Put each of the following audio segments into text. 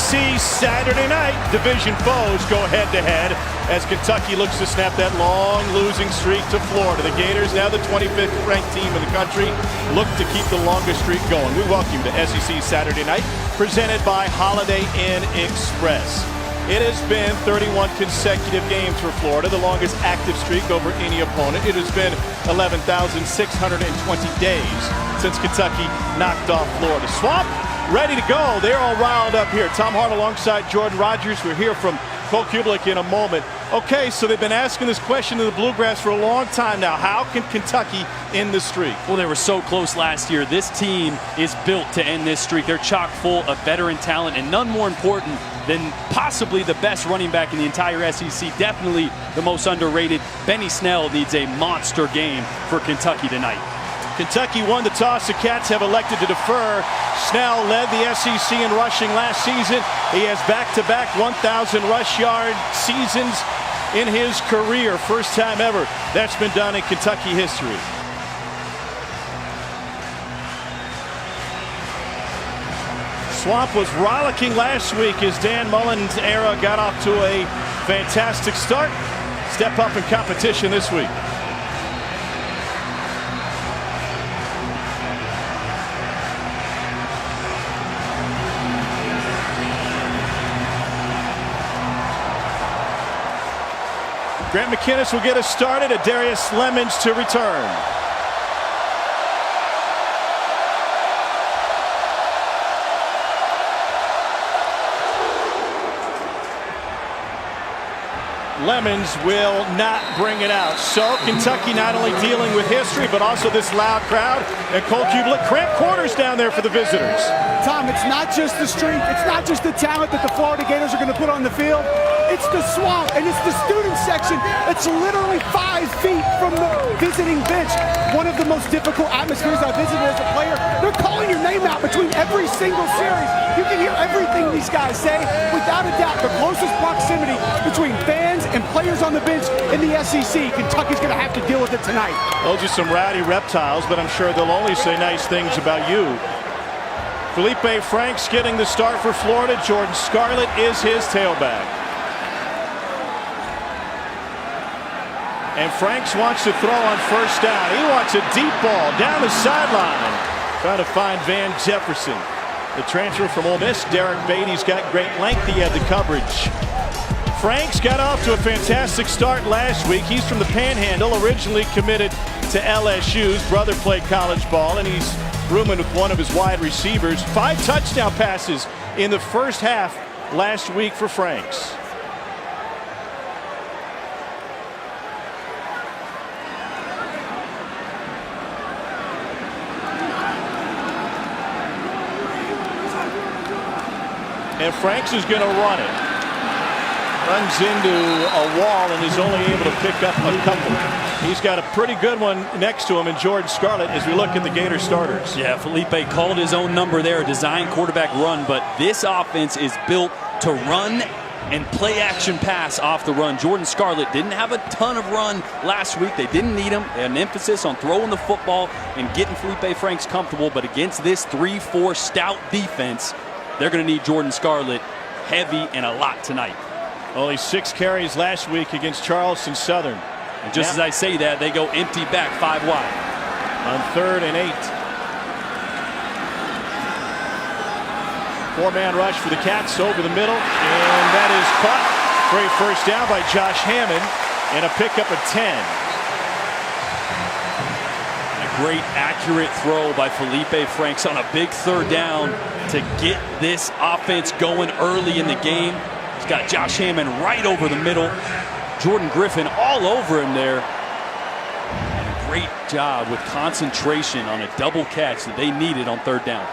SEC Saturday night. Division foes go head-to-head as Kentucky looks to snap that long losing streak to Florida. The Gators, now the 25th ranked team in the country, look to keep the longest streak going. We welcome you to SEC Saturday night, presented by Holiday Inn Express. It has been 31 consecutive games for Florida, the longest active streak over any opponent. It has been 11,620 days since Kentucky knocked off Florida. Swamp ready to go. They're all riled up here. Tom Hart alongside Jordan Rogers. We'll hear from Cole Cubelic in a moment. Okay, so they've been asking this question in the Bluegrass for a long time now. How can Kentucky end the streak? Well, they were so close last year. This team is built to end this streak. They're chock full of veteran talent, and none more important than possibly the best running back in the entire SEC. Definitely the most underrated. Benny Snell needs a monster game for Kentucky tonight. Kentucky won the toss. The Cats have elected to defer. Snell led the SEC in rushing last season. He has back-to-back 1,000 rush yard seasons in his career. First time ever that's been done in Kentucky history. Swamp was rollicking last week as Dan Mullen's era got off to a fantastic start. Step up in competition this week. Grant McKinnis will get us started. Darius Lemons to return. Lemons will not bring it out. So Kentucky not only dealing with history, but also this loud crowd. And Cole Cubelic, cramped quarters down there for the visitors. Tom, it's not just the strength, it's not just the talent that the Florida Gators are going to put on the field. It's the Swamp, and it's the student section. It's literally 5 feet from the visiting bench. One of the most difficult atmospheres I've visited as a player. They're calling your name out between every single series. You can hear everything these guys say. Without a doubt, the closest proximity between fans and players on the bench in the SEC. Kentucky's going to have to deal with it tonight. Those are some rowdy reptiles, but I'm sure they'll only say nice things about you. Felipe Franks getting the start for Florida. Jordan Scarlett is his tailback. And Franks wants to throw on first down. He wants a deep ball down the sideline. Trying to find Van Jefferson. The transfer from Ole Miss, Derek Beatty's got great length. He had the coverage. Franks got off to a fantastic start last week. He's from the Panhandle, originally committed to LSU. His brother played college ball, and he's rooming with one of his wide receivers. 5 touchdown passes in the first half last week for Franks. And Franks is going to run it. Runs into a wall and is only able to pick up a couple. He's got a pretty good one next to him in Jordan Scarlett as we look at the Gator starters. Yeah, Felipe called his own number there, a design quarterback run, but this offense is built to run and play action pass off the run. Jordan Scarlett didn't have a ton of run last week. They didn't need him. They had an emphasis on throwing the football and getting Felipe Franks comfortable, but against this 3-4 stout defense, they're going to need Jordan Scarlett heavy and a lot tonight. Only 6 carries last week against Charleston Southern. And just as I say that, they go empty back 5 wide. On 3rd and 8. 4-man rush for the Cats over the middle. And that is caught for a first down by Josh Hammond and a pickup of 10. Great accurate throw by Felipe Franks on a big 3rd down to get this offense going early in the game. He's got Josh Hammond right over the middle. Jordan Griffin all over him there. And a great job with concentration on a double catch that they needed on 3rd down.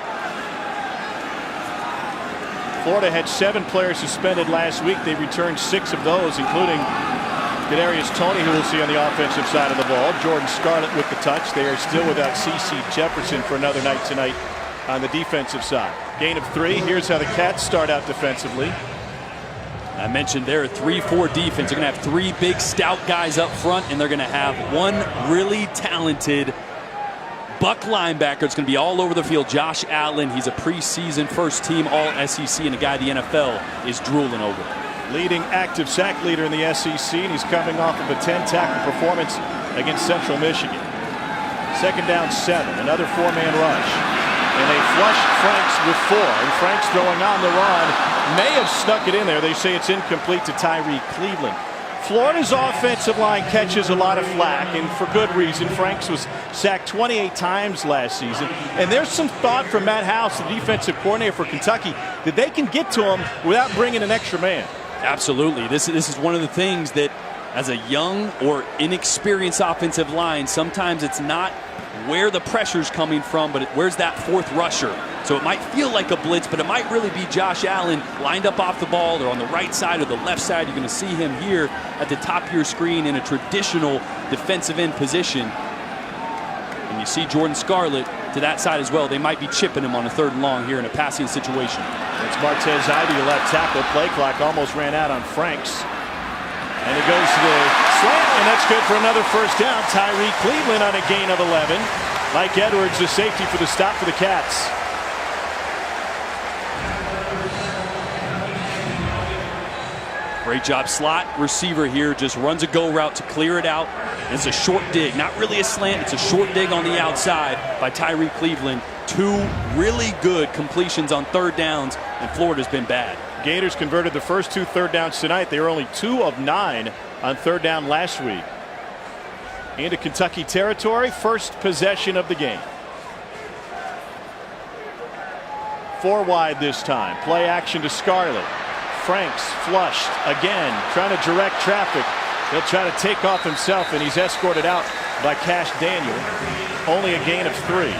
Florida had 7 players suspended last week. They returned 6 of those, including Kadarius Toney, who we'll see on the offensive side of the ball. Jordan Scarlett with the touch. They are still without C.C. Jefferson for another night tonight on the defensive side. Gain of 3. Here's how the Cats start out defensively. I mentioned they're a 3-4 defense. They're going to have 3 big, stout guys up front, and they're going to have 1 really talented buck linebacker. It's going to be all over the field. Josh Allen, he's a preseason first-team All-SEC and a guy the NFL is drooling over. Leading active sack leader in the SEC, and he's coming off of a 10-tackle performance against Central Michigan. Second down 7, another 4-man rush. And they flushed Franks with 4, and Franks throwing on the run. May have snuck it in there. They say it's incomplete to Tyree Cleveland. Florida's offensive line catches a lot of flack, and for good reason. Franks was sacked 28 times last season. And there's some thought from Matt House, the defensive coordinator for Kentucky, that they can get to him without bringing an extra man. Absolutely. This is one of the things that, as a young or inexperienced offensive line, sometimes it's not where the pressure's coming from, but where's that fourth rusher. So it might feel like a blitz, but it might really be Josh Allen lined up off the ball or on the right side or the left side. You're going to see him here at the top of your screen in a traditional defensive end position. And you see Jordan Scarlett to that side as well. They might be chipping him on a 3rd and long here in a passing situation. It's Martez Ivey, left tackle. Play clock almost ran out on Franks. And it goes to the slant, and that's good for another first down. Tyree Cleveland on a gain of 11. Mike Edwards, the safety for the stop for the Cats. Great job. Slot receiver here just runs a go route to clear it out. And it's a short dig, not really a slant. It's a short dig on the outside by Tyree Cleveland. 2 really good completions on 3rd downs, and Florida's been bad. Gators converted the first 2 3rd downs tonight. They were only 2 of 9 on 3rd down last week. Into Kentucky territory, first possession of the game. 4 wide this time. Play action to Scarlett. Franks flushed again, trying to direct traffic. He'll try to take off himself, and he's escorted out by Cash Daniel. Only a gain of 3.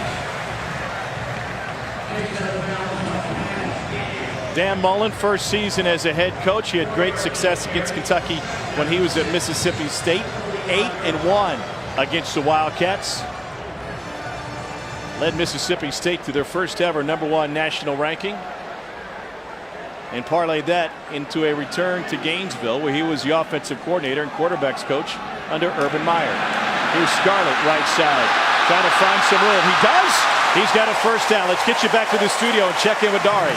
Dan Mullen, first season as a head coach. He had great success against Kentucky when he was at Mississippi State. 8-1 against the Wildcats. Led Mississippi State to their first ever #1 national ranking. And parlayed that into a return to Gainesville, where he was the offensive coordinator and quarterbacks coach under Urban Meyer. Here's Scarlett, right side, trying to find some room. He does. He's got a first down. Let's get you back to the studio and check in with Dari.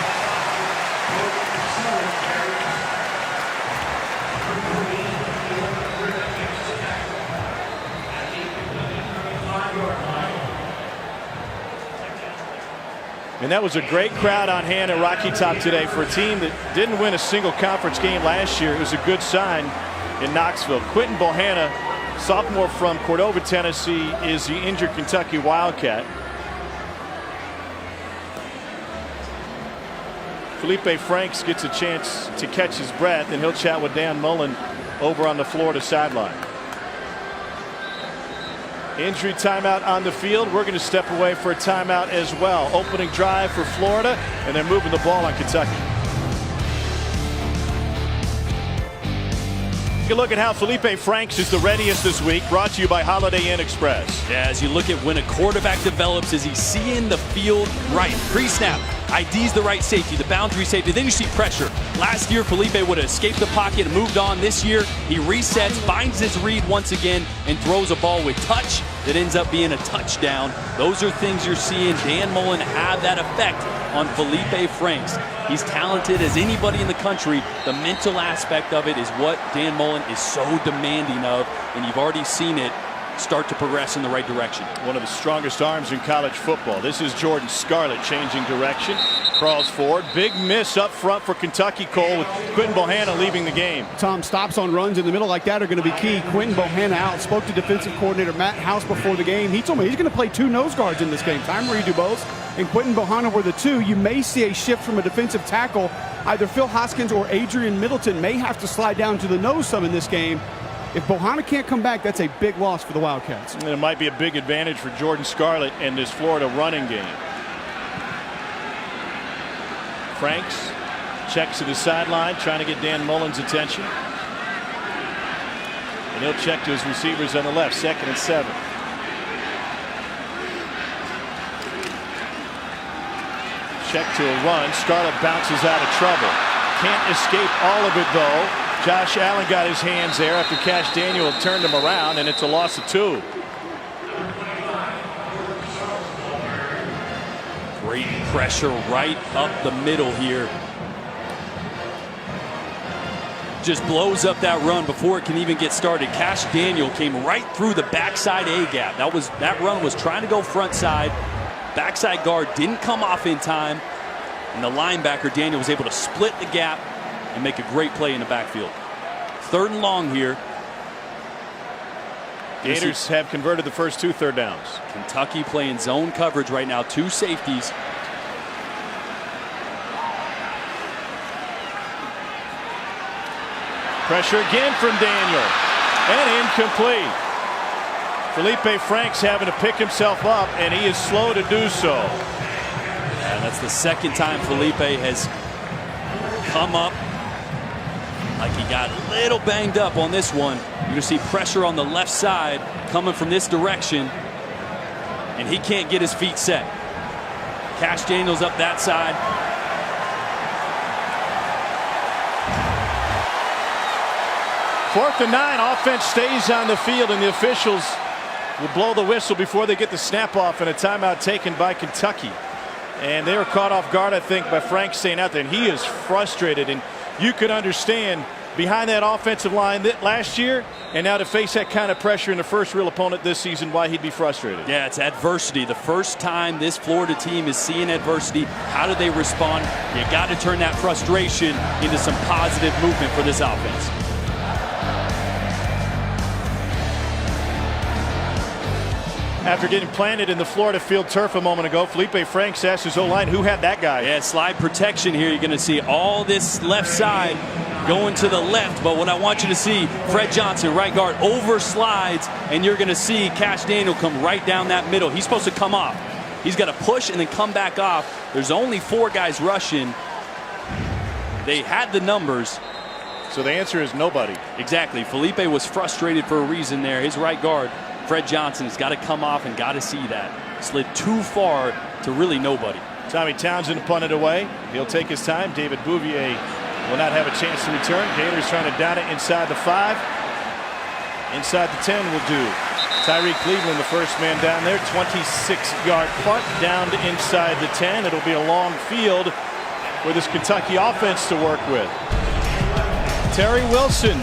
And that was a great crowd on hand at Rocky Top today for a team that didn't win a single conference game last year. It was a good sign in Knoxville. Quinton Bohanna, sophomore from Cordova, Tennessee, is the injured Kentucky Wildcat. Felipe Franks gets a chance to catch his breath, and he'll chat with Dan Mullen over on the Florida sideline. Injury timeout on the field. We're going to step away for a timeout as well. Opening drive for Florida, and they're moving the ball on Kentucky. Take a look at how Felipe Franks is the readiest this week. Brought to you by Holiday Inn Express. Yeah, as you look at when a quarterback develops, is he seeing the field right? Pre-snap, ID's the right safety, the boundary safety, then you see pressure. Last year, Felipe would have escaped the pocket and moved on. This year, he resets, finds his read once again, and throws a ball with touch that ends up being a touchdown. Those are things you're seeing Dan Mullen have that effect on Felipe Franks. He's talented as anybody in the country. The mental aspect of it is what Dan Mullen is so demanding of, and you've already seen it start to progress in the right direction. One of the strongest arms in college football. This is Jordan Scarlett changing direction. Crawls forward. Big miss up front for Kentucky, Cole, with Quinton Bohanna leaving the game. Tom, stops on runs in the middle like that are going to be key. Quinton Bohanna out. Spoke to defensive coordinator Matt House before the game. He told me he's going to play 2 nose guards in this game. Tyree Dubose and Quinton Bohanna were the 2. You may see a shift from a defensive tackle. Either Phil Hoskins or Adrian Middleton may have to slide down to the nose some in this game. If Bohanna can't come back, that's a big loss for the Wildcats. And it might be a big advantage for Jordan Scarlett and this Florida running game. Franks checks to the sideline, trying to get Dan Mullen's attention. And he'll check to his receivers on the left, 2nd and 7. Check to a run. Scarlett bounces out of trouble. Can't escape all of it, though. Josh Allen got his hands there after Cash Daniel turned him around, and it's a loss of 2. Pressure right up the middle here. Just blows up that run before it can even get started. Cash Daniel came right through the backside A-gap. That run was trying to go front side. Backside guard didn't come off in time. And the linebacker, Daniel, was able to split the gap and make a great play in the backfield. 3rd and long here. Gators have converted the first 2 third downs. Kentucky playing zone coverage right now. 2 safeties. Pressure again from Daniel. And incomplete. Felipe Franks having to pick himself up, and he is slow to do so. And that's the 2nd time Felipe has come up. Like he got a little banged up on this one. You're going to see pressure on the left side coming from this direction. And he can't get his feet set. Cash Daniels up that side. Fourth and 9, offense stays on the field, and the officials will blow the whistle before they get the snap off, and a timeout taken by Kentucky. And they were caught off guard, I think, by Frank staying out there, and he is frustrated. And you could understand behind that offensive line that last year, and now to face that kind of pressure in the first real opponent this season, why he'd be frustrated. Yeah, it's adversity. The first time this Florida team is seeing adversity, how do they respond? You got to turn that frustration into some positive movement for this offense. After getting planted in the Florida field turf a moment ago, Felipe Franks asked his O-line, who had that guy? Yeah, slide protection here. You're going to see all this left side going to the left. But what I want you to see, Fred Johnson, right guard, over slides, and you're going to see Cash Daniel come right down that middle. He's supposed to come off. He's got to push and then come back off. There's only 4 guys rushing. They had the numbers. So the answer is nobody. Exactly. Felipe was frustrated for a reason there. His right guard, Fred Johnson, has got to come off and got to see that. Slid too far to really nobody. Tommy Townsend punted away. He'll take his time. David Bouvier will not have a chance to return. Gators trying to down it inside the 5. Inside the 10 will do. Tyree Cleveland, the first man down there. 26-yard punt down to inside the 10. It'll be a long field for this Kentucky offense to work with. Terry Wilson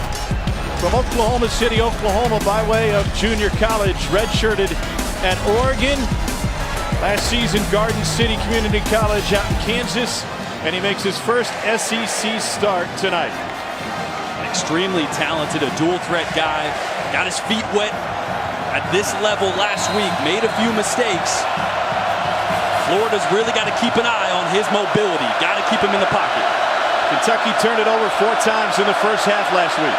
from Oklahoma City, Oklahoma, by way of junior college, redshirted at Oregon. Last season, Garden City Community College out in Kansas, and he makes his first SEC start tonight. Extremely talented, a dual threat guy. Got his feet wet at this level last week, made a few mistakes. Florida's really got to keep an eye on his mobility. Got to keep him in the pocket. Kentucky turned it over 4 times in the first half last week.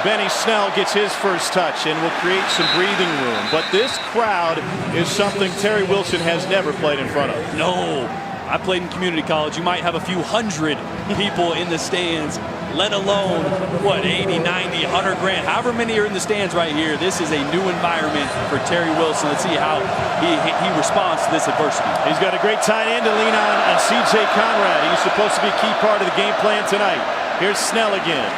Benny Snell gets his first touch and will create some breathing room. But this crowd is something Terry Wilson has never played in front of. No, I played in community college. You might have a few hundred people in the stands, let alone, what, 80, 90, 100 grand, however many are in the stands right here. This is a new environment for Terry Wilson. Let's see how he responds to this adversity. He's got a great tight end to lean on C.J. Conrad. He's supposed to be a key part of the game plan tonight. Here's Snell again.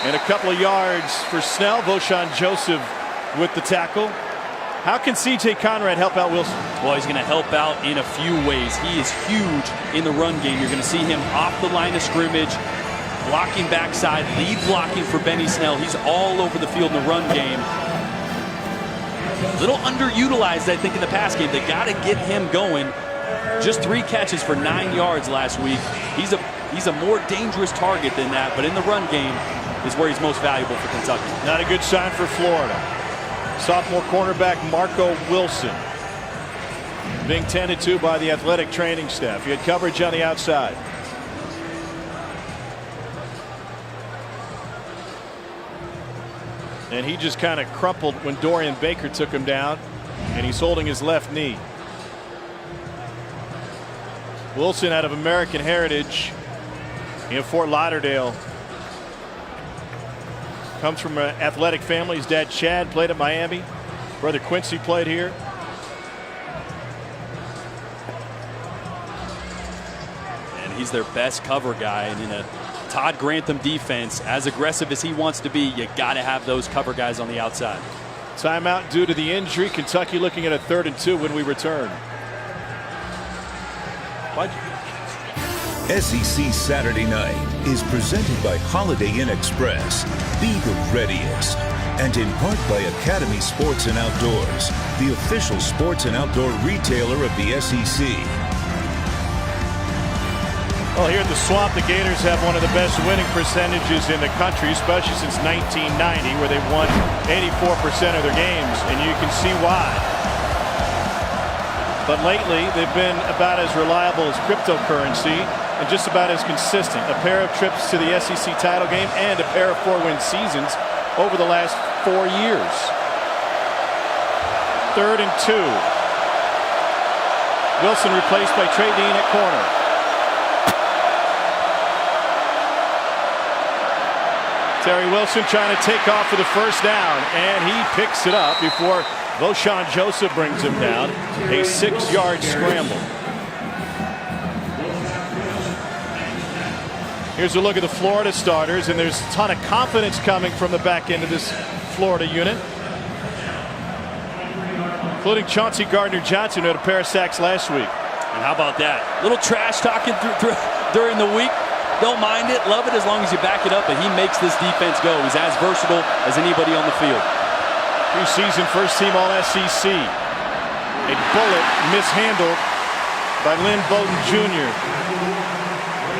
And a couple of yards for Snell. Voshon Joseph with the tackle. How can C.J. Conrad help out Wilson? Well, he's going to help out in a few ways. He is huge in the run game. You're going to see him off the line of scrimmage, blocking backside, lead blocking for Benny Snell. He's all over the field in the run game. A little underutilized, I think, in the pass game. They got to get him going. Just 3 catches for 9 yards last week. He's a more dangerous target than that, but in the run game is where he's most valuable for Kentucky. Not a good sign for Florida. Sophomore cornerback Marco Wilson being tended to by the athletic training staff. He had coverage on the outside. And he just kind of crumpled when Dorian Baker took him down, and he's holding his left knee. Wilson, out of American heritage in Fort Lauderdale, comes from an athletic family. His dad Chad played at Miami. Brother Quincy played here. And he's their best cover guy. And in a Todd Grantham defense, as aggressive as he wants to be, you got to have those cover guys on the outside. Timeout due to the injury. Kentucky looking at a 3rd and 2 when we return. SEC Saturday Night is presented by Holiday Inn Express. Be the readiest. And in part by Academy Sports and Outdoors, the official sports and outdoor retailer of the SEC. Well, here at the Swamp, the Gators have one of the best winning percentages in the country, especially since 1990, where they've won 84% of their games, and you can see why. But lately, they've been about as reliable as cryptocurrency and just about as consistent. A pair of trips to the SEC title game and a pair of 4-win seasons over the last 4 years. 3rd and 2. Wilson replaced by Trey Dean at corner. Terry Wilson trying to take off for the first down, and he picks it up before Voshon Joseph brings him down. A 6-yard scramble. Here's a look at the Florida starters, and there's a ton of confidence coming from the back end of this Florida unit, including Chauncey Gardner-Johnson, who had a pair of sacks last week. And how about that? Little trash talking during the week. Don't mind it, love it as long as you back it up, but he makes this defense go. He's as versatile as anybody on the field. Preseason first-team All-SEC. A bullet mishandled by Lynn Bowden Jr.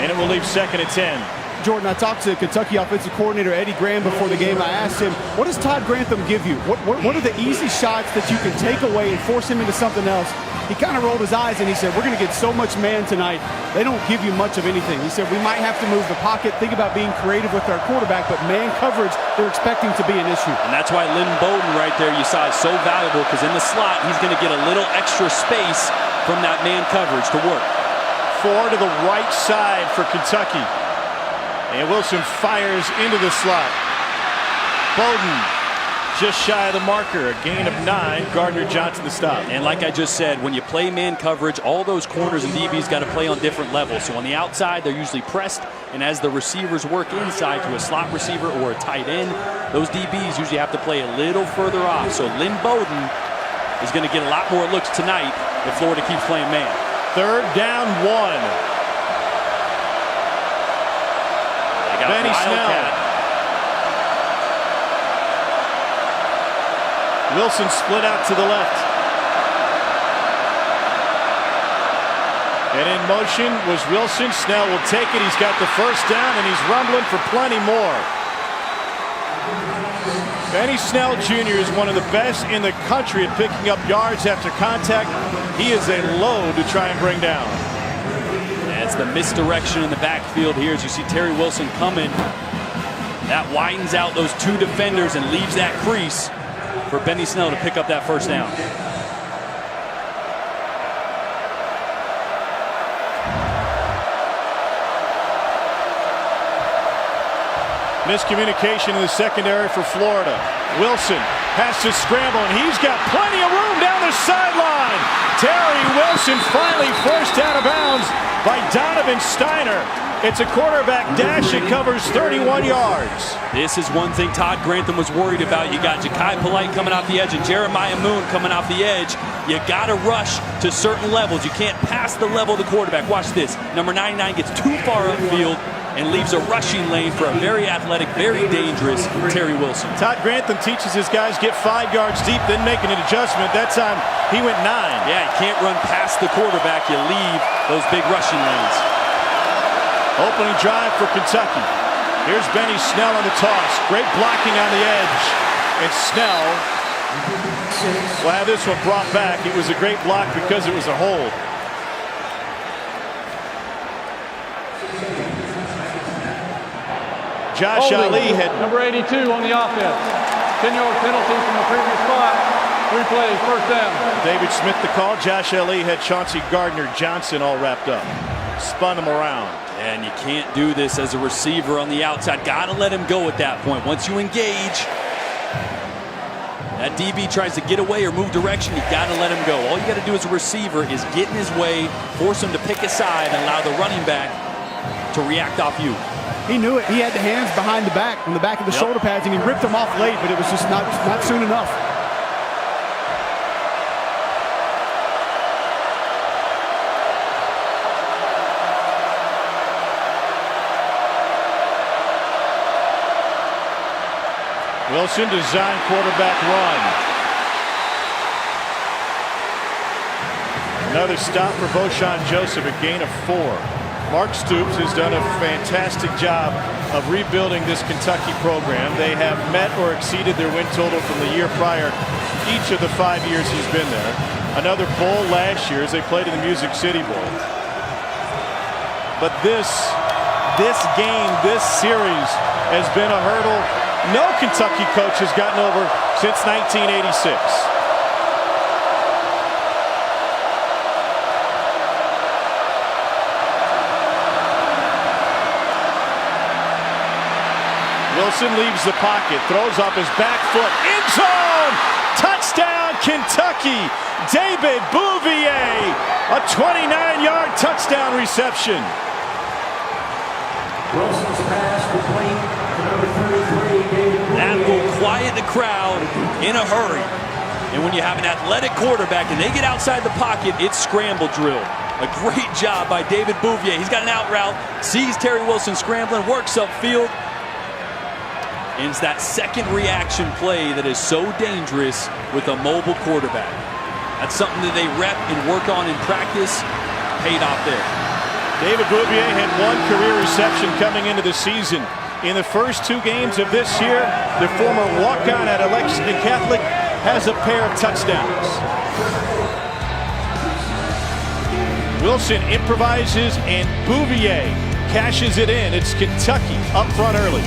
And it will leave 2nd and 10. Jordan, I talked to Kentucky offensive coordinator Eddie Graham before the game. I asked him, what does Todd Grantham give you? What are the easy shots that you can take away and force him into something else? He kind of rolled his eyes and he said, we're going to get so much man tonight. They don't give you much of anything. He said, we might have to move the pocket, think about being creative with our quarterback, but man coverage, they're expecting to be an issue. And that's why Lynn Bowden right there, you saw, is so valuable, because in the slot, he's going to get a little extra space from that man coverage to work. 4 to the right side for Kentucky. And Wilson fires into the slot. Bowden just shy of the marker. A gain of 9. Gardner-Johnson to stop. And like I just said, when you play man coverage, all those corners and DBs got to play on different levels. So on the outside, they're usually pressed. And as the receivers work inside to a slot receiver or a tight end, those DBs usually have to play a little further off. So Lynn Bowden is going to get a lot more looks tonight if Florida keeps playing man. 3rd down 1. Benny Snell. Wilson split out to the left. And in motion was Wilson. Snell will take it. He's got the first down, and he's rumbling for plenty more. Benny Snell Jr. is one of the best in the country at picking up yards after contact. He is a load to try and bring down. That's the misdirection in the backfield here as you see Terry Wilson coming. That widens out those 2 defenders and leaves that crease for Benny Snell to pick up that first down. Miscommunication in the secondary for Florida. Wilson has to scramble, and he's got plenty of room down the sideline. Terry Wilson finally forced out of bounds by Donovan Steiner. It's a quarterback dash. It covers 31 yards. This is one thing Todd Grantham was worried about. You got Ja'Kai Polite coming off the edge and Jeremiah Moon coming off the edge. You got to rush to certain levels. You can't pass the level of the quarterback. Watch this. Number 99 gets too far upfield and leaves a rushing lane for a very athletic, very dangerous Terry Wilson. Todd Grantham teaches his guys get 5 yards deep, then making an adjustment. That time he went 9. Yeah, you can't run past the quarterback. You leave those big rushing lanes. Opening drive for Kentucky. Here's Benny Snell on the toss. Great blocking on the edge. And Snell will have this one brought back. It was a great block because it was a hold. Josh Ali had number 82 on the offense. 10-yard penalty from the previous spot. 3 plays, first down. David Smith the call. Josh Ali had Chauncey Gardner-Johnson all wrapped up. Spun him around. And you can't do this as a receiver on the outside. Got to let him go at that point. Once you engage, that DB tries to get away or move direction, you got to let him go. All you got to do as a receiver is get in his way, force him to pick a side, and allow the running back to react off you. He knew it. He had the hands behind the back, on the back of the shoulder pads, and he ripped them off late, but it was just not soon enough. Wilson design quarterback run. Another stop for Vosean Joseph, a gain of 4. Mark Stoops has done a fantastic job of rebuilding this Kentucky program. They have met or exceeded their win total from the year prior each of the 5 years he's been there. Another bowl last year as they played in the Music City Bowl. But this game, this series has been a hurdle no Kentucky coach has gotten over since 1986. Wilson leaves the pocket, throws off his back foot, end zone, touchdown Kentucky. David Bouvier, a 29-yard touchdown reception. Wilson's pass complete to number 33, David Bouvier. That will quiet the crowd in a hurry. And when you have an athletic quarterback and they get outside the pocket, it's scramble drill. A great job by David Bouvier. He's got an out route, sees Terry Wilson scrambling, works upfield. And it's that second reaction play that is so dangerous with a mobile quarterback. That's something that they rep and work on in practice. Paid off there. David Bouvier had 1 career reception coming into the season. In the first 2 games of this year, the former walk-on at Lexington Catholic has a pair of touchdowns. Wilson improvises and Bouvier cashes it in. It's Kentucky up front early.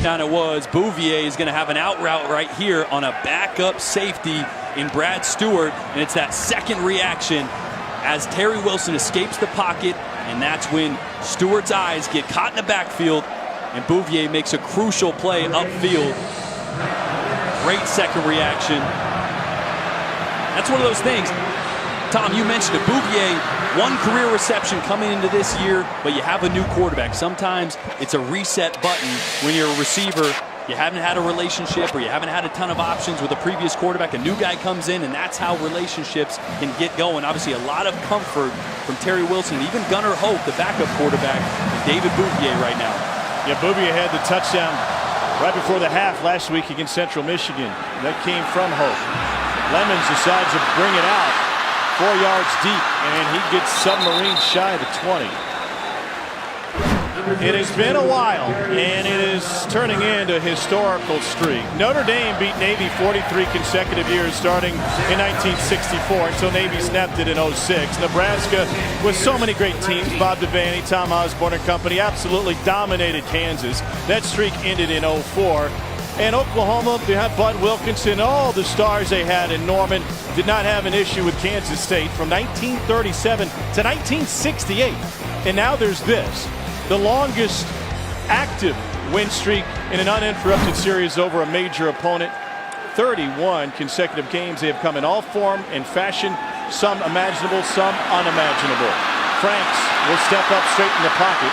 Down it was. Bouvier is going to have an out route right here on a backup safety in Brad Stewart, and it's that second reaction as Terry Wilson escapes the pocket, and that's when Stewart's eyes get caught in the backfield, and Bouvier makes a crucial play upfield. Great second reaction. That's one of those things. Tom, you mentioned it. Bouvier, 1 career reception coming into this year, but you have a new quarterback. Sometimes it's a reset button when you're a receiver. You haven't had a relationship or you haven't had a ton of options with a previous quarterback. A new guy comes in, and that's how relationships can get going. Obviously, a lot of comfort from Terry Wilson, and even Gunnar Hope, the backup quarterback, and David Bouvier right now. Yeah, Bouvier had the touchdown right before the half last week against Central Michigan. That came from Hope. Lemons decides to bring it out 4 yards deep, and he gets submarine shy of the 20. It has been a while, and it is turning into a historical streak. Notre Dame beat Navy 43 consecutive years starting in 1964 until Navy snapped it in 06. Nebraska, with so many great teams, Bob Devaney, Tom Osborne and company, absolutely dominated Kansas. That streak ended in 04. And Oklahoma, they had Bud Wilkinson, all the stars they had in Norman, did not have an issue with Kansas State from 1937 to 1968. And now there's this, the longest active win streak in an uninterrupted series over a major opponent. 31 consecutive games. They have come in all form and fashion, some imaginable, some unimaginable. Franks will step up straight in the pocket,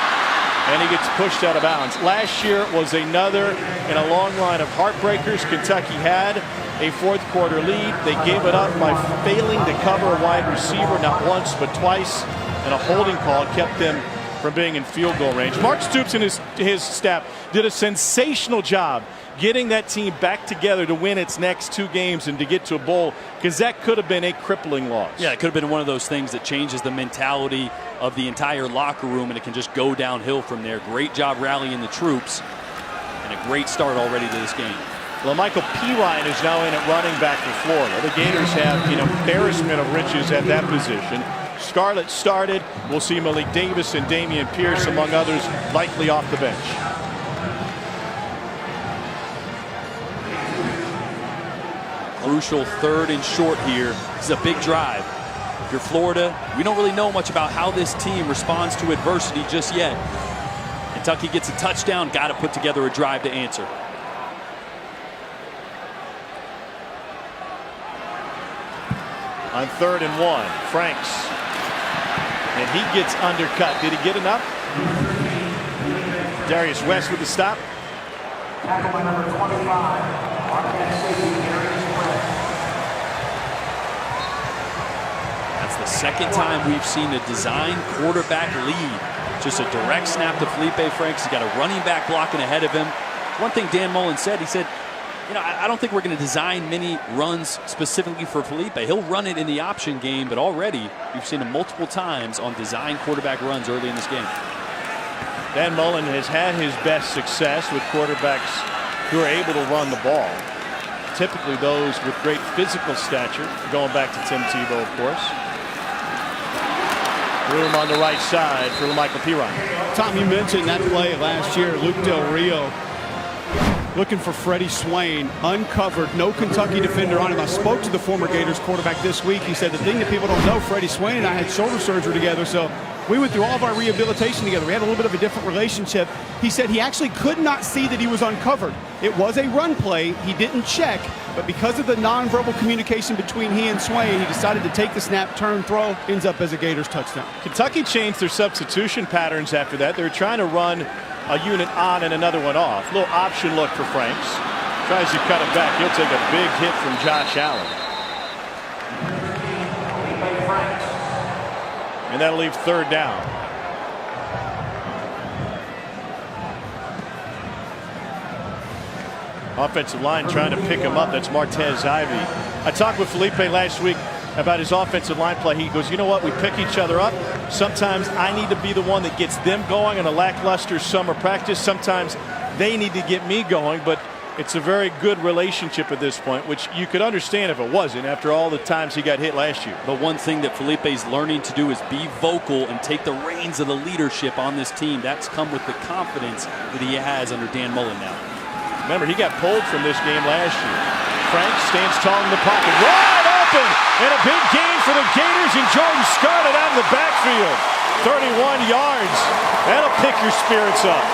and he gets pushed out of bounds. Last year was another in a long line of heartbreakers. Kentucky had a 4th quarter lead. They gave it up by failing to cover a wide receiver, not once but twice, and a holding call kept them from being in field goal range. Mark Stoops and his staff did a sensational job getting that team back together to win its next 2 games and to get to a bowl, because that could have been a crippling loss. Yeah, it could have been one of those things that changes the mentality of the entire locker room, and it can just go downhill from there. Great job rallying the troops, and a great start already to this game. Well, Michael Pirine is now in at running back for Florida. The Gators have an embarrassment of riches at that position. Scarlett started. We'll see Malik Davis and Damian Pierce, among others, likely off the bench. Crucial 3rd and short here. This is a big drive. If you're Florida, we don't really know much about how this team responds to adversity just yet. Kentucky gets a touchdown, got to put together a drive to answer. On 3rd and 1, Franks. And he gets undercut. Did he get enough? Darius West with the stop. Tackle by number 25, Marquette safety, Darius West. That's the Second time we've seen a design quarterback lead. Just a direct snap to Felipe Franks. He's got a running back blocking ahead of him. One thing Dan Mullen said, he said, you know, I don't think we're going to design many runs specifically for Felipe. He'll run it in the option game, but already you've seen him multiple times on design quarterback runs early in this game. Dan Mullen has had his best success with quarterbacks who are able to run the ball. Typically those with great physical stature, going back to Tim Tebow, of course. Room on the right side for Michael Piron. Tom, you mentioned that play last year, Luke Del Rio looking for Freddie Swain, uncovered, no Kentucky defender on him. I spoke to the former Gators quarterback this week. He said the thing that people don't know, Freddie Swain and I had shoulder surgery together, so we went through all of our rehabilitation together. We had a little bit of a different relationship. He said he actually could not see that he was uncovered. It was a run play. He didn't check, but because of the nonverbal communication between he and Swain, he decided to take the snap, turn, throw, ends up as a Gators touchdown. Kentucky changed their substitution patterns after that. They were trying to run a unit on and another one off. Little option look for Franks. Tries to cut it back. He'll take a big hit from Josh Allen. And that'll leave third down. Offensive line trying to pick him up. That's Martez Ivey. I talked with Felipe last week about his offensive line play. He goes, you know what, we pick each other up. Sometimes I need to be the one that gets them going in a lackluster summer practice. Sometimes they need to get me going, but it's a very good relationship at this point, which you could understand if it wasn't after all the times he got hit last year. But one thing that Felipe's learning to do is be vocal and take the reins of the leadership on this team. That's come with the confidence that he has under Dan Mullen now. Remember, he got pulled from this game last year. Franks stands tall in the pocket. Wide open! And a big gain for the Gators, and Jordan Scarlett out of the backfield. 31 yards. That'll pick your spirits up.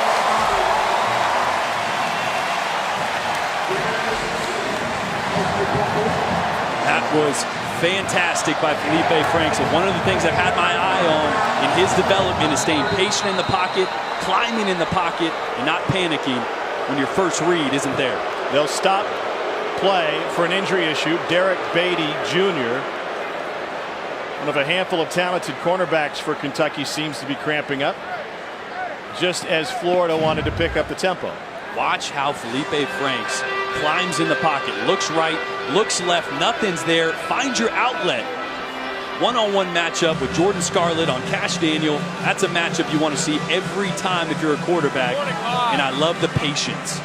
That was fantastic by Felipe Franks. And one of the things I've had my eye on in his development is staying patient in the pocket, climbing in the pocket, and not panicking when your first read isn't there. They'll stop play for an injury issue. Derek Beatty Jr., one of a handful of talented cornerbacks for Kentucky, seems to be cramping up, just as Florida wanted to pick up the tempo. Watch how Felipe Franks climbs in the pocket, looks right, looks left, nothing's there, finds your outlet. One-on-one matchup with Jordan Scarlett on Cash Daniel. That's a matchup you want to see every time if you're a quarterback. And I love the patience.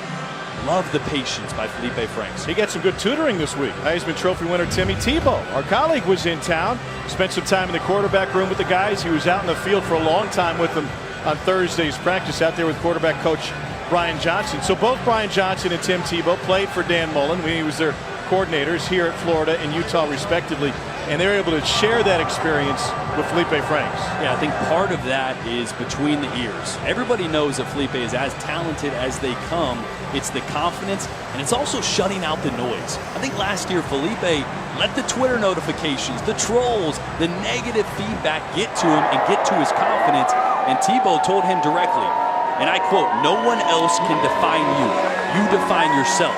Love the patience by Felipe Franks. He got some good tutoring this week. Heisman Trophy winner Timmy Tebow, our colleague, was in town. Spent some time in the quarterback room with the guys. He was out in the field for a long time with them on Thursday's practice, out there with quarterback coach Brian Johnson. So both Brian Johnson and Tim Tebow played for Dan Mullen when he was their coordinators here at Florida and Utah respectively, and they're able to share that experience with Felipe Franks. Yeah, I think part of that is between the ears. Everybody knows that Felipe is as talented as they come. It's the confidence, and it's also shutting out the noise. I think last year Felipe let the Twitter notifications, the trolls, the negative feedback get to him and get to his confidence, and Tebow told him directly, and I quote, "No one else can define you. You define yourself."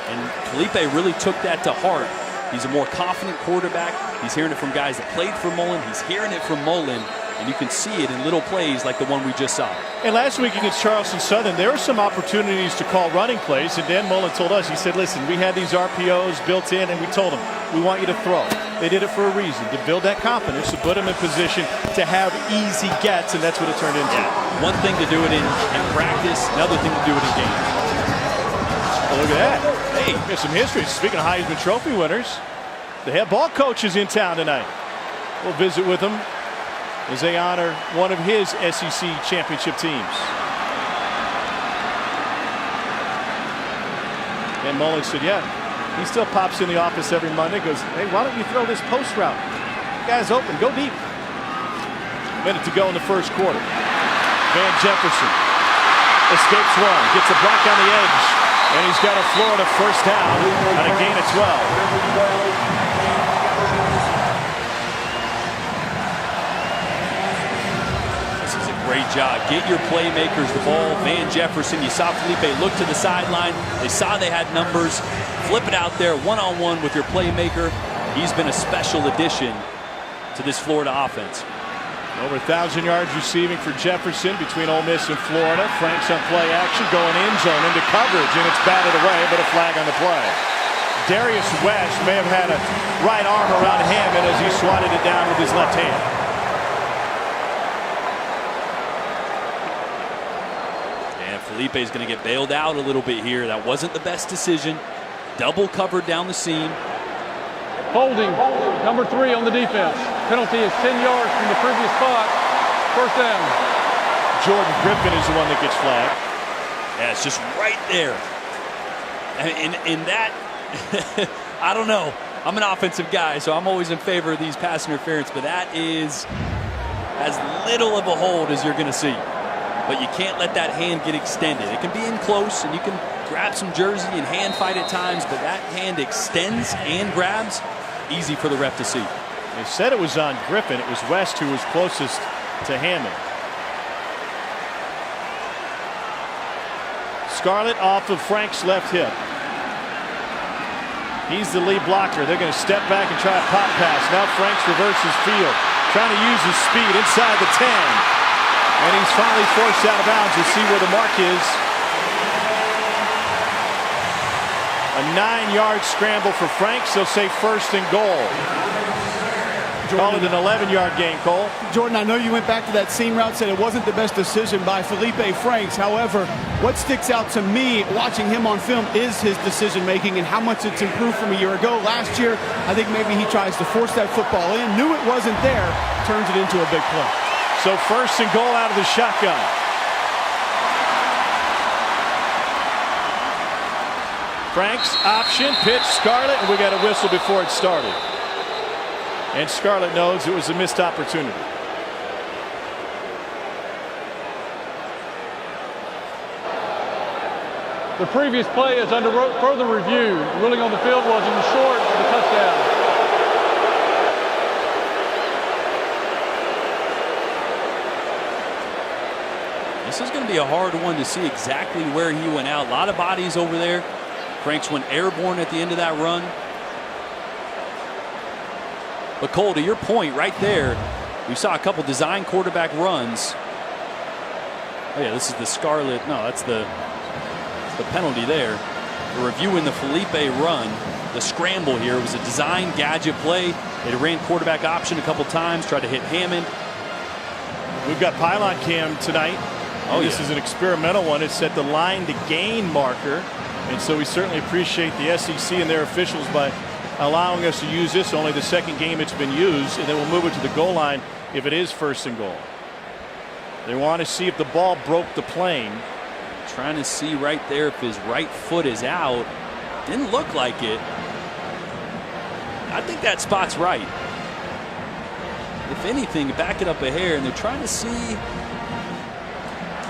And Felipe really took that to heart. He's a more confident quarterback. He's hearing it from guys that played for Mullen. He's hearing it from Mullen, and you can see it in little plays like the one we just saw. And last week against Charleston Southern, there were some opportunities to call running plays, and Dan Mullen told us, he said, listen, we had these RPOs built in, and we told them, we want you to throw. They did it for a reason, to build that confidence, to put them in position to have easy gets, and that's what it turned into. Yeah. One thing to do it in practice, another thing to do it in games. Well, look at that. Hey, there's some history. Speaking of Heisman Trophy winners, the head ball coach is in town tonight. We'll visit with him as they honor one of his SEC championship teams. And Mullen said, yeah, he still pops in the office every Monday, goes, hey, why don't you throw this post route? Guy's open, go deep. A minute to go in the first quarter. Van Jefferson escapes one, gets a block on the edge. And he's got a Florida first down and a gain of 12. This is a great job. Get your playmakers the ball. Van Jefferson, you saw Felipe look to the sideline. They saw they had numbers. Flip it out there one-on-one with your playmaker. He's been a special addition to this Florida offense. Over 1,000 yards receiving for Jefferson between Ole Miss and Florida. Franks on play action, going end zone into coverage, and it's batted away, but a flag on the play. Darius West may have had a right arm around Hammond as he swatted it down with his left hand. And Felipe is going to get bailed out a little bit here. That wasn't the best decision. Double covered down the seam. Holding, number 3 on the defense. Penalty is 10 yards from the previous spot. First down. Jordan Griffin is the one that gets flagged. Yeah, it's just right there. In that, I don't know. I'm an offensive guy, so I'm always in favor of these pass interference, but that is as little of a hold as you're going to see. But you can't let that hand get extended. It can be in close, and you can grab some jersey and hand fight at times, but that hand extends and grabs. Easy for the ref to see. They said it was on Griffin. It was West who was closest to Hammond. Scarlett off of Frank's left hip. He's the lead blocker. They're going to step back and try a pop pass. Now Franks reverses field, trying to use his speed inside the 10. And he's finally forced out of bounds. We'll see where the mark is. A 9-yard scramble for Franks. They'll say first and goal. Call it an 11-yard gain, Cole. Jordan, I know you went back to that seam route, said it wasn't the best decision by Felipe Franks. However, what sticks out to me watching him on film is his decision-making and how much it's improved from a year ago. Last year, I think maybe he tries to force that football in, knew it wasn't there, turns it into a big play. So first and goal out of the shotgun. Franks option, pitch, Scarlett, and we got a whistle before it started. And Scarlett knows it was a missed opportunity. The previous play is under further review. The ruling on the field was in the short of the touchdown. This is going to be a hard one to see exactly where he went out. A lot of bodies over there. Franks went airborne at the end of that run. But Cole, to your point right there, we saw a couple design quarterback runs. Oh yeah, this is the Scarlett. No, that's the penalty there. We're reviewing the Felipe run. The scramble here was a design gadget play. They ran quarterback option a couple times, tried to hit Hammond. We've got pylon cam tonight. Oh, this is an experimental one. It's set the line to gain marker. And so we certainly appreciate the SEC and their officials by allowing us to use this. Only the second game it's been used, and then we'll move it to the goal line if it is first and goal. They want to see if the ball broke the plane. Trying to see right there if his right foot is out. Didn't look like it. I think that spot's right. If anything, back it up a hair, and they're trying to see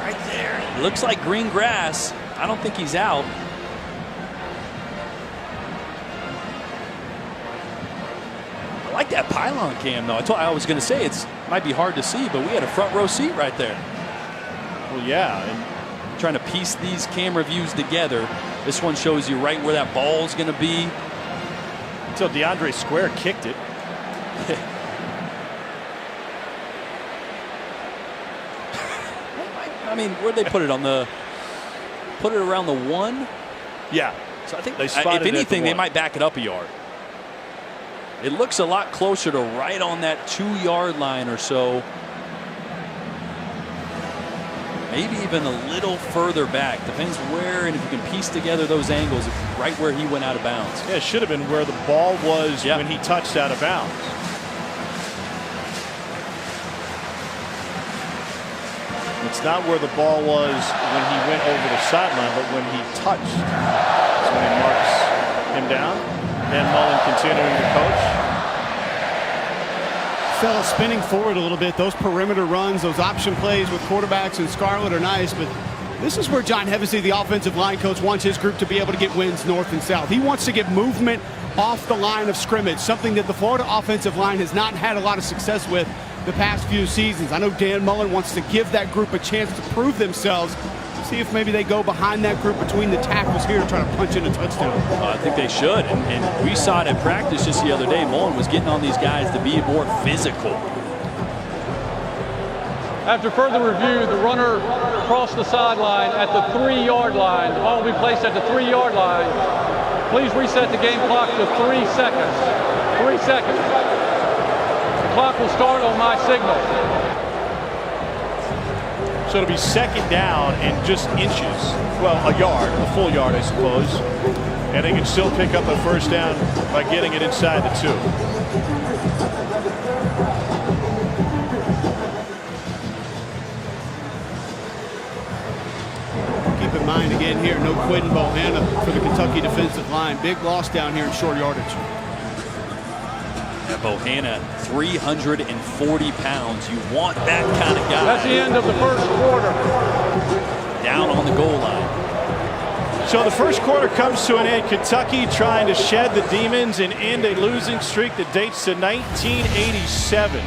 right there. It looks like green grass. I don't think he's out. I like that pylon cam, though. I was going to say it might be hard to see, but we had a front row seat right there. Well, yeah. And trying to piece these camera views together. This one shows you right where that ball's going to be. Until DeAndre Square kicked it. I mean, where'd they put it on the? Put it around the 1. Yeah. So I think they if spotted anything, it they might back it up a yard. It looks a lot closer to right on that 2-yard line or so. Maybe even a little further back. Depends where, and if you can piece together those angles, right where he went out of bounds. Yeah, it should have been where the ball was when he touched out of bounds. It's not where the ball was when he went over the sideline, but when he touched. That's when he marks him down. Dan Mullen continuing to coach. Fella spinning forward a little bit. Those perimeter runs, those option plays with quarterbacks and Scarlett are nice, but this is where John Hevesy, the offensive line coach, wants his group to be able to get wins north and south. He wants to get movement off the line of scrimmage, something that the Florida offensive line has not had a lot of success with the past few seasons. I know Dan Mullen wants to give that group a chance to prove themselves. See if maybe they go behind that group between the tackles here to try to punch in a touchdown. I think they should. And we saw it at practice just the other day. Mullen was getting on these guys to be more physical. After further review, the runner crossed the sideline at the 3-yard line. The ball will be placed at the 3-yard line. Please reset the game clock to 3 seconds. 3 seconds. The clock will start on my signal. So it'll be second down and just inches. Well, a yard, a full yard, I suppose. And they can still pick up a first down by getting it inside the 2. Keep in mind again here, no Quinton Bohanna for the Kentucky defensive line. Big loss down here in short yardage. Bohanna, 340 pounds. You want that kind of guy. That's the end of the first quarter. Down on the goal line. So the first quarter comes to an end. Kentucky trying to shed the demons and end a losing streak that dates to 1987.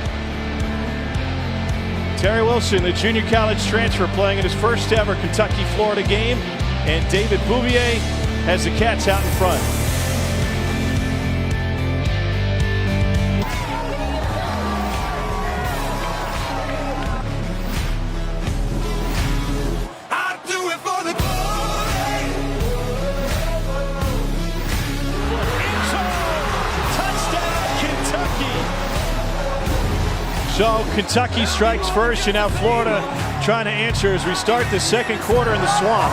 Terry Wilson, the junior college transfer, playing in his first ever Kentucky-Florida game. And David Bouvier has the Cats out in front. So Kentucky strikes first, and now Florida trying to answer as we start the second quarter in the Swamp.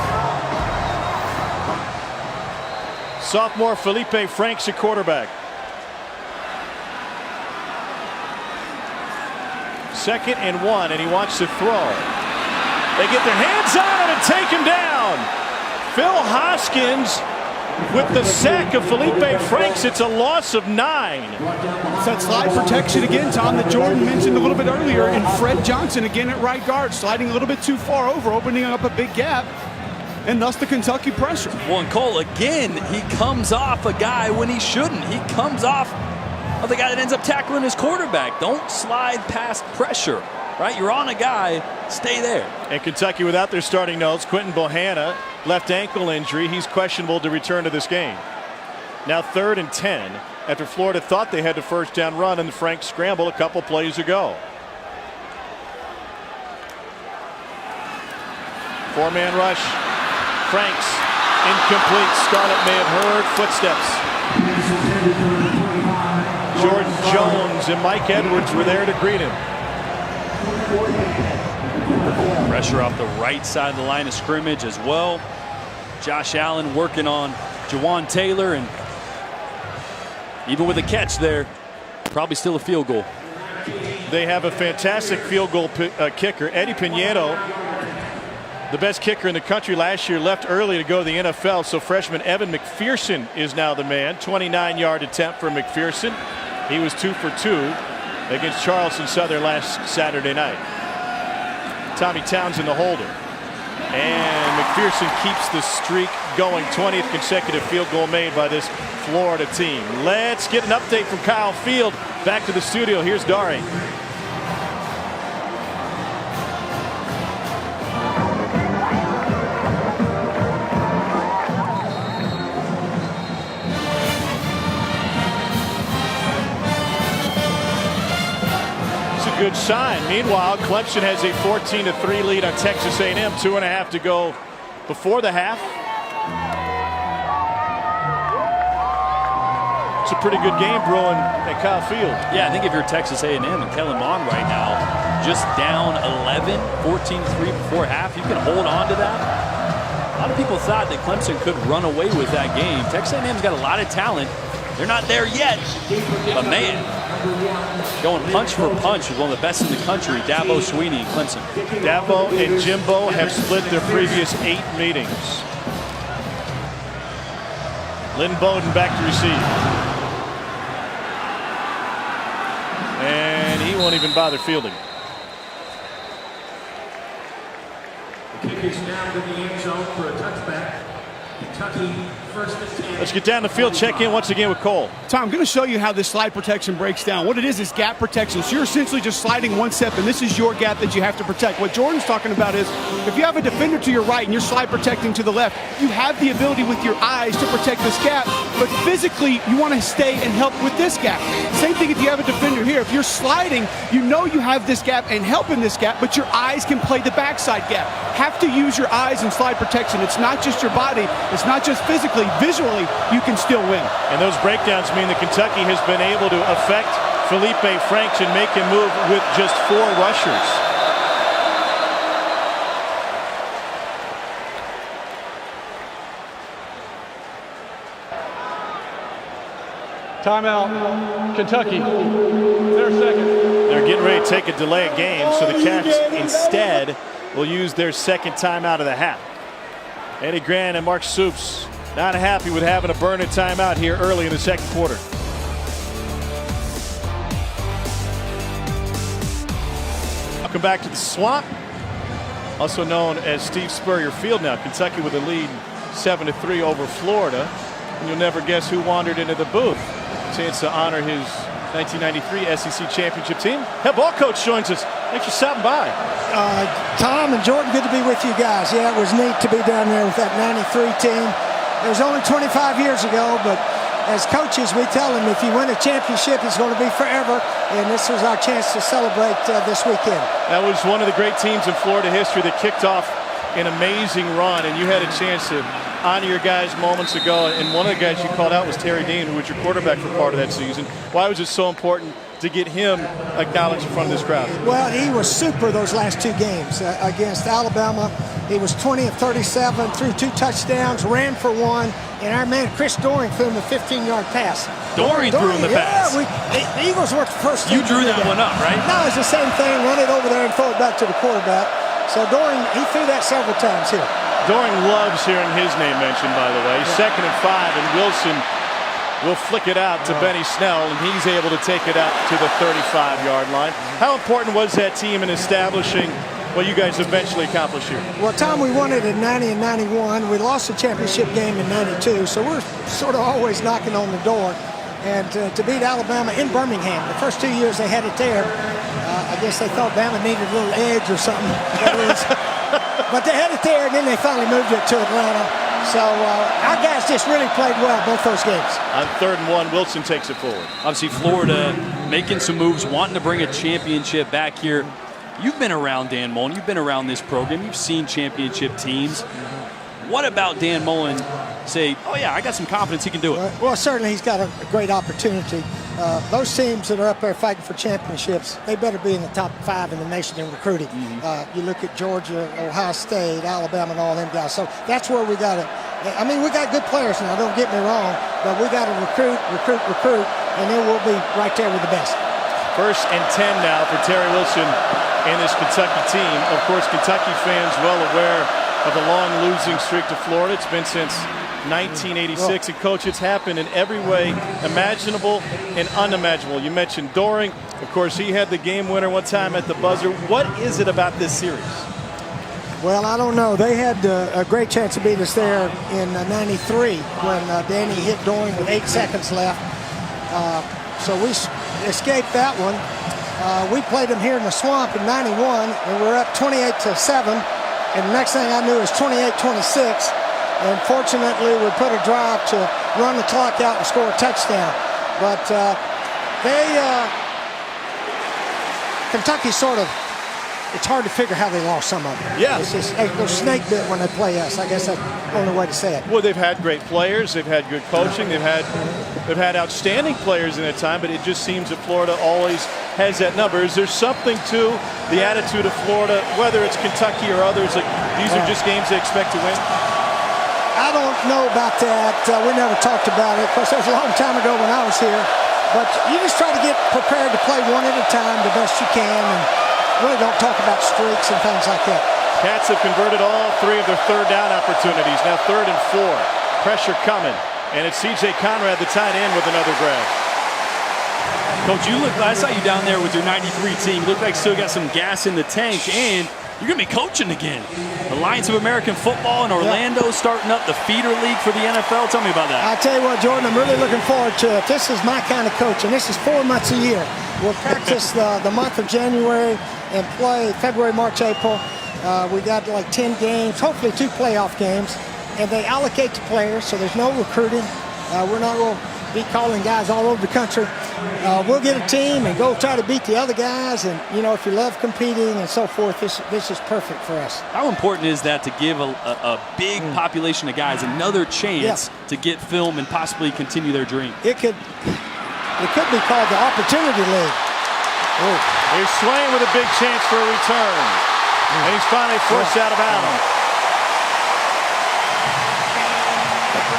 Sophomore Felipe Franks at quarterback. Second and 1, and he wants to throw. They get their hands on him and take him down. Phil Hoskins with the sack of Felipe Franks. It's a loss of 9. It's that slide protection again, Tom, that Jordan mentioned a little bit earlier, and Fred Johnson again at right guard, sliding a little bit too far over, opening up a big gap, and thus the Kentucky pressure. Well, and Cole, again, he comes off a guy when he shouldn't. He comes off of the guy that ends up tackling his quarterback. Don't slide past pressure, right? You're on a guy, stay there. And Kentucky without their starting nose, Quinton Bohanna, left ankle injury. He's questionable to return to this game. Now 3rd and 10 after Florida thought they had the first down run in the Frank scramble a couple plays ago. 4-man rush. Franks incomplete. Scarlett may have heard footsteps. Jordan Jones and Mike Edwards were there to greet him. Pressure off the right side of the line of scrimmage as well. Josh Allen working on Jawan Taylor, and even with a catch there, probably still a field goal. They have a fantastic field goal kicker. Eddie Pinedo, the best kicker in the country last year, left early to go to the NFL. So freshman Evan McPherson is now the man. 29-yard attempt for McPherson. He was 2 for 2 against Charleston Southern last Saturday night. Tommy Townsend the holder. And McPherson keeps the streak going. 20th consecutive field goal made by this Florida team. Let's get an update from Kyle Field. Back to the studio. Here's Dari. Good sign. Meanwhile, Clemson has a 14-3 lead on Texas A&M. 2.5 to go before the half. It's a pretty good game brewing at Kyle Field. Yeah, I think if you're Texas A&M and Kellen Mond right now, just down 11, 14-3 before half, you can hold on to that. A lot of people thought that Clemson could run away with that game. Texas A&M's got a lot of talent. They're not there yet, but man, going punch for punch with one of the best in the country, Dabo Swinney and Clemson. Dabo and Jimbo have split their previous 8 meetings. Lynn Bowden back to receive. And he won't even bother fielding. The kick is down to the end zone for a touchback. Kentucky Let's get down the field, check in once again with Cole. Tom, I'm going to show you how this slide protection breaks down. What it is gap protection. So you're essentially just sliding one step, and this is your gap that you have to protect. What Jordan's talking about is if you have a defender to your right and you're slide protecting to the left, you have the ability with your eyes to protect this gap, but physically you want to stay and help with this gap. Same thing if you have a defender here. If you're sliding, you know you have this gap and help in this gap, but your eyes can play the backside gap. Have to use your eyes in slide protection. It's not just your body. It's not just physically. Visually, you can still win. And those breakdowns mean that Kentucky has been able to affect Felipe Franks and make him move with just 4 rushers. Timeout, Kentucky. Their second. They're getting ready to take a delay of game, so the Cats instead will use their second timeout of the half. Eddie Grant and Mark Stoops not happy with having to burn a timeout here early in the second quarter. Welcome back to the Swamp, also known as Steve Spurrier Field now. Kentucky with a lead 7-3 over Florida. And you'll never guess who wandered into the booth. Chance to honor his 1993 SEC championship team. Head ball coach joins us. Thanks for stopping by. Tom and Jordan, good to be with you guys. Yeah, it was neat to be down there with that 93 team. It was only 25 years ago, but as coaches, we tell them if you win a championship, it's going to be forever, and this was our chance to celebrate this weekend. That was one of the great teams in Florida history that kicked off an amazing run, and you had a chance to honor your guys moments ago, and one of the guys you called out was Terry Dean, who was your quarterback for part of that season. Why was it so important to get him acknowledged in front of this crowd? Well, he was super those last 2 games against Alabama. He was 20 of 37, threw 2 touchdowns, ran for 1, and our man Chris Doering threw him a 15-yard pass. Doering threw him the pass. The Eagles were the first team. You drew that one up, right? No, it's the same thing. Run it over there and throw it back to the quarterback. So Doering, he threw that several times here. Doering loves hearing his name mentioned, by the way. 2nd and 5, and Wilson will flick it out to Benny Snell, and he's able to take it out to the 35-yard line. How important was that team in establishing what you guys eventually accomplished here? Well, Tom, we won it in 90 and 91. We lost the championship game in 92, so we're sort of always knocking on the door. And to beat Alabama in Birmingham, the first 2 years they had it there, I guess they thought Bama needed a little edge or something. But they had it there, and then they finally moved it to Atlanta. So our guys just really played well both those games. On 3rd and 1, Wilson takes it forward. Obviously, Florida making some moves, wanting to bring a championship back here. You've been around Dan Mullen. You've been around this program. You've seen championship teams. What about Dan Mullen say, oh, yeah, I got some confidence he can do it? Well, certainly he's got a great opportunity. Those teams that are up there fighting for championships, they better be in the top 5 in the nation in recruiting. You look at Georgia, Ohio State, Alabama, and all them guys. So that's where we got to. I mean, we got good players now, don't get me wrong, but we got to recruit, and then we'll be right there with the best. 1st and 10 now for Terry Wilson and this Kentucky team. Of course, Kentucky fans well aware of the long losing streak to Florida. It's been since 1986. And, Coach, it's happened in every way imaginable and unimaginable. You mentioned Doering. Of course, he had the game winner one time at the buzzer. What is it about this series? Well, I don't know. They had a great chance to beat us there in 93 when Danny hit Doering with 8 seconds left. So we escaped that one. We played them here in the Swamp in 91, and we're up 28-7. And the next thing I knew was 28-26. And fortunately, we put a drive to run the clock out and score a touchdown. But Kentucky sort of, it's hard to figure how they lost some of them. Yeah. It's just, they're snake bit when they play us. I guess that's the only way to say it. Well, they've had great players. They've had good coaching. They've had outstanding players in that time, but it just seems that Florida always has that number. Is there something to the attitude of Florida, whether it's Kentucky or others, like these are just games they expect to win? I don't know about that. We never talked about it. Of course, that was a long time ago when I was here. But you just try to get prepared to play one at a time the best you can, and really don't talk about streaks and things like that. Cats have converted all 3 of their 3rd down opportunities. Now 3rd and 4. Pressure coming. And it's C.J. Conrad, the tight end, with another grab. Coach, I saw you down there with your 93 team. You look like you still got some gas in the tank, and You're going to be coaching again. Alliance of American Football in Orlando starting up the feeder league for the NFL. Tell me about that. I tell you what, Jordan, I'm really looking forward to it. This is my kind of coaching. This is 4 months a year. We'll practice the month of January and play February, March, April. We got like 10 games, hopefully 2 playoff games. And they allocate the players, so there's no recruiting. We're not going to be calling guys all over the country. We'll get a team and go try to beat the other guys. And, you know, if you love competing and so forth, this is perfect for us. How important is that to give a big population of guys another chance to get film and possibly continue their dream? It could be called the Opportunity League. He's swaying with a big chance for a return. And he's finally forced out of bounds.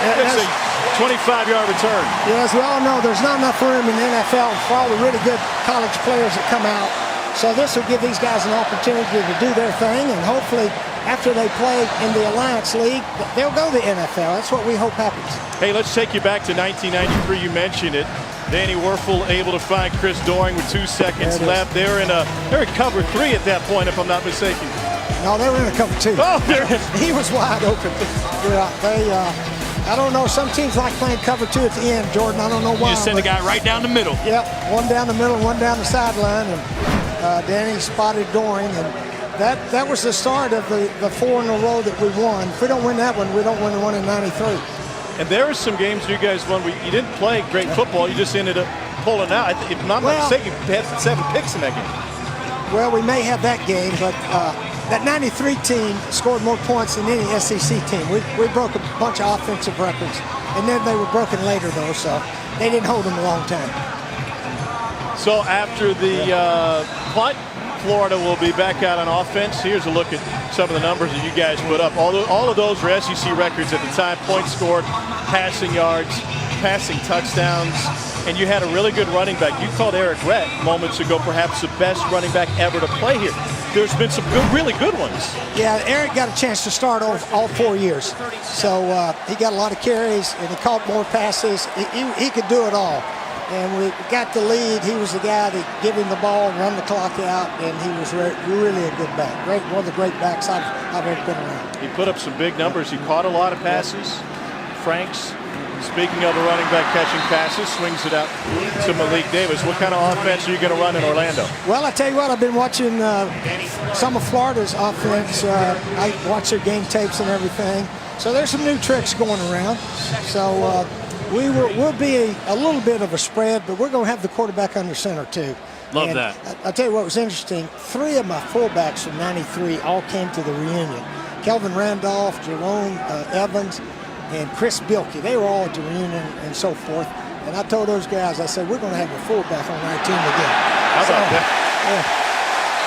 It's a 25-yard return. Yeah, as we all know, there's not enough room in the NFL for all the really good college players that come out. So this will give these guys an opportunity to do their thing, and hopefully after they play in the Alliance League, they'll go to the NFL. That's what we hope happens. Hey, let's take you back to 1993. You mentioned it. Danny Werfel able to find Chris Doering with 2 seconds left. They're in cover 3 at that point, if I'm not mistaken. No, they were in a cover 2. Oh, there it is. He was wide open. Yeah, I don't know. Some teams like playing cover 2 at the end, Jordan. I don't know why. You just send a guy right down the middle. Yep, one down the middle, one down the sideline, and Danny spotted Doering, and that was the start of the 4 in a row that we won. If we don't win that one, we don't win the one in '93. And there are some games you guys won where you didn't play great football. You just ended up pulling out. If I'm not mistaken, you had 7 picks in that game. Well, we may have that game, but that 93 team scored more points than any SEC team. We broke a bunch of offensive records, and then they were broken later, though, so they didn't hold them a long time. So after the punt, Florida will be back out on offense. Here's a look at some of the numbers that you guys put up. All of those were SEC records at the time. Points scored, passing yards, passing touchdowns, and you had a really good running back. You called Eric Rett moments ago perhaps the best running back ever to play here. There's been some really good ones. Yeah, Eric got a chance to start all 4 years. So he got a lot of carries, and he caught more passes. He could do it all. And we got the lead. He was the guy that give him the ball and run the clock out, and he was really a good back. One of the great backs I've ever been around. He put up some big numbers. He caught a lot of passes. Franks, speaking of a running back catching passes, swings it out to Malik Davis. What kind of offense are you going to run in Orlando? Well, I tell you what, I've been watching some of Florida's offense. I watch their game tapes and everything. So there's some new tricks going around. So we'll be a little bit of a spread, but we're going to have the quarterback under center too. Love that. I'll tell you what was interesting. 3 of my fullbacks from '93 all came to the reunion. Kelvin Randolph, Jerome Evans, and Chris Bilkey. They were all at the reunion and so forth. And I told those guys, I said, we're going to have a fullback on our team again. How about that? Yeah.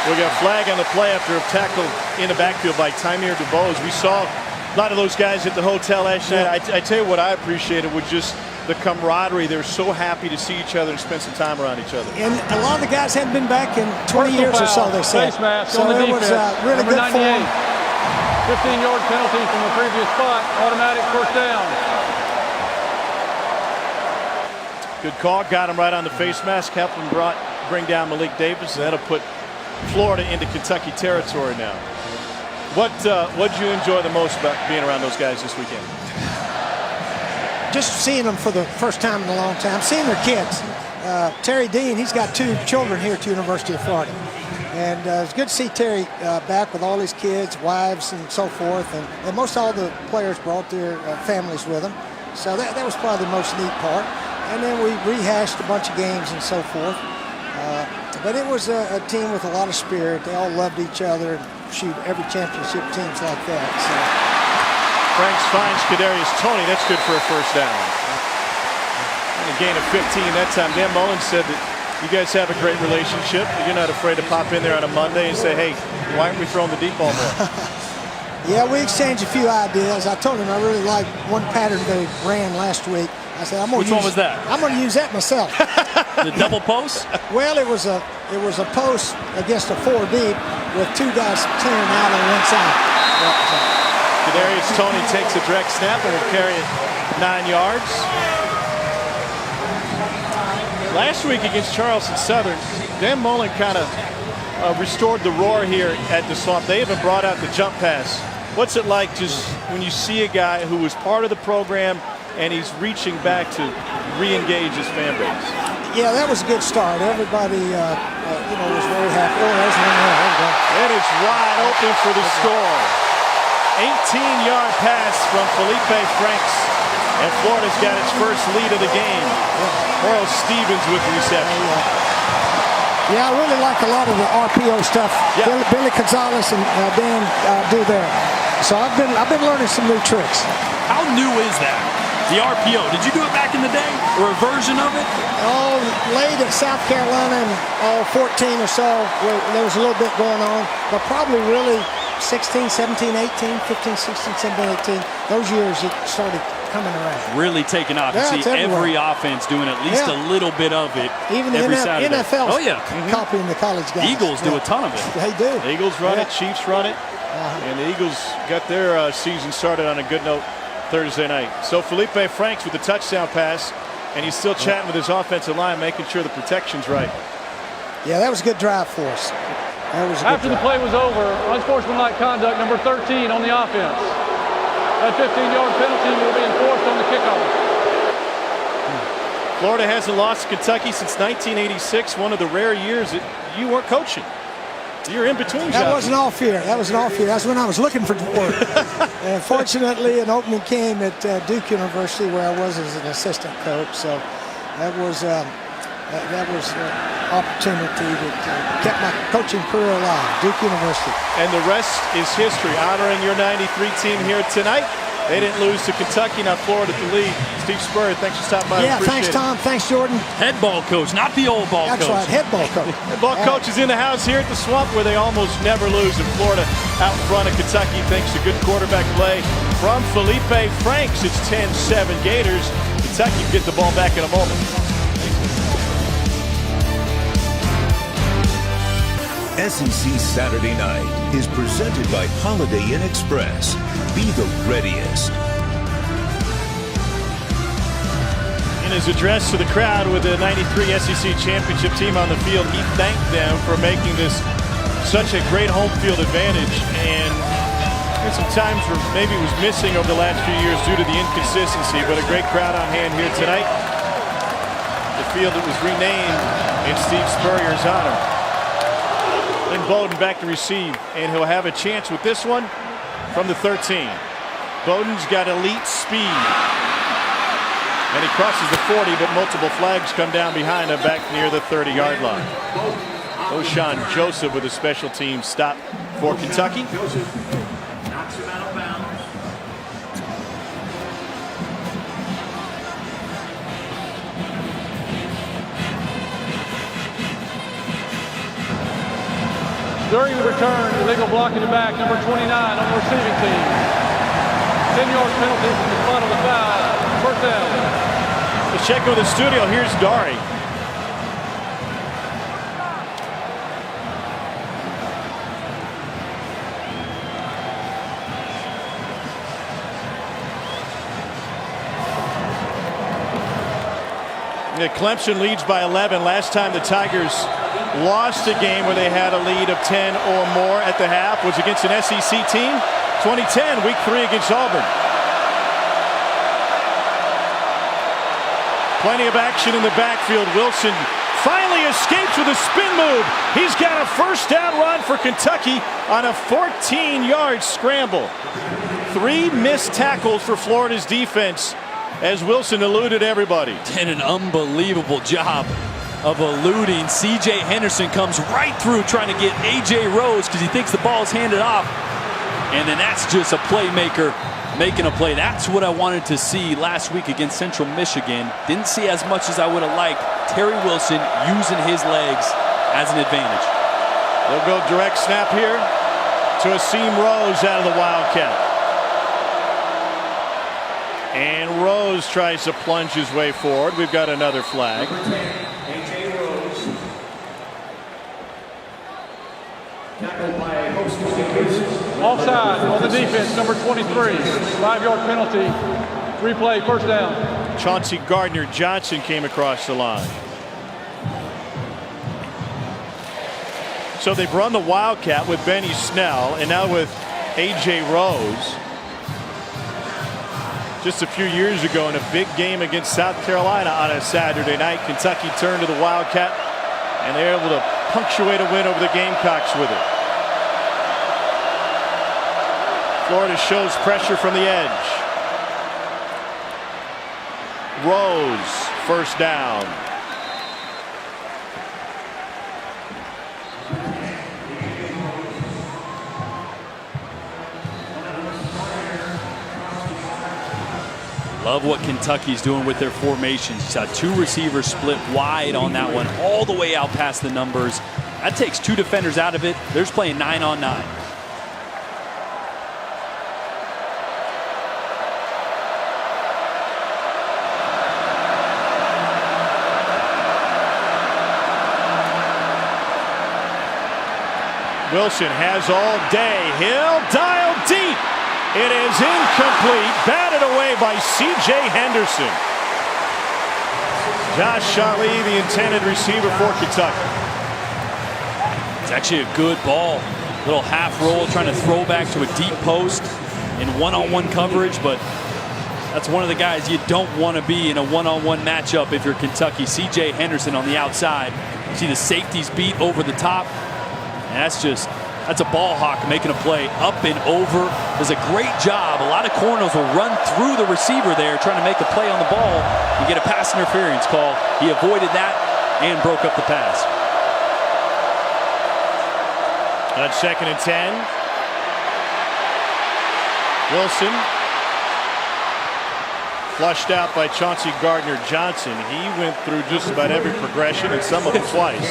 We got a flag on the play after a tackle in the backfield by Tamir DuBose. We saw a lot of those guys at the hotel last night. I tell you what I appreciated was just the camaraderie. They're so happy to see each other and spend some time around each other. And a lot of the guys hadn't been back in 20 years or so, they said. Face mask so on the it defense. was really Number good 98. form. 15-yard penalty from the previous spot. Automatic first down. Good call. Got him right on the face mask. Helped him bring down Malik Davis. That'll put Florida into Kentucky territory now. What'd you enjoy the most about being around those guys this weekend? Just seeing them for the first time in a long time. Seeing their kids. Terry Dean, he's got 2 children here at the University of Florida. And it's good to see Terry back with all his kids, wives, and so forth. And most all the players brought their families with them. So that was probably the most neat part. And then we rehashed a bunch of games and so forth. But it was a team with a lot of spirit. They all loved each other. Shoot, every championship team's like that. So. Franks finds Kadarius Toney. That's good for a first down. And a gain of 15 that time. Dan Mullen said that you guys have a great relationship. You're not afraid to pop in there on a Monday and say, hey, why aren't we throwing the deep ball more? Yeah, we exchanged a few ideas. I told him I really liked one pattern they ran last week. I said, Which one was that? I'm going to use that myself. The double post? Well, it was a post against a 4 deep with 2 guys clearing out on one side. Kadarius Toney takes a direct snap and will carry it 9 yards. Last week against Charleston Southern, Dan Mullen kind of restored the roar here at the Swamp. They even brought out the jump pass. What's it like just when you see a guy who was part of the program and he's reaching back to re-engage his fan base? Yeah, that was a good start. Everybody, was very happy. Oh, there's one there. There we go. It is wide open for the score. 18-yard pass from Felipe Franks, and Florida's got its first lead of the game. Earl Stevens with the reception. Yeah, I really like a lot of the RPO stuff. Yeah. Billy Gonzalez and Dan do there. So I've been learning some new tricks. How new is that? The RPO. Did you do it back in the day, or a version of it? Oh, late at South Carolina, and 14 or so, there was a little bit going on, but probably really 16, 17, 18, 15, 16, 17, 18. Those years it started coming around. Really taking off. Yeah, You see every offense doing at least a little bit of it Even the every Saturday. NFL's Oh, yeah. copying the college guys. Eagles do a ton of it. They do. The Eagles run it, Chiefs run it, and the Eagles got their season started on a good note Thursday night. So Felipe Franks with the touchdown pass, and he's still chatting with his offensive line, making sure the protection's right. Yeah, that was a good drive for us. That was a good After the drive. play was over, unsportsmanlike conduct number 13 on the offense. That 15-yard penalty will be enforced on the kickoff. Florida hasn't lost to Kentucky since 1986, one of the rare years that you weren't coaching. You're in between jobs. That wasn't off year. That was an off year. That's when I was looking for work. And fortunately, an opening came at Duke University, where I was as an assistant coach. So that was an opportunity that kept my coaching career alive. Duke University. And the rest is history. Honoring your 93 team here tonight. They didn't lose to Kentucky, now Florida to lead. Steve Spurrier, thanks for stopping by. Yeah, thanks, Tom. Thanks, Jordan. Head ball coach, not the old ball That's coach. right, head ball coach. The ball coach is in the house here at the Swamp, where they almost never lose in Florida, out in front of Kentucky, thanks to good quarterback play from Felipe Franks. It's 10-7 Gators. Kentucky get the ball back in a moment. SEC Saturday Night is presented by Holiday Inn Express. Be the readiest. In his address to the crowd with the 93 SEC championship team on the field, he thanked them for making this such a great home field advantage. And there's some times where maybe it was missing over the last few years due to the inconsistency, but a great crowd on hand here tonight. The field that was renamed in Steve Spurrier's honor. Lynn Bowden back to receive, and he'll have a chance with this one from the 13. Bowden's got elite speed. And he crosses the 40, but multiple flags come down behind him back near the 30-yard line. O'Shawn Joseph with a special team stop for Kentucky. Knocks him out of bounds. During the return, illegal blocking the back, number 29 on the receiving team. 10-yard penalty from the spot of the foul. First down. Let's check with the studio. Here's Dari. Clemson leads by 11. Last time the Tigers lost a game where they had a lead of 10 or more at the half was against an SEC team. 2010, week 3 against Auburn. Plenty of action in the backfield. Wilson finally escapes with a spin move. He's got a first down run for Kentucky on a 14-yard scramble. 3 missed tackles for Florida's defense as Wilson eluded everybody. Did an unbelievable job of eluding. C.J. Henderson comes right through trying to get A.J. Rose because he thinks the ball is handed off. And then that's just a playmaker making a play. That's what I wanted to see last week against Central Michigan. Didn't see as much as I would have liked. Terry Wilson using his legs as an advantage. They'll go direct snap here to Asim Rose out of the Wildcat. And Rose tries to plunge his way forward. We've got another flag. A.J. Rose. Tackled by host Offside on the defense, number 23. 5-yard penalty. Replay, first down. Chauncey Gardner-Johnson came across the line. So they've run the Wildcat with Benny Snell and now with A.J. Rose. Just a few years ago in a big game against South Carolina on a Saturday night, Kentucky turned to the Wildcat and they're able to punctuate a win over the Gamecocks with it. Florida shows pressure from the edge. Rose, first down. Love what Kentucky's doing with their formations. You saw two receivers split wide on that one, all the way out past the numbers. That takes two defenders out of it. They're just playing 9-on-9. Wilson has all day. He'll dial deep. It is incomplete. Batted away by C.J. Henderson. Josh Shali, the intended receiver for Kentucky. It's actually a good ball. Little half roll, trying to throw back to a deep post in one-on-one coverage, but that's one of the guys you don't want to be in a one-on-one matchup if you're Kentucky. C.J. Henderson on the outside. You see the safeties beat over the top. And that's a ball hawk making a play up and over. Does a great job. A lot of corners will run through the receiver there trying to make a play on the ball and get a pass interference call. He avoided that and broke up the pass. On 2nd and 10. Wilson flushed out by Chauncey Gardner-Johnson. He went through just about every progression and some of them twice.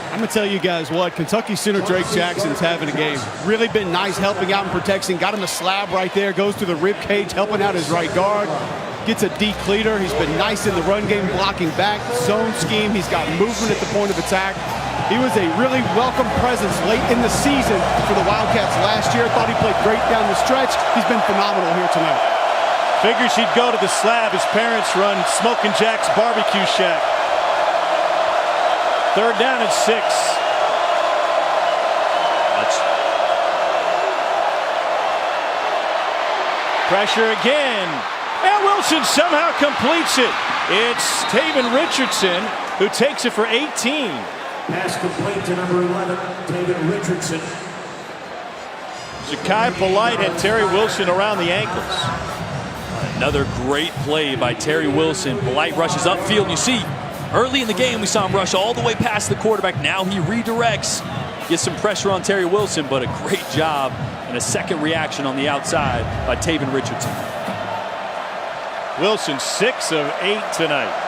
I'm going to tell you guys what, Kentucky center Drake Jackson's having a game. Really been nice helping out and protecting. Got him a slab right there. Goes to the rib cage, helping out his right guard. Gets a decleater. He's been nice in the run game, blocking back. Zone scheme. He's got movement at the point of attack. He was a really welcome presence late in the season for the Wildcats last year. Thought he played great down the stretch. He's been phenomenal here tonight. Figures he'd go to the slab. His parents run Smokin' Jack's Barbecue Shack. 3rd down and 6. Pressure again. And Wilson somehow completes it. It's Taven Richardson who takes it for 18. Pass complete to number 11, Taven Richardson. Zakai Polite had Terry Wilson around the ankles. Another great play by Terry Wilson. Polite rushes upfield. You see, early in the game, we saw him rush all the way past the quarterback. Now he redirects, gets some pressure on Terry Wilson, but a great job and a second reaction on the outside by Taven Richardson. Wilson 6 of 8 tonight.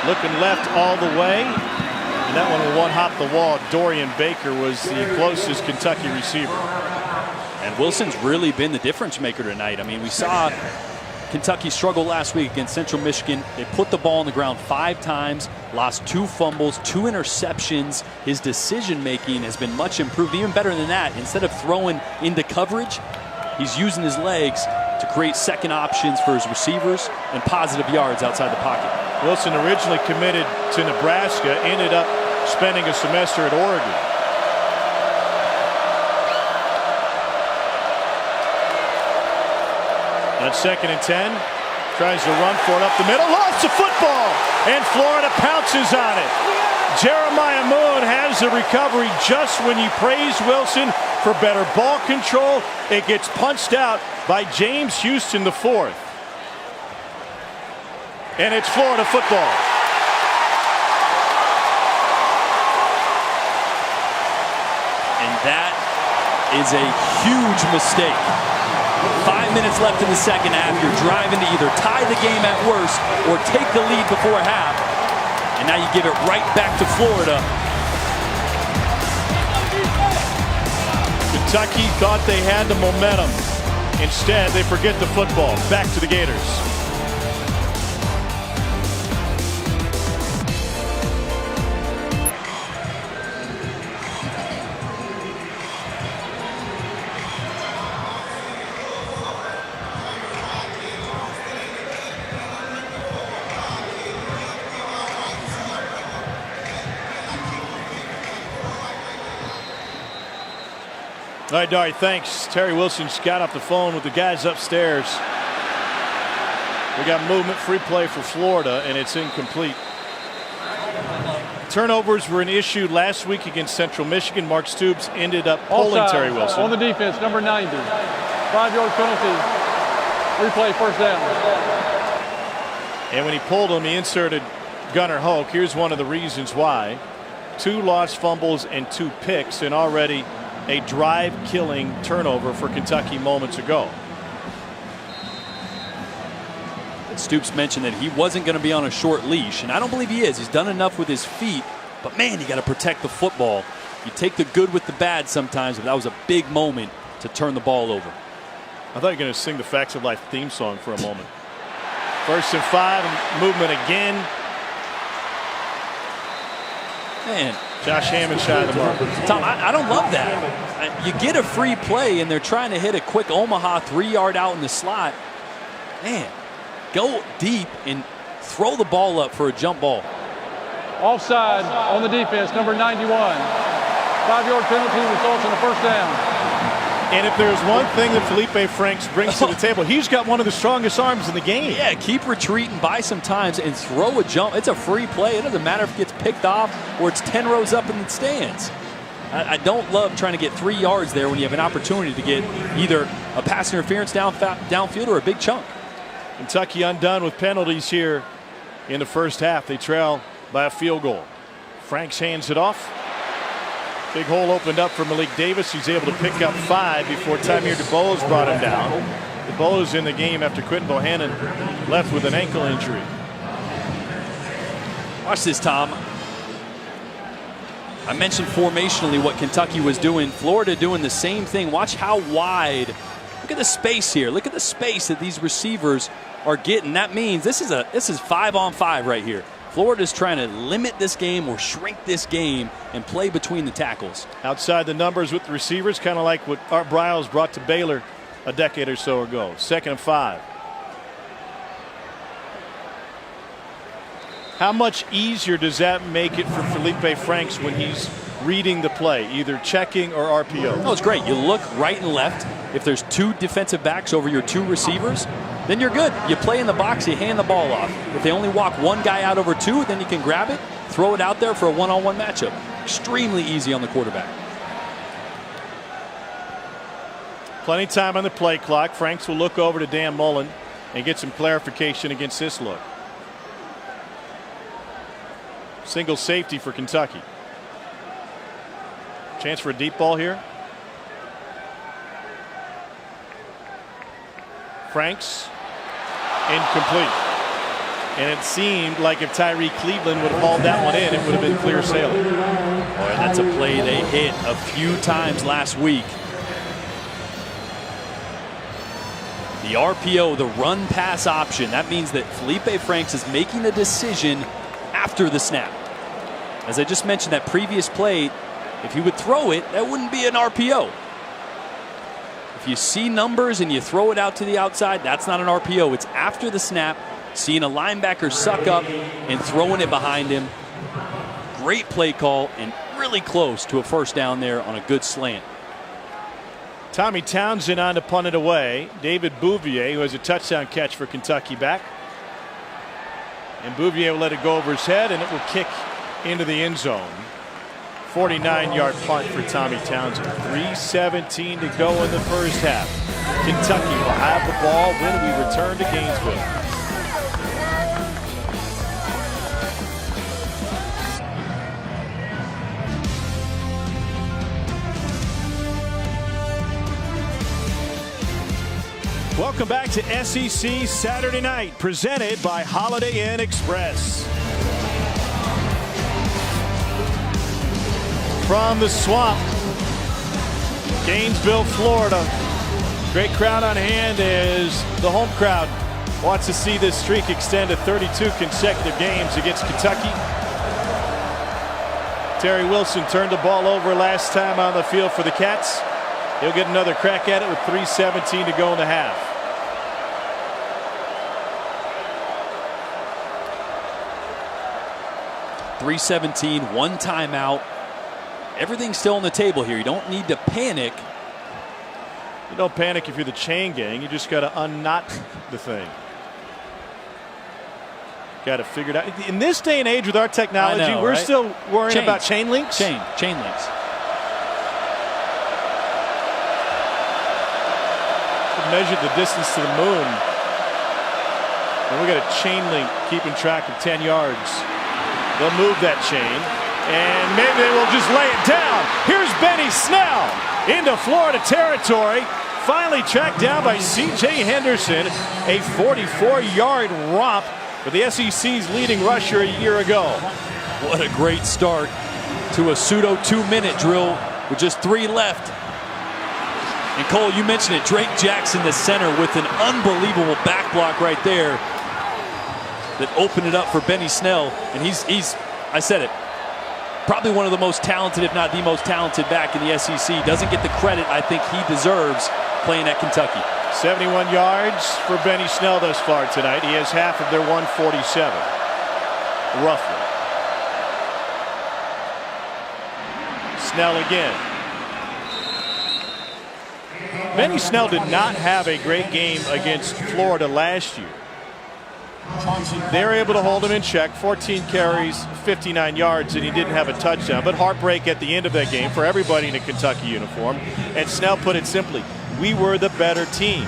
Looking left all the way. And that one will one-hop the wall. Dorian Baker was the closest Kentucky receiver. And Wilson's really been the difference maker tonight. I mean, we saw Kentucky struggle last week against Central Michigan. They put the ball on the ground 5 times, lost 2 fumbles, 2 interceptions. His decision-making has been much improved, even better than that. Instead of throwing into coverage, he's using his legs to create second options for his receivers and positive yards outside the pocket. Wilson originally committed to Nebraska, ended up spending a semester at Oregon. On 2nd and 10, tries to run for it up the middle, lost the football, and Florida pounces on it. Jeremiah Moon has the recovery just when you praise Wilson for better ball control. It gets punched out by James Houston IV. And it's Florida football. And that is a huge mistake. 5 minutes left in the second half. You're driving to either tie the game at worst or take the lead before half. And now you give it right back to Florida. Kentucky thought they had the momentum. Instead, they forget the football. Back to the Gators. All right, Dari, thanks. Terry Wilson's got off the phone with the guys upstairs. We got movement, free play for Florida, and it's incomplete. Turnovers were an issue last week against Central Michigan. Mark Stoops ended up pulling Offside Terry Wilson. on the defense, number 90. 5-yard penalty. Replay, first down. And when he pulled him, he inserted Gunnar Hoke. Here's one of the reasons why. 2 lost fumbles and 2 picks, and already a drive-killing turnover for Kentucky moments ago. Stoops mentioned that he wasn't going to be on a short leash, and I don't believe he is. He's done enough with his feet, but man, you got to protect the football. You take the good with the bad sometimes, but that was a big moment to turn the ball over. I thought you were going to sing the Facts of Life theme song for a moment. 1st and 5, and movement again. Man, Josh Hammond shy of the mark. Tom, I don't love that. You get a free play, and they're trying to hit a quick Omaha 3-yard out in the slot. Man, go deep and throw the ball up for a jump ball. Offside on the defense, number 91. 5-yard penalty results in a first down. And if there's one thing that Felipe Franks brings to the table, he's got one of the strongest arms in the game. Yeah, keep retreating by sometimes and throw a jump. It's a free play. It doesn't matter if it gets picked off or it's 10 rows up in the stands. I don't love trying to get 3 yards there when you have an opportunity to get either a pass interference downfield or a big chunk. Kentucky undone with penalties here in the first half. They trail by a field goal. Franks hands it off. Big hole opened up for Malik Davis. He's able to pick up 5 before Tamir DeBose brought him down. DeBose in the game after Quinton Bohannon left with an ankle injury. Watch this, Tom. I mentioned formationally what Kentucky was doing. Florida doing the same thing. Watch how wide. Look at the space here. Look at the space that these receivers are getting. That means this is 5-on-5 right here. Florida's trying to limit this game or shrink this game and play between the tackles. Outside the numbers with the receivers, kind of like what Art Briles brought to Baylor a decade or so ago. 2nd and 5. How much easier does that make it for Felipe Franks when he's reading the play, either checking or RPO? Oh, it's great. You look right and left. If there's 2 defensive backs over your 2 receivers, then you're good. You play in the box, you hand the ball off. If they only walk 1 guy out over 2, then you can grab it, throw it out there for a one-on-one matchup. Extremely easy on the quarterback. Plenty of time on the play clock. Franks will look over to Dan Mullen and get some clarification against this look. Single safety for Kentucky. Chance for a deep ball here. Franks. Incomplete. And it seemed like if Tyree Cleveland would have hauled that one in, it would have been clear sailing. Boy, that's a play they hit a few times last week. The RPO, the run pass option, that means that Felipe Franks is making a decision after the snap. As I just mentioned, that previous play, if he would throw it, that wouldn't be an RPO. If you see numbers and you throw it out to the outside, that's not an RPO. It's after the snap, seeing a linebacker suck up and throwing it behind him. Great play call and really close to a first down there on a good slant. Tommy Townsend on to punt it away. David Bouvier, who has a touchdown catch for Kentucky, back. And Bouvier will let it go over his head, and it will kick into the end zone. 49-yard punt for Tommy Townsend. 3:17 to go in the first half. Kentucky will have the ball when we return to Gainesville. Welcome back to SEC Saturday Night, presented by Holiday Inn Express. From the swamp, Gainesville, Florida. Great crowd on hand as the home crowd wants to see this streak extend to 32 consecutive games against Kentucky. Terry Wilson turned the ball over last time on the field for the Cats. He'll get another crack at it with 3:17 to go in the half. .317, 1 timeout. Everything's still on the table here. You don't need to panic. You don't panic if you're the chain gang. You just got to unknot the thing. Got to figure it out. In this day and age with our technology, we're still worrying about chain links. Chain links. Measured the distance to the moon. And we got a chain link keeping track of 10 yards. They'll move that chain. And maybe they will just lay it down. Here's Benny Snell into Florida territory. Finally tracked down by C.J. Henderson. A 44-yard romp for the SEC's leading rusher a year ago. What a great start to a pseudo 2-minute drill with just 3 left. And Cole, you mentioned it, Drake Jackson, the center, with an unbelievable back block right there that opened it up for Benny Snell. And he's I said it, probably one of the most talented, if not the most talented back in the SEC. Doesn't get the credit I think he deserves playing at Kentucky. 71 yards for Benny Snell thus far tonight. He has half of their 147, roughly. Snell again. Benny Snell did not have a great game against Florida last year. They were able to hold him in check, 14 carries, 59 yards, and he didn't have a touchdown. But heartbreak at the end of that game for everybody in a Kentucky uniform. And Snell put it simply, we were the better team.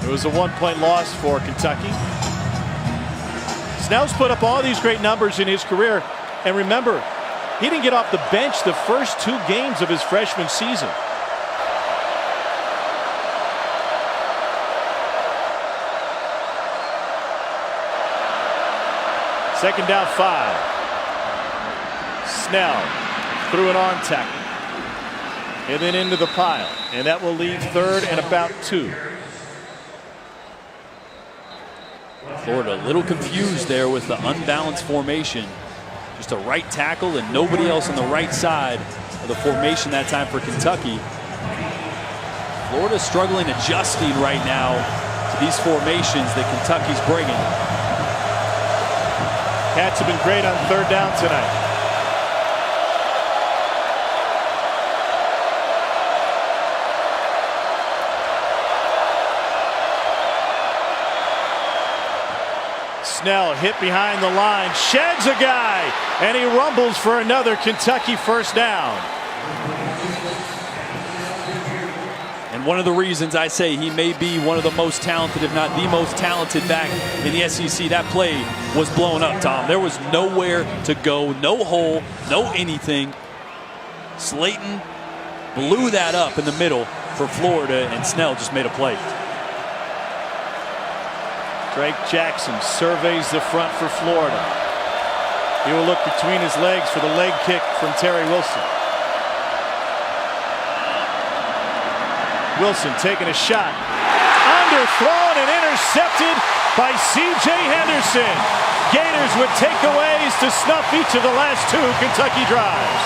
It was a 1-point loss for Kentucky. Snell's put up all these great numbers in his career. And remember, he didn't get off the bench the first 2 games of his freshman season. Second down 5. Snell through an arm tackle. And then into the pile. And that will leave 3rd and about 2. Florida a little confused there with the unbalanced formation. Just a right tackle and nobody else on the right side of the formation that time for Kentucky. Florida struggling adjusting right now to these formations that Kentucky's bringing. Cats have been great on 3rd down tonight. Snell hit behind the line, sheds a guy, and he rumbles for another Kentucky first down. And one of the reasons I say he may be one of the most talented, if not the most talented back in the SEC, that play was blown up, Tom. There was nowhere to go, no hole, no anything. Slayton blew that up in the middle for Florida, and Snell just made a play. Drake Jackson surveys the front for Florida. He will look between his legs for the leg kick from Terry Wilson. Wilson taking a shot. Underthrown and intercepted by C.J. Henderson. Gators with takeaways to snuff each of the last 2 Kentucky drives.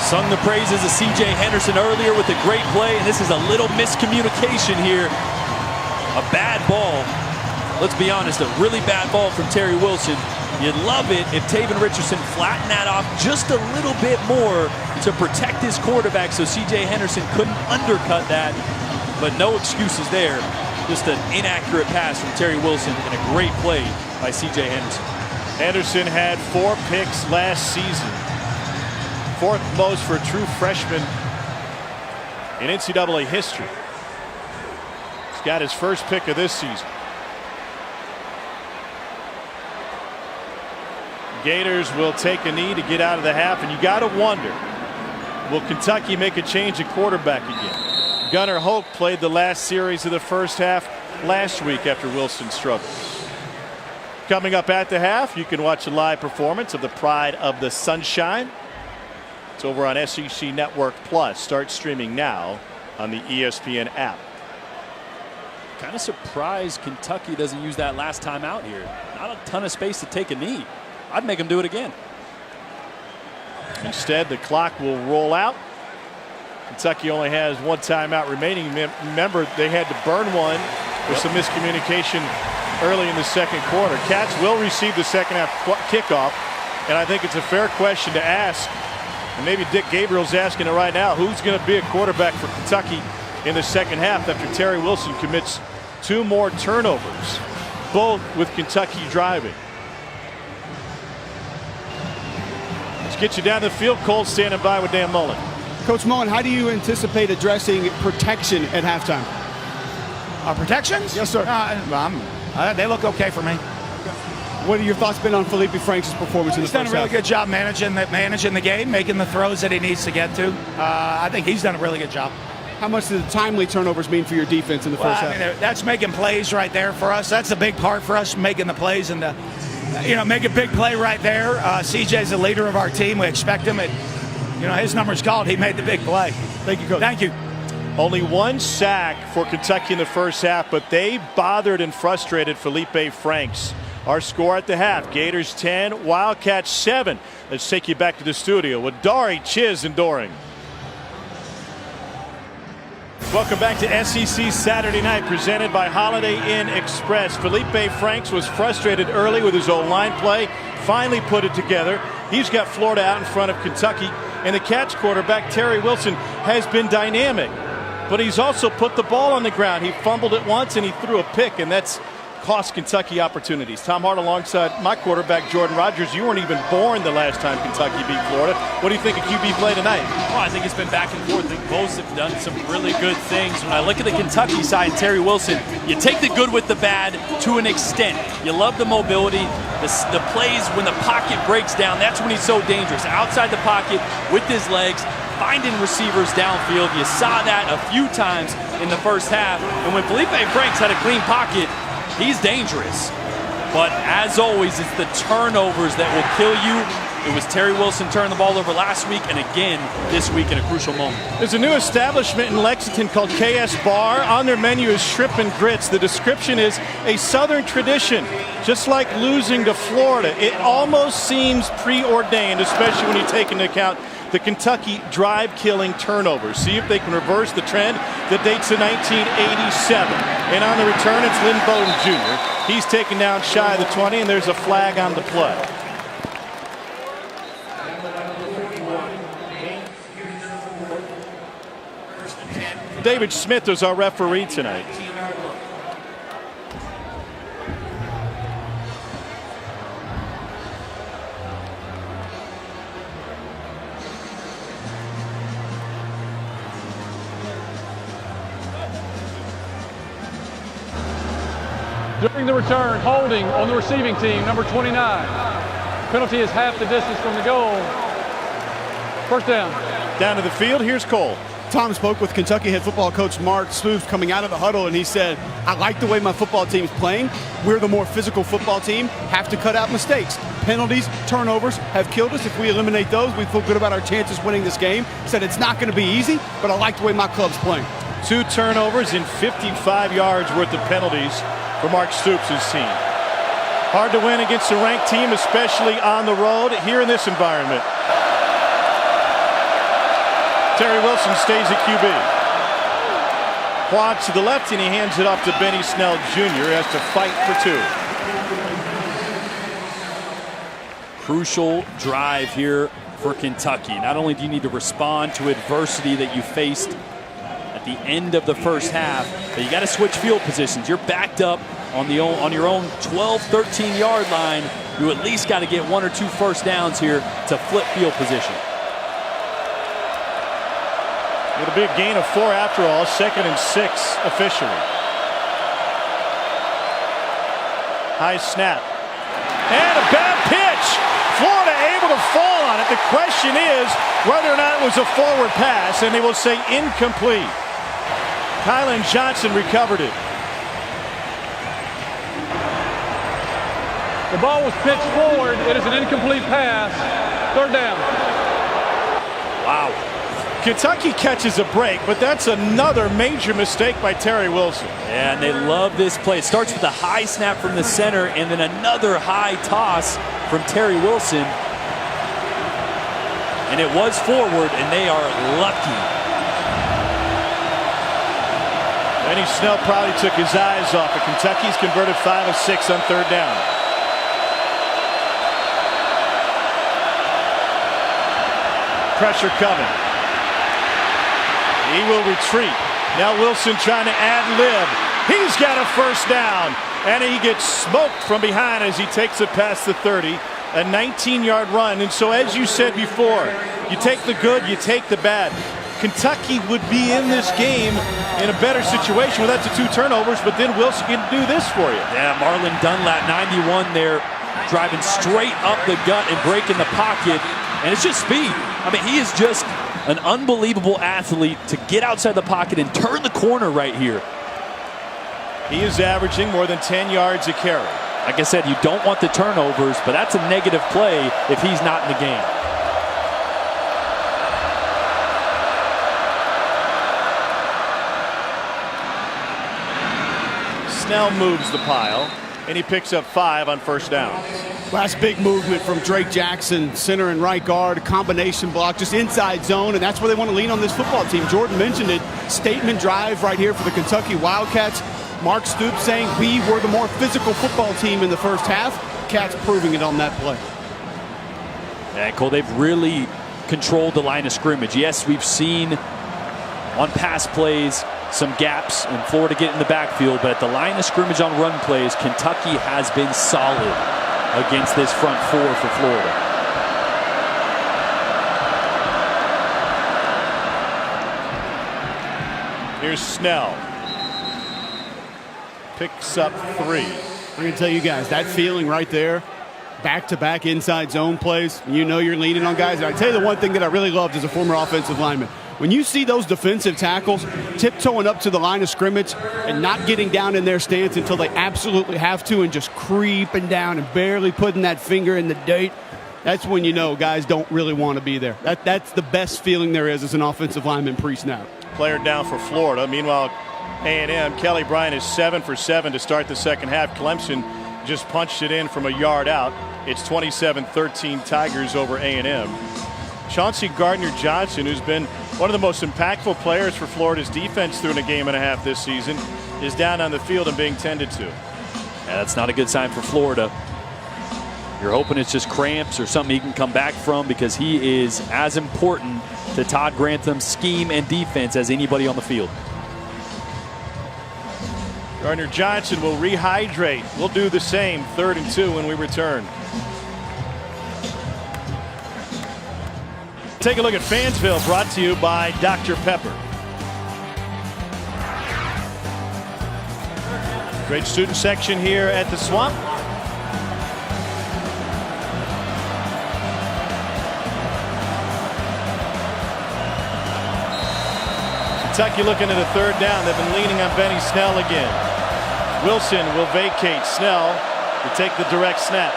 Sung the praises of C.J. Henderson earlier with a great play, and this is a little miscommunication here. A bad ball. Let's be honest, a really bad ball from Terry Wilson. You'd love it if Taven Richardson flattened that off just a little bit more to protect his quarterback so C.J. Henderson couldn't undercut that. But no excuses there. Just an inaccurate pass from Terry Wilson and a great play by C.J. Henderson. Henderson had 4 picks last season. 4th most for a true freshman in NCAA history. He's got his first pick of this season. Gators will take a knee to get out of the half, and you got to wonder, will Kentucky make a change at quarterback again? Gunnar Hoke played the last series of the first half last week after Wilson struggled. Coming up at the half, you can watch a live performance of the Pride of the Sunshine. It's over on SEC Network Plus. Start streaming now on the ESPN app. Kind of surprised Kentucky doesn't use that last time out here. Not a ton of space to take a knee. I'd make them do it again. Instead, the clock will roll out. Kentucky only has 1 timeout remaining. Remember, they had to burn one with some miscommunication early in the second quarter. Cats will receive the second half kickoff, and I think it's a fair question to ask, and maybe Dick Gabriel's asking it right now, who's going to be a quarterback for Kentucky in the second half after Terry Wilson commits 2 more turnovers, both with Kentucky driving. Let's get you down the field. Cole standing by with Dan Mullen. Coach Mullen, how do you anticipate addressing protection at halftime? Protections? Yes, sir. They look okay for me. What are your thoughts been on Felipe Franks' performance in the He's done first a really half? good job managing the game, making the throws that he needs to get to. I think he's done a really good job. How much do the timely turnovers mean for your defense in the first half? I mean, that's making plays right there for us. That's a big part for us, making the plays and make a big play right there. CJ's the leader of our team. We expect him. His number's called. He made the big play. Thank you, Coach. Thank you. Only 1 sack for Kentucky in the first half, but they bothered and frustrated Felipe Franks. Our score at the half, Gators 10, Wildcats 7. Let's take you back to the studio with Dari, Chiz, and Doring. Welcome back to SEC Saturday Night, presented by Holiday Inn Express. Felipe Franks was frustrated early with his O-line play, finally put it together. He's got Florida out in front of Kentucky, and the Cats quarterback, Terry Wilson, has been dynamic. But he's also put the ball on the ground. He fumbled it once and he threw a pick, and that's cost Kentucky opportunities. Tom Hart alongside my quarterback, Jordan Rogers. You weren't even born the last time Kentucky beat Florida. What do you think of QB play tonight? Well, I think it's been back and forth. I think both have done some really good things. When I look at the Kentucky side, Terry Wilson, you take the good with the bad to an extent. You love the mobility, the plays when the pocket breaks down. That's when he's so dangerous. Outside the pocket with his legs, finding receivers downfield. You saw that a few times in the first half. And when Felipe Franks had a clean pocket, he's dangerous. But as always, it's the turnovers that will kill you. It was Terry Wilson turning the ball over last week and again this week in a crucial moment. There's a new establishment in Lexington called KS Bar. On their menu is shrimp and grits. The description is a Southern tradition, just like losing to Florida. It almost seems preordained, especially when you take into account the Kentucky drive-killing turnovers. See if they can reverse the trend that dates to 1987. And on the return, it's Lynn Bowden Jr. He's taken down shy of the 20, and there's a flag on the play. David Smith was our referee tonight. During the return, holding on the receiving team, number 29. Penalty is half the distance from the goal. First down. Down to the field, here's Cole. Tom spoke with Kentucky head football coach Mark Stoops coming out of the huddle, and he said, I like the way my football team's playing. We're the more physical football team, have to cut out mistakes. Penalties, turnovers have killed us. If we eliminate those, we feel good about our chances winning this game. Said it's not going to be easy, but I like the way my club's playing. 2 turnovers and 55 yards worth of penalties for Mark Stoops' team. Hard to win against a ranked team, especially on the road here in this environment. Terry Wilson stays at QB. Quad to the left, and he hands it off to Benny Snell Jr., who has to fight for 2. Crucial drive here for Kentucky. Not only do you need to respond to adversity that you faced at the end of the first half, but you got to switch field positions. You're backed up on your own 12, 13-yard line. You at least got to get 1 or 2 first downs here to flip field position. It'll be a gain of 4 after all, 2nd and 6 officially. High snap. And a bad pitch. Florida able to fall on it. The question is whether or not it was a forward pass, and they will say incomplete. Kylan Johnson recovered it. The ball was pitched forward. It is an incomplete pass. Third down. Wow. Kentucky catches a break, but that's another major mistake by Terry Wilson. Yeah, and they love this play. It starts with a high snap from the center and then another high toss from Terry Wilson. And it was forward, and they are lucky. Benny Snell probably took his eyes off it. Kentucky's converted 5 of 6 on third down. Pressure coming. He will retreat. Now Wilson trying to ad-lib. He's got a first down, and he gets smoked from behind as he takes it past the 30. A 19-yard run. And so, as you said before, you take the good, you take the bad. Kentucky would be in this game in a better situation without the 2 turnovers, but then Wilson can do this for you. Yeah, Marlon Dunlap, 91 there, driving straight up the gut and breaking the pocket. And it's just speed. I mean, he is just an unbelievable athlete to get outside the pocket and turn the corner right here. He is averaging more than 10 yards a carry. Like I said, you don't want the turnovers, but that's a negative play if he's not in the game. Snell moves the pile, and he picks up 5 on first down. Last big movement from Drake Jackson, center and right guard, combination block, just inside zone, and that's where they want to lean on this football team. Jordan mentioned it, statement drive right here for the Kentucky Wildcats. Mark Stoops saying we were the more physical football team in the first half. Cats proving it on that play. And Cole, they've really controlled the line of scrimmage. Yes, we've seen on pass plays some gaps and Florida get in the backfield, but at the line of scrimmage on run plays, Kentucky has been solid against this front 4 for Florida. Here's Snell. Picks up 3. I'm going to tell you guys, that feeling right there, back-to-back inside zone plays, you know you're leaning on guys. And I tell you the one thing that I really loved as a former offensive lineman. When you see those defensive tackles tiptoeing up to the line of scrimmage and not getting down in their stance until they absolutely have to and just creeping down and barely putting that finger in the dirt, that's when you know guys don't really want to be there. That's the best feeling there is as an offensive lineman pre-snap. Player down for Florida. Meanwhile, A&M, Kelly Bryant is 7 for 7 to start the second half. Clemson just punched it in from a yard out. It's 27-13 Tigers over A&M. Chauncey Gardner-Johnson, who's been one of the most impactful players for Florida's defense through a game and a half this season, is down on the field and being tended to. Yeah, that's not a good sign for Florida. You're hoping it's just cramps or something he can come back from, because he is as important to Todd Grantham's scheme and defense as anybody on the field. Gardner-Johnson will rehydrate. We'll do the same. 3rd and 2 when we return. Take a look at Fansville, brought to you by Dr. Pepper. Great student section here at the Swamp. Kentucky looking at a 3rd down. They've been leaning on Benny Snell again. Wilson will vacate Snell to take the direct snap.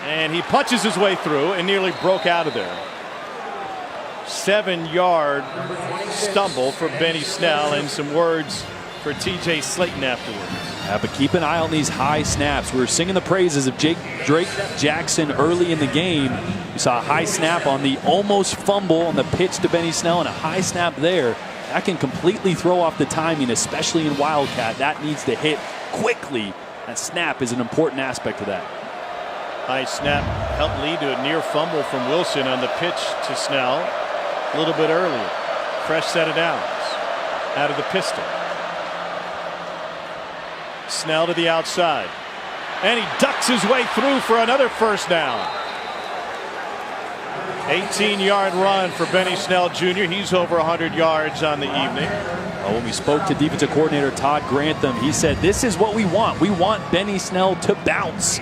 And he punches his way through and nearly broke out of there. 7-yard stumble for Benny Snell, and some words for TJ Slaton afterwards. Yeah, but keep an eye on these high snaps. We were singing the praises of Drake Jackson early in the game. You saw a high snap on the almost fumble on the pitch to Benny Snell, and a high snap there. That can completely throw off the timing, especially in Wildcat. That needs to hit quickly. That snap is an important aspect of that. High snap helped lead to a near fumble from Wilson on the pitch to Snell a little bit earlier. Fresh set of downs out of the pistol. Snell to the outside, and he ducks his way through for another first down. 18-yard run for Benny Snell Jr. He's over 100 yards on the evening. Well, when we spoke to defensive coordinator Todd Grantham, he said this is what we want. We want Benny Snell to bounce.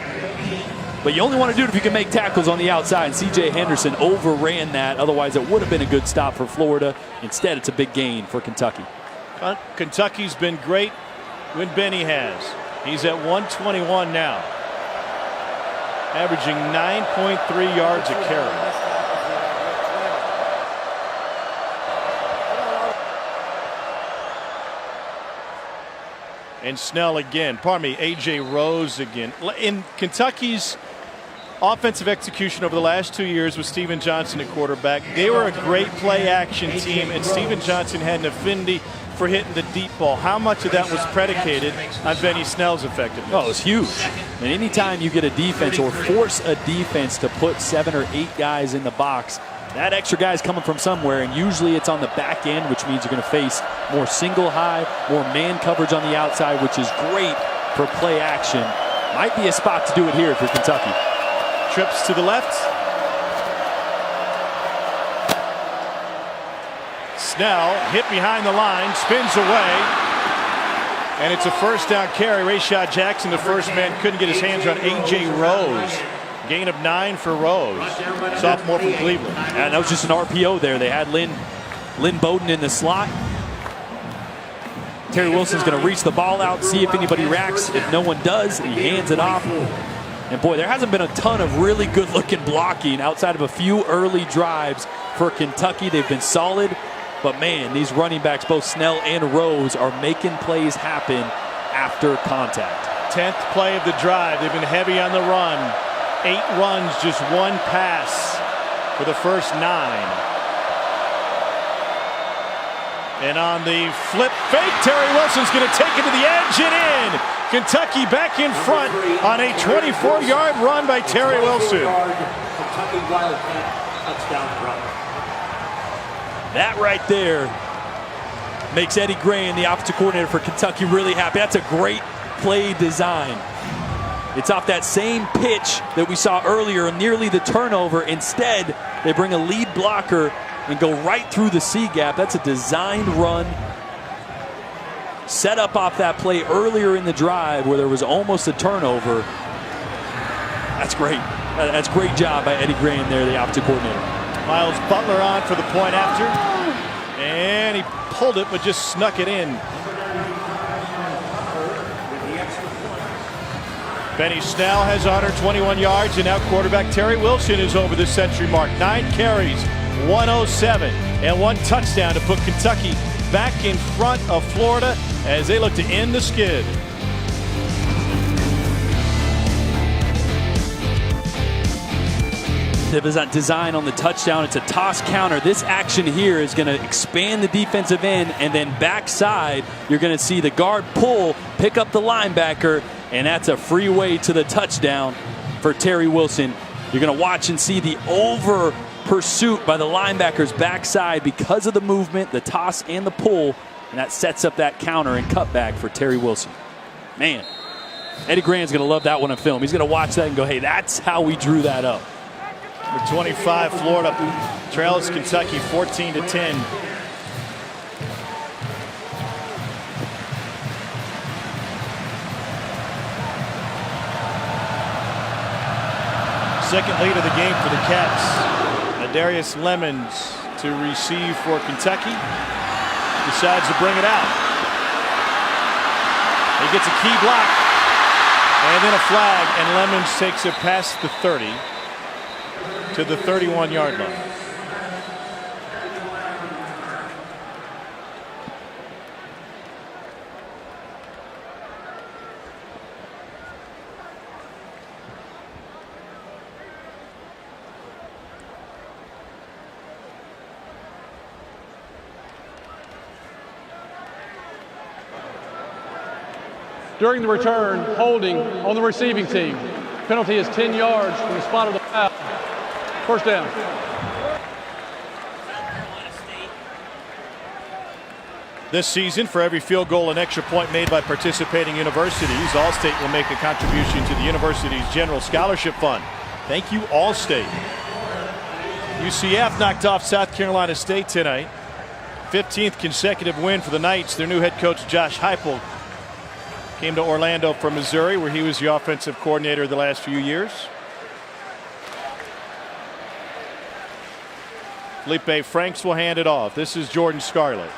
But you only want to do it if you can make tackles on the outside. And C.J. Henderson overran that. Otherwise, it would have been a good stop for Florida. Instead, it's a big gain for Kentucky. Kentucky's been great when Benny has. He's at 121 now, averaging 9.3 yards a carry. And Snell again, pardon me, A.J. Rose again. In Kentucky's offensive execution over the last 2 years with Steven Johnson at quarterback. They were a great play-action team, and Steven Johnson had an affinity for hitting the deep ball. How much of that was predicated on Benny Snell's effectiveness? Oh, it's huge. And anytime you get a defense or force a defense to put 7 or 8 guys in the box, that extra guy is coming from somewhere, and usually it's on the back end, which means you're going to face more single high, more man coverage on the outside, which is great for play action. Might be a spot to do it here if you're Kentucky. Trips to the left. Snell hit behind the line, spins away, and it's a first down carry. Rayshad Jackson, the first man, couldn't get his hands on A.J. Rose. Gain of 9 for Rose, sophomore from Cleveland. And that was just an RPO there. They had Lynn Bowden in the slot. Terry Wilson's going to reach the ball out, see if anybody reacts. If no one does, he hands it off. And boy, there hasn't been a ton of really good-looking blocking outside of a few early drives for Kentucky. They've been solid. But man, these running backs, both Snell and Rose, are making plays happen after contact. 10th play of the drive. They've been heavy on the run. 8 runs, just 1 pass for the first 9. And on the flip fake, Terry Wilson's going to take it to the edge and in. Kentucky back in front on a 24-yard run by Terry Wilson. Kentucky Wildcat touchdown run. That right there makes Eddie Gran, the offensive coordinator for Kentucky, really happy. That's a great play design. It's off that same pitch that we saw earlier, nearly the turnover. Instead, they bring a lead blocker and go right through the C gap. That's a designed run. Set up off that play earlier in the drive where there was almost a turnover. That's great. That's great job by Eddie Gran there, the offensive coordinator. Miles Butler on for the point after. And he pulled it, but just snuck it in. Benny Snell has 121 yards, and now quarterback Terry Wilson is over the century mark. 9 carries, 107, and 1 touchdown to put Kentucky back in front of Florida as they look to end the skid. It was that design on the touchdown. It's a toss counter. This action here is going to expand the defensive end, and then backside, you're going to see the guard pull, pick up the linebacker, and that's a free way to the touchdown for Terry Wilson. You're going to watch and see the over pursuit by the linebacker's backside because of the movement, the toss, and the pull, and that sets up that counter and cutback for Terry Wilson. Man, Eddie Gran's going to love that one on film. He's going to watch that and go, hey, that's how we drew that up. Number 25, Florida trails Kentucky 14-10. Second lead of the game for the Cats. Darius Lemons to receive for Kentucky. Decides to bring it out. He gets a key block and then a flag, and Lemons takes it past the 30 to the 31-yard line. During the return, holding on the receiving team. Penalty is 10 yards from the spot of the foul. First down. This season, for every field goal and extra point made by participating universities, Allstate will make a contribution to the university's general scholarship fund. Thank you, Allstate. UCF knocked off South Carolina State tonight. 15th consecutive win for the Knights. Their new head coach, Josh Heupel, came to Orlando from Missouri, where he was the offensive coordinator the last few years. Felipe Franks will hand it off. This is Jordan Scarlett.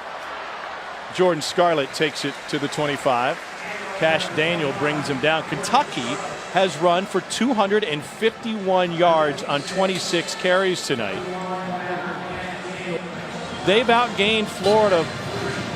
Jordan Scarlett takes it to the 25. Cash Daniel brings him down. Kentucky has run for 251 yards on 26 carries tonight. They've outgained Florida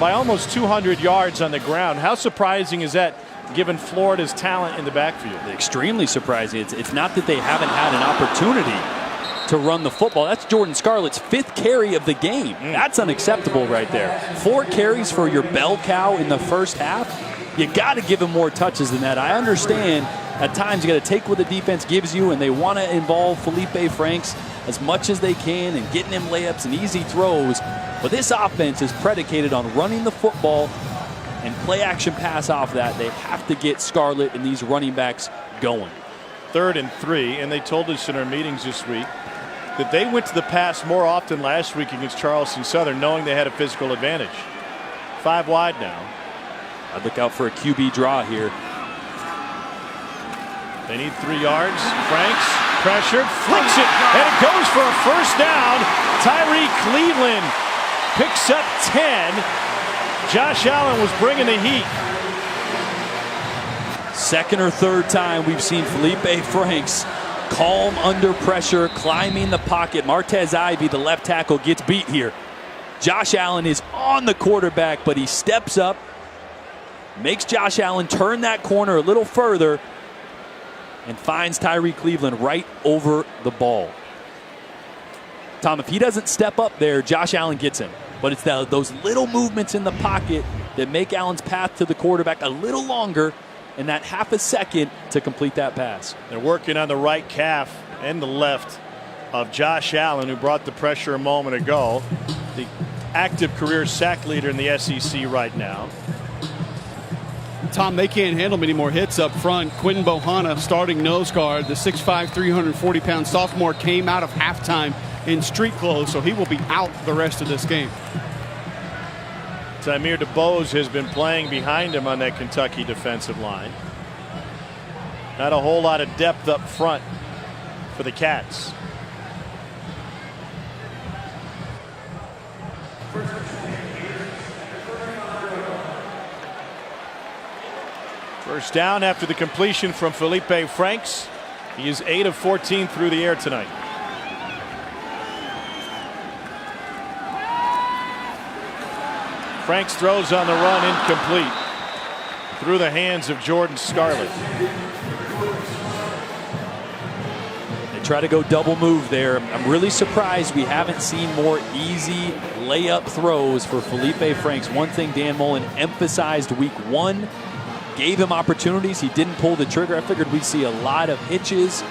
by almost 200 yards on the ground. How surprising is that? given Florida's talent in the backfield. Extremely surprising. It's not that they haven't had an opportunity to run the football. That's Jordan Scarlett's 5th carry of the game. That's unacceptable right there. 4 carries for your bell cow in the first half. You got to give him more touches than that. I understand at times you got to take what the defense gives you, and they want to involve Felipe Franks as much as they can and getting him layups and easy throws. But this offense is predicated on running the football and play action pass off that. They have to get Scarlett and these running backs going. 3rd and 3, and they told us in our meetings this week that they went to the pass more often last week against Charleston Southern, knowing they had a physical advantage. 5 wide now. I'd look out for a QB draw here. They need 3 yards. Franks pressured, flicks it, and it goes for a first down. Tyree Cleveland picks up 10. Josh Allen was bringing the heat. 2nd or 3rd time we've seen Felipe Franks calm under pressure, climbing the pocket. Martez Ivey, the left tackle, gets beat here. Josh Allen is on the quarterback, but he steps up, makes Josh Allen turn that corner a little further, and finds Tyree Cleveland right over the ball. Tom, if he doesn't step up there, Josh Allen gets him. But it's those little movements in the pocket that make Allen's path to the quarterback a little longer, and that half a second to complete that pass. They're working on the right calf and the left of Josh Allen, who brought the pressure a moment ago. The active career sack leader in the SEC right now. Tom, they can't handle many more hits up front. Quentin Bohanna, starting nose guard, the 6'5", 340-pound sophomore, came out of halftime in street clothes, so he will be out the rest of this game. Tamir DeBose has been playing behind him on that Kentucky defensive line. Not a whole lot of depth up front for the Cats. First down after the completion from Felipe Franks. He is 8 of 14 through the air tonight. Franks throws on the run, incomplete. Through the hands of Jordan Scarlett. They try to go double move there. I'm really surprised we haven't seen more easy layup throws for Felipe Franks. One thing Dan Mullen emphasized week 1, gave him opportunities. He didn't pull the trigger. I figured we'd see a lot of hitches,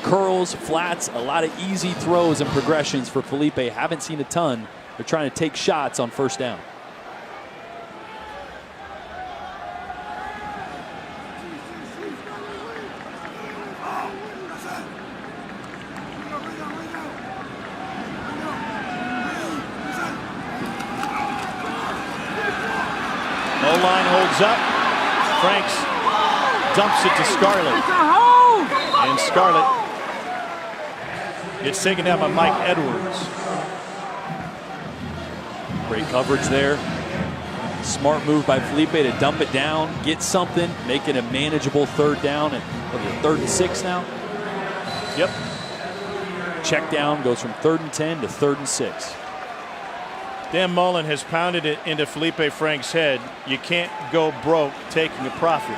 curls, flats, a lot of easy throws and progressions for Felipe. Haven't seen a ton. They're trying to take shots on first down. O-line holds up. Franks dumps it to Scarlett. And Scarlett gets taken down by Mike Edwards. Great coverage there. Smart move by Felipe to dump it down, get something, make it a manageable 3rd down. And 3rd and 6 now? Yep. Check down goes from 3rd and 10 to 3rd and 6. Dan Mullen has pounded it into Felipe Franks' head. You can't go broke taking a profit.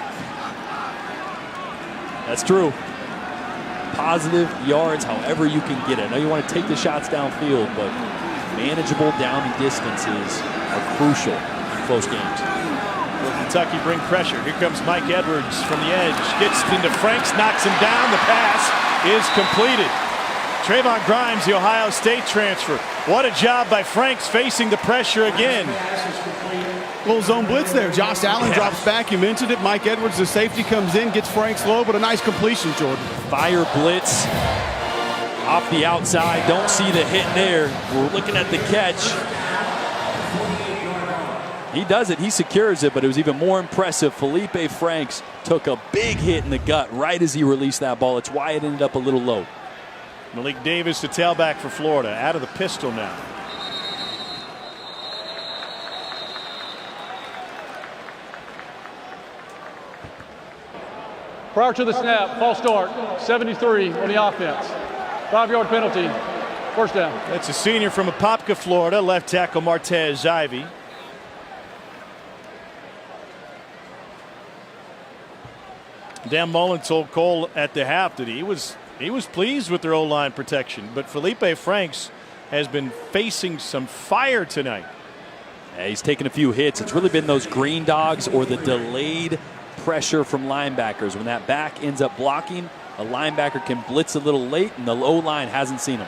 That's true. Positive yards, however you can get it. I know you want to take the shots downfield, but manageable down and distances are crucial in close games. Will Kentucky bring pressure? Here comes Mike Edwards from the edge. Gets into Franks, knocks him down. The pass is completed. Trayvon Grimes, the Ohio State transfer. What a job by Franks facing the pressure again. Little zone blitz there. Josh Allen drops back. You mentioned it. Mike Edwards, the safety, comes in, gets Franks low, but a nice completion, Jordan. Fire blitz off the outside. Don't see the hit there. We're looking at the catch. He does it. He secures it, but it was even more impressive. Felipe Franks took a big hit in the gut right as he released that ball. It's why it ended up a little low. Malik Davis, the tailback for Florida, out of the pistol now. Prior to the snap, false start, 73 on the offense. 5-yard penalty, first down. That's a senior from Apopka, Florida, left tackle Martez Ivey. Dan Mullen told Cole at the half that he was pleased with their O-line protection, but Felipe Franks has been facing some fire tonight. Yeah, he's taken a few hits. It's really been those green dogs or the delayed pressure from linebackers. When that back ends up blocking, a linebacker can blitz a little late, and the O-line hasn't seen him.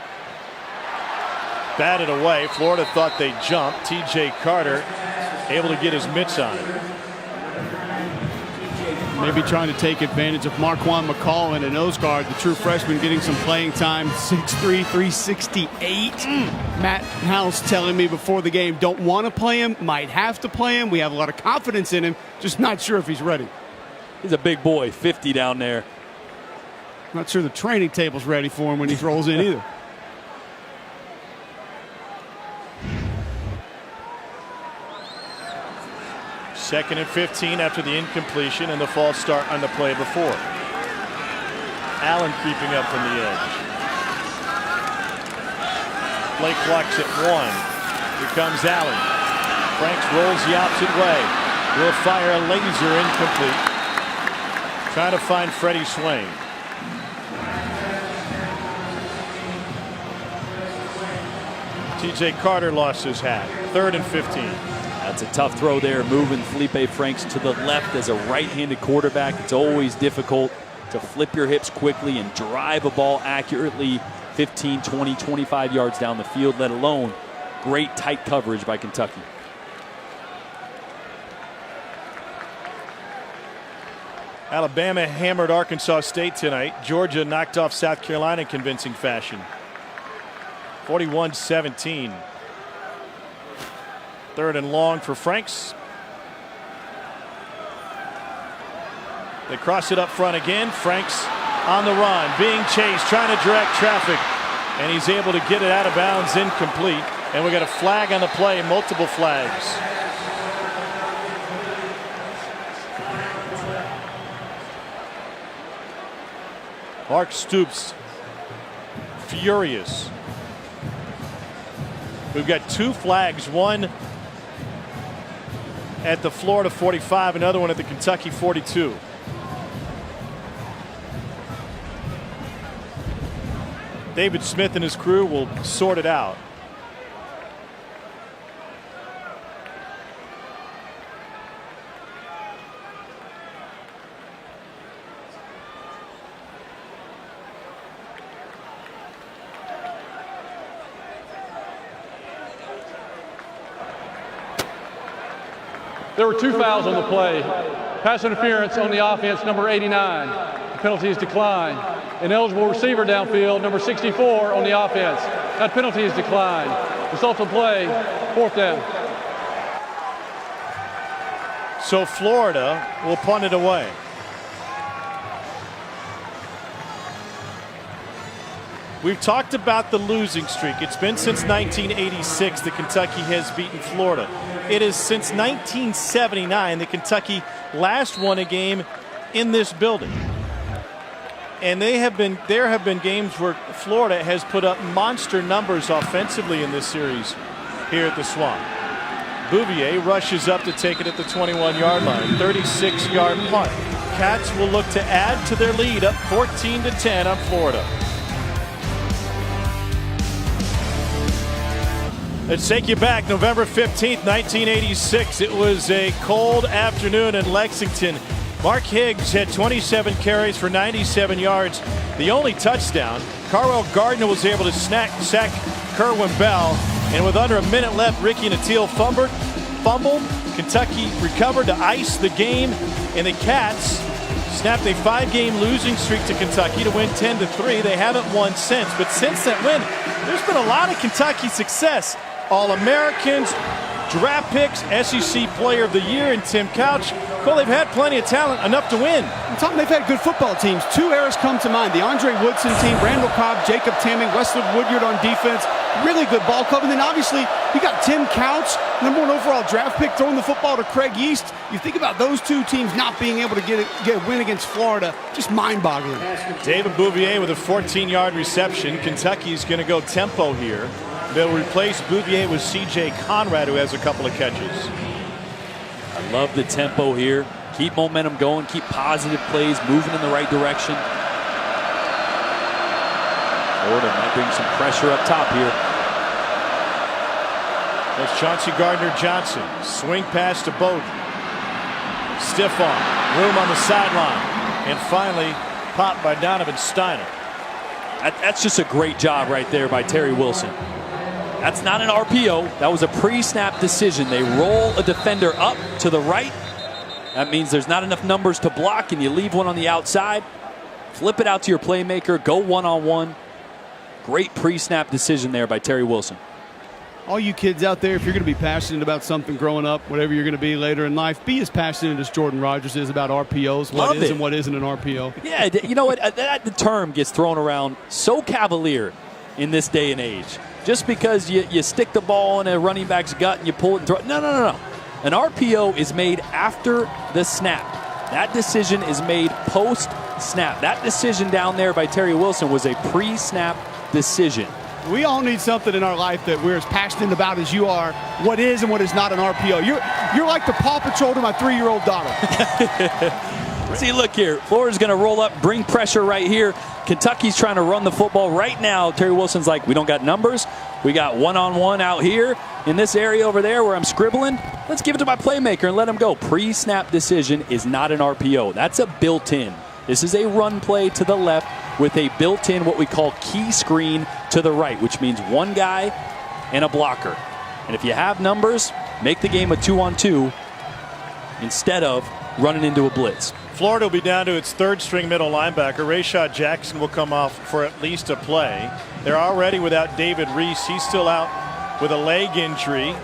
Batted away. Florida thought they jumped. T.J. Carter able to get his mitts on it. Maybe trying to take advantage of Marquand McCall in a nose guard, the true freshman getting some playing time. 6'3", 368. Matt House telling me before the game, don't want to play him, might have to play him. We have a lot of confidence in him, just not sure if he's ready. He's a big boy, 50 down there. Not sure the training table's ready for him when he rolls in either. Second and 15 after the incompletion and the false start on the play before. Allen creeping up from the edge. Play clock's at 1. Here comes Allen. Franks rolls the opposite way. Will fire a laser incomplete. Trying to find Freddie Swain. T.J. Carter lost his hat. 3rd and 15. That's a tough throw there, moving Felipe Franks to the left as a right-handed quarterback. It's always difficult to flip your hips quickly and drive a ball accurately 15, 20, 25 yards down the field, let alone great tight coverage by Kentucky. Alabama hammered Arkansas State tonight. Georgia knocked off South Carolina in convincing fashion. 41-17. 3rd and long for Franks. They cross it up front again. Franks on the run, being chased, trying to direct traffic, and he's able to get it out of bounds, incomplete. And we got a flag on the play, multiple flags. Mark Stoops furious. We've got 2 flags, one at the Florida 45, another one at the Kentucky 42. David Smith and his crew will sort it out. There were 2 fouls on the play. Pass interference on the offense, number 89. The penalty is declined. Ineligible receiver downfield, number 64 on the offense. That penalty is declined. Result of play, 4th down. So Florida will punt it away. We've talked about the losing streak. It's been since 1986 that Kentucky has beaten Florida. It is since 1979 that Kentucky last won a game in this building. And there have been games where Florida has put up monster numbers offensively in this series here at the Swamp. Bouvier rushes up to take it at the 21-yard line. 36-yard punt. Cats will look to add to their lead, up 14-10 on Florida. Let's take you back November 15th, 1986. It was a cold afternoon in Lexington. Mark Higgs had 27 carries for 97 yards. The only touchdown, Carwell Gardner was able to sack Kerwin Bell. And with under a minute left, Ricky Nattiel fumbled. Kentucky recovered to ice the game. And the Cats snapped a 5-game losing streak to Kentucky to win 10-3. They haven't won since. But since that win, there's been a lot of Kentucky success. All-Americans, draft picks, SEC Player of the Year in Tim Couch. Well, they've had plenty of talent, enough to win. I'm talking, they've had good football teams. 2 eras come to mind. The Andre Woodson team, Randall Cobb, Jacob Tamming, Westwood Woodyard on defense. Really good ball club. And then obviously you got Tim Couch, #1 overall draft pick, throwing the football to Craig Yeast. You think about those 2 teams not being able to get a win against Florida, just mind-boggling. David Bouvier with a 14-yard reception. Kentucky's going to go tempo here. They'll replace Bouvier with C.J. Conrad, who has a couple of catches. I love the tempo here. Keep momentum going, keep positive plays, moving in the right direction. Florida might bring some pressure up top here. That's Chauncey Gardner-Johnson. Swing pass to Bowden. Stiff arm. Room on the sideline. And finally popped by Donovan Steiner. That's just a great job right there by Terry Wilson. That's not an RPO. That was a pre-snap decision. They roll a defender up to the right. That means there's not enough numbers to block, and you leave one on the outside. Flip it out to your playmaker. Go one-on-one. Great pre-snap decision there by Terry Wilson. All you kids out there, if you're going to be passionate about something growing up, whatever you're going to be later in life, be as passionate as Jordan Rodgers is about RPOs, what is and what isn't an RPO. Yeah, you know what? That term gets thrown around so cavalier in this day and age. Just because you stick the ball in a running back's gut and you pull it and throw it. No. An RPO is made after the snap. That decision is made post-snap. That decision down there by Terry Wilson was a pre-snap decision. We all need something in our life that we're as passionate about as you are. What is and what is not an RPO. You're like the Paw Patrol to my 3-year-old daughter. See, look here. Florida's going to roll up, bring pressure right here. Kentucky's trying to run the football right now. Terry Wilson's like, we don't got numbers. We got one-on-one out here in this area over there where I'm scribbling. Let's give it to my playmaker and let him go. Pre-snap decision is not an RPO. That's a built-in. This is a run play to the left with a built-in what we call key screen to the right, which means one guy and a blocker. And if you have numbers, make the game a 2-on-2 instead of running into a blitz. Florida will be down to its third-string middle linebacker. Rayshad Jackson will come off for at least a play. They're already without David Reese. He's still out with a leg injury.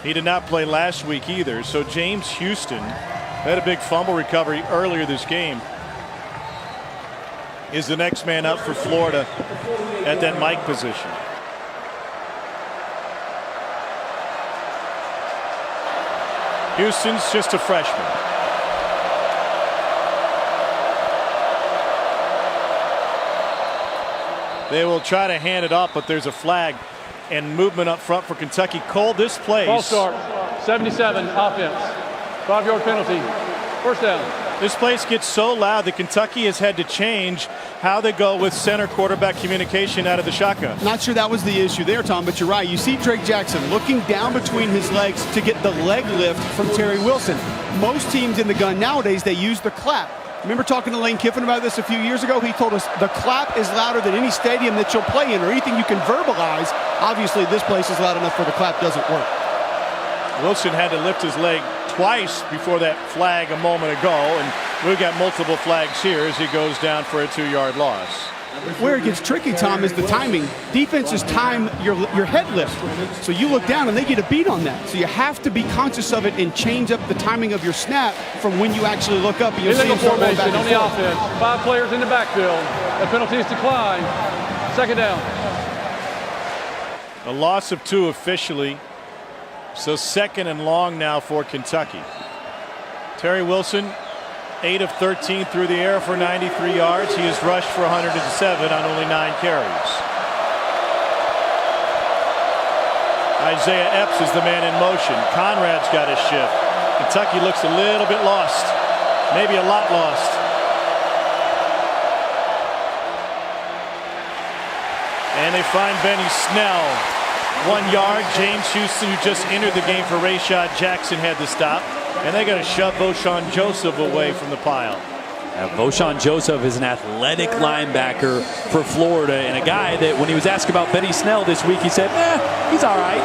He did not play last week either. So James Houston had a big fumble recovery earlier this game. Is the next man up for Florida at that Mike position. Houston's just a freshman. They will try to hand it off, but there's a flag and movement up front for Kentucky. Cole, this plays. Ball start, 77, offense. 5-yard penalty, first down. This place gets so loud that Kentucky has had to change how they go with center quarterback communication out of the shotgun. Not sure that was the issue there, Tom, but you're right. You see Drake Jackson looking down between his legs to get the leg lift from Terry Wilson. Most teams in the gun nowadays, they use the clap. Remember talking to Lane Kiffin about this a few years ago? He told us the clap is louder than any stadium that you'll play in or anything you can verbalize. Obviously, this place is loud enough where the clap doesn't work. Wilson had to lift his leg twice before that flag a moment ago, and we've got multiple flags here as he goes down for a 2-yard loss. Where it gets tricky, Tom, is the timing. Defenses time your head lift. So you look down and they get a beat on that. So you have to be conscious of it and change up the timing of your snap from when you actually look up. And you'll see formation on the offense. 5 players in the backfield. The penalties decline. Second down. A loss of 2 officially. So second and long now for Kentucky. Terry Wilson, 8 of 13 through the air for 93 yards. He has rushed for 107 on only 9 carries. Isaiah Epps is the man in motion. Conrad's got a shift. Kentucky looks a little bit lost, maybe a lot lost. And they find Benny Snell. 1 yard. James Houston, who just entered the game for Rayshad Jackson, had to stop. And they're going to shove Voshon Joseph away from the pile. Voshon Joseph is an athletic linebacker for Florida, and a guy that when he was asked about Benny Snell this week, he said, he's all right.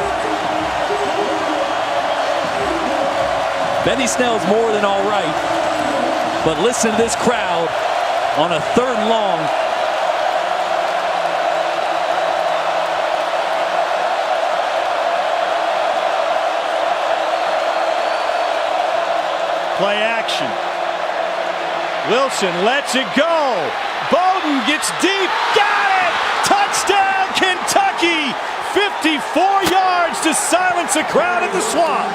Benny Snell's more than all right. But listen to this crowd on a 3rd and long. Play action. Wilson lets it go. Bowden gets deep. Got it! Touchdown, Kentucky! 54 yards to silence the crowd at the Swamp.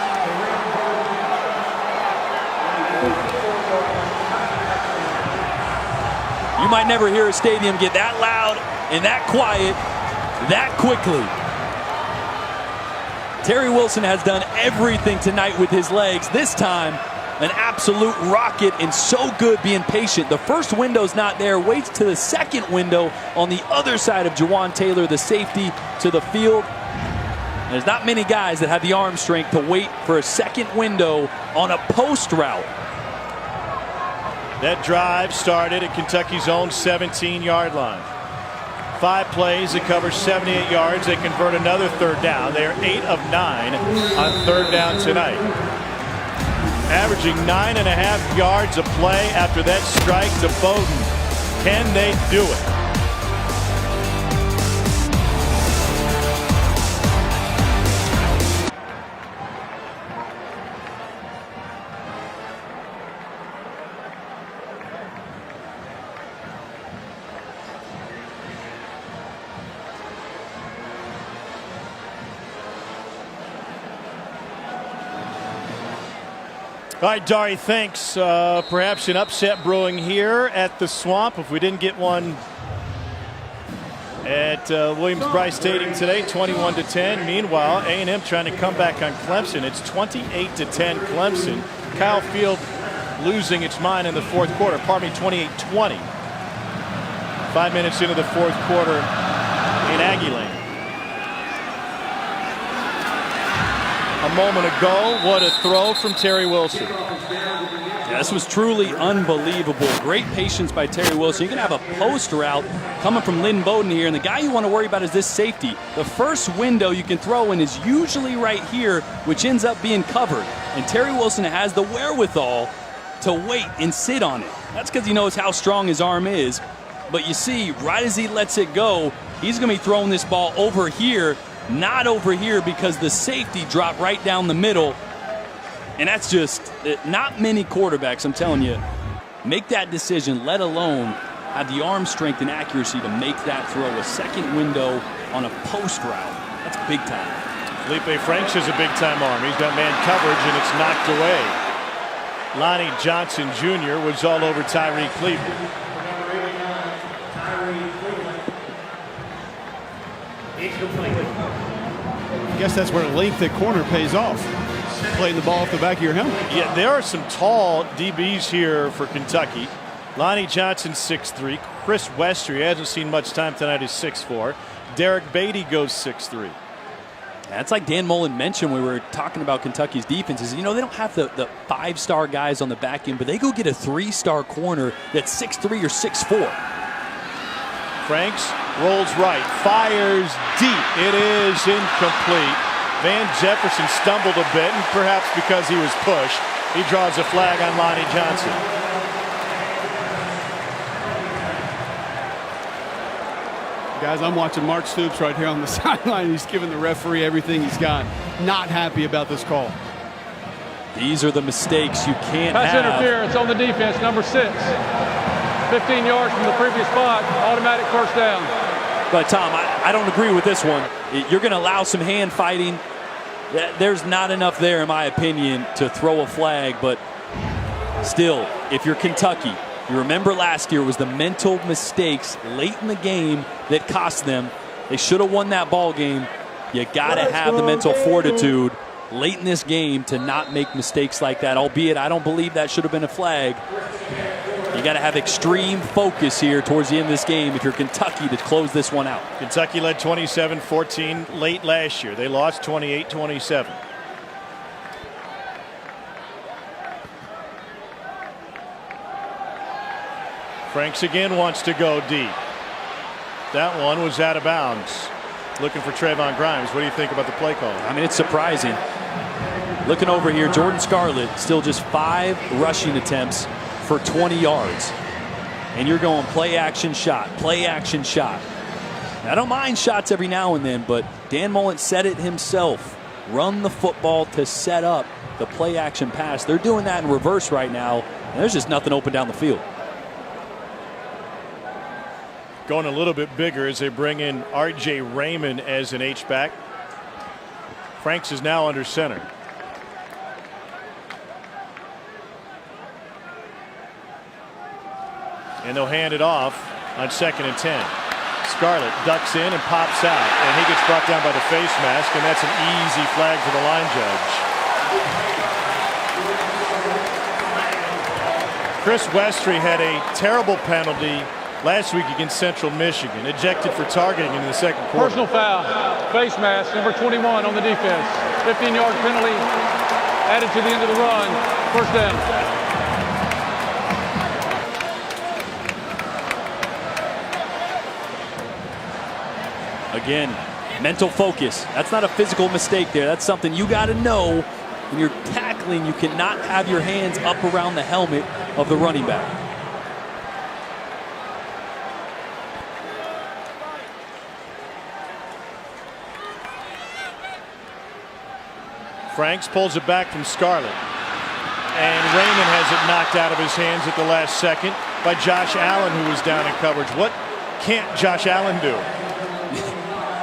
You might never hear a stadium get that loud and that quiet that quickly. Terry Wilson has done everything tonight with his legs. This time, an absolute rocket and so good being patient. The first window's not there, waits to the second window on the other side of Jawan Taylor, the safety, to the field. There's not many guys that have the arm strength to wait for a second window on a post route. That drive started at Kentucky's own 17-yard line. 5 plays, they cover 78 yards. They convert another third down. They are 8 of 9 on third down tonight. Averaging 9.5 yards a play after that strike to Bowden. Can they do it? All right, Dari, thanks. Perhaps an upset brewing here at the Swamp if we didn't get one at Williams-Brice Stadium today, 21-10. Meanwhile, A&M trying to come back on Clemson. It's 28-10 Clemson. Kyle Field losing its mind in the fourth quarter. 28-20. 5 minutes into the fourth quarter in Aggie Lane. A moment ago, what a throw from Terry Wilson. Yeah, this was truly unbelievable. Great patience by Terry Wilson. You can have a post route coming from Lynn Bowden here, and the guy you want to worry about is this safety. The first window you can throw in is usually right here, which ends up being covered. And Terry Wilson has the wherewithal to wait and sit on it. That's because he knows how strong his arm is. But you see, right as he lets it go, he's going to be throwing this ball over here, not over here, because the safety dropped right down the middle. And that's just not many quarterbacks, I'm telling you, make that decision, let alone have the arm strength and accuracy to make that throw. A second window on a post route. That's big time. Felipe Franks has a big time arm. He's got man coverage and it's knocked away. Lonnie Johnson Jr. was all over Tyree Cleveland. I guess that's where length at corner pays off. Playing the ball off the back of your helmet. Yeah, there are some tall DBs here for Kentucky. Lonnie Johnson, 6'3". Chris Wester, he hasn't seen much time tonight, is 6'4". Derek Beatty goes 6'3". That's like Dan Mullen mentioned when we were talking about Kentucky's defenses. You know, they don't have the 5-star guys on the back end, but they go get a 3-star corner that's 6'3 or 6'4. Franks rolls right, fires deep. It is incomplete. Van Jefferson stumbled a bit, and perhaps because he was pushed, he draws a flag on Lonnie Johnson. Guys, I'm watching Mark Stoops right here on the sideline. He's giving the referee everything he's got. Not happy about this call. These are the mistakes you can't Pass have. interference on the defense, number 6. 15 yards from the previous spot, automatic first down. But, Tom, I don't agree with this one. You're going to allow some hand fighting. There's not enough there, in my opinion, to throw a flag. But still, if you're Kentucky, you remember last year was the mental mistakes late in the game that cost them. They should have won that ball game. You got to have the mental fortitude late in this game to not make mistakes like that, albeit I don't believe that should have been a flag. You got to have extreme focus here towards the end of this game if you're Kentucky to close this one out. Kentucky led 27-14 late last year. They lost 28-27. Franks again wants to go deep. That one was out of bounds. Looking for Trayvon Grimes. What do you think about the play call? I mean, it's surprising. Looking over here, Jordan Scarlett still just 5 rushing attempts for 20 yards. And you're going play action shot, play action shot. I don't mind shots every now and then, but Dan Mullen said it himself. Run the football to set up the play action pass. They're doing that in reverse right now, and there's just nothing open down the field. Going a little bit bigger as they bring in R.J. Raymond as an H-back. Franks is now under center. And they'll hand it off on 2nd and 10. Scarlett ducks in and pops out, and he gets brought down by the face mask, and that's an easy flag for the line judge. Chris Westry had a terrible penalty last week against Central Michigan, ejected for targeting in the second quarter. Personal foul, face mask, number 21 on the defense. 15-yard penalty added to the end of the run. First down. Again, mental focus. That's not a physical mistake there. That's something you got to know when you're tackling. You cannot have your hands up around the helmet of the running back. Franks pulls it back from Scarlett. And Raymond has it knocked out of his hands at the last second by Josh Allen, who was down in coverage. What can't Josh Allen do?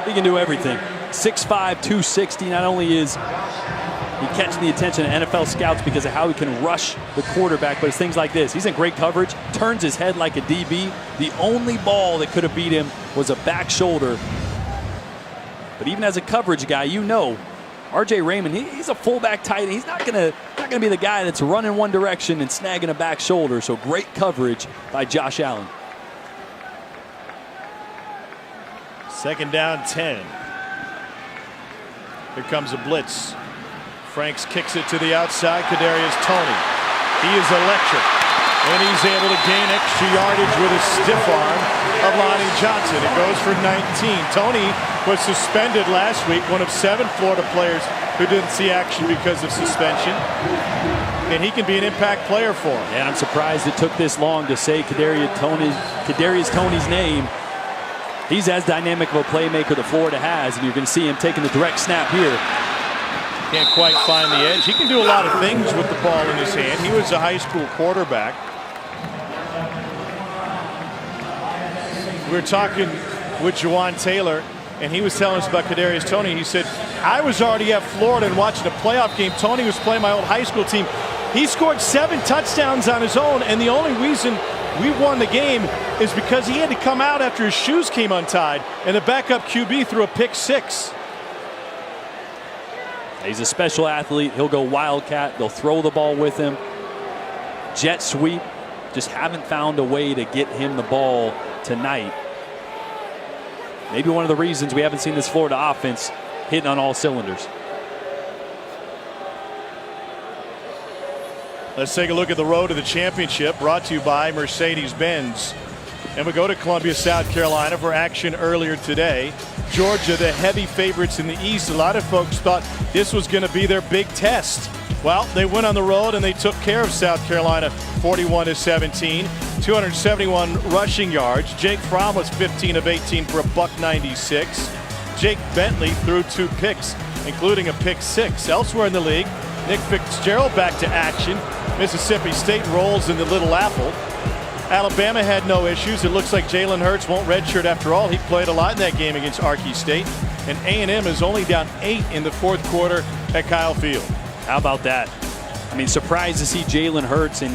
He can do everything. 6'5", 260. Not only is he catching the attention of NFL scouts because of how he can rush the quarterback, but it's things like this. He's in great coverage, turns his head like a DB. The only ball that could have beat him was a back shoulder. But even as a coverage guy, you know, R.J. Raymond, he's a fullback tight end. He's not gonna be the guy that's running one direction and snagging a back shoulder. So great coverage by Josh Allen. Second down, 10. Here comes a blitz. Franks kicks it to the outside. Kadarius Toney. He is electric. And he's able to gain extra yardage with a stiff arm of Lonnie Johnson. It goes for 19. Toney was suspended last week, one of 7 Florida players who didn't see action because of suspension. And he can be an impact player for him. And I'm surprised it took this long to say Kadarius Toney's name. He's as dynamic of a playmaker that Florida has, and you're going to see him taking the direct snap here. Can't quite find the edge. He can do a lot of things with the ball in his hand. He was a high school quarterback. We were talking with Juwan Taylor, and he was telling us about Kadarius Toney. He said, I was already at Florida and watching a playoff game. Toney was playing my old high school team. He scored 7 touchdowns on his own, and the only reason we won the game is because he had to come out after his shoes came untied, and the backup QB threw a pick 6. He's a special athlete. He'll go wildcat. They'll throw the ball with him. Jet sweep. Just haven't found a way to get him the ball tonight. Maybe one of the reasons we haven't seen this Florida offense hitting on all cylinders. Let's take a look at the road to the championship, brought to you by Mercedes-Benz. And we go to Columbia, South Carolina for action earlier today. Georgia, the heavy favorites in the East. A lot of folks thought this was going to be their big test. Well, they went on the road and they took care of South Carolina 41-17. 271 rushing yards. Jake Fromm was 15 of 18 for a $196. Jake Bentley threw 2 picks, including a pick 6. Elsewhere in the league, Nick Fitzgerald back to action. Mississippi State rolls in the Little Apple. Alabama had no issues. It looks like Jalen Hurts won't redshirt after all. He played a lot in that game against Arkansas State. And A&M is only down 8 in the fourth quarter at Kyle Field. How about that? I mean, surprised to see Jalen Hurts in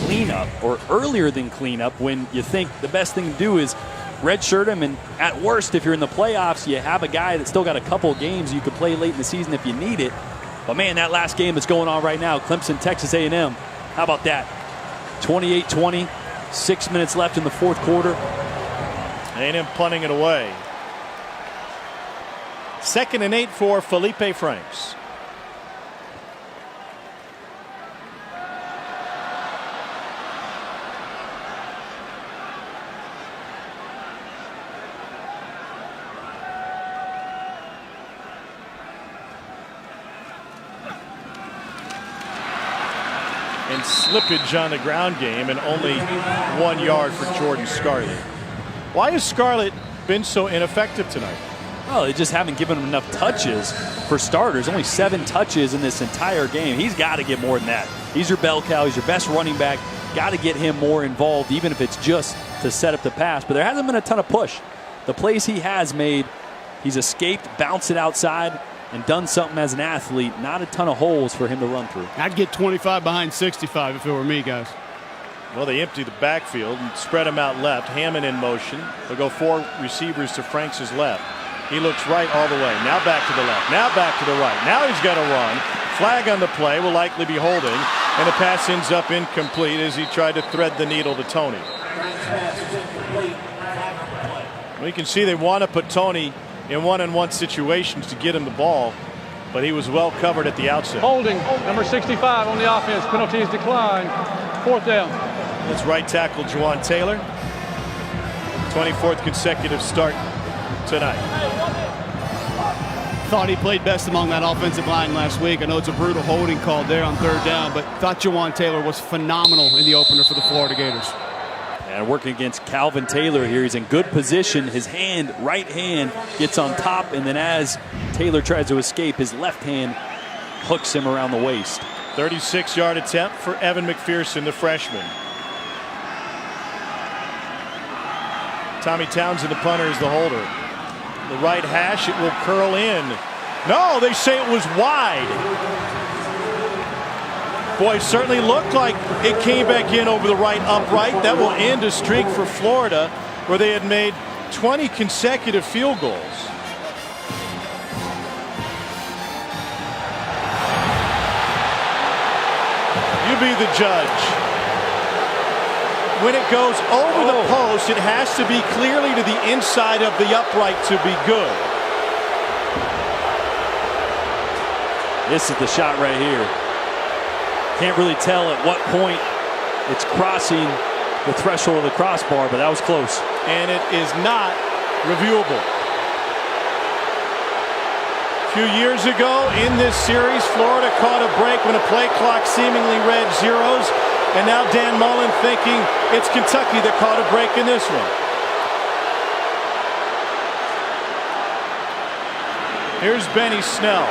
cleanup or earlier than cleanup when you think the best thing to do is redshirt him. And at worst, if you're in the playoffs, you have a guy that's still got a couple games you could play late in the season if you need it. But, man, that last game that's going on right now, Clemson, Texas A&M, how about that? 28-20, 6 minutes left in the fourth quarter. A&M punting it away. 2nd and 8 for Felipe Franks. And slippage on the ground game, and only 1 yard for Jordan Scarlett. Why has Scarlett been so ineffective tonight? Well, they just haven't given him enough touches for starters. Only 7 touches in this entire game. He's got to get more than that. He's your bell cow. He's your best running back. Got to get him more involved, even if it's just to set up the pass. But there hasn't been a ton of push. The plays he has made, he's escaped, bounced it outside, and done something as an athlete. Not a ton of holes for him to run through. I'd get 25 behind 65 if it were me, guys. Well, they empty the backfield and spread him out left. Hammond in motion. They'll go 4 receivers to Franks' left. He looks right all the way. Now back to the left. Now back to the right. Now he's got to run. Flag on the play. Will likely be holding. And the pass ends up incomplete as he tried to thread the needle to Tony. Well, you can see they want to put Tony in one-on-one situations to get him the ball, but he was well covered at the outset. Holding, number 65 on the offense. Penalty is declined. 4th down. That's right tackle Juwan Taylor. 24th consecutive start tonight. Thought he played best among that offensive line last week. I know it's a brutal holding call there on 3rd down, but thought Juwan Taylor was phenomenal in the opener for the Florida Gators. And working against Calvin Taylor here. He's in good position. His right hand, gets on top, and then as Taylor tries to escape, his left hand hooks him around the waist. 36-yard attempt for Evan McPherson, the freshman. Tommy Townsend, the punter, is the holder. The right hash, it will curl in. No, they say it was wide. Boy, it certainly looked like it came back in over the right upright. That will end a streak for Florida, where they had made 20 consecutive field goals. You be the judge. When it goes over the post, it has to be clearly to the inside of the upright to be good. This is the shot right here. Can't really tell at what point it's crossing the threshold of the crossbar, but that was close. And it is not reviewable. A few years ago in this series, Florida caught a break when a play clock seemingly read zeros. And now Dan Mullen thinking it's Kentucky that caught a break in this one. Here's Benny Snell.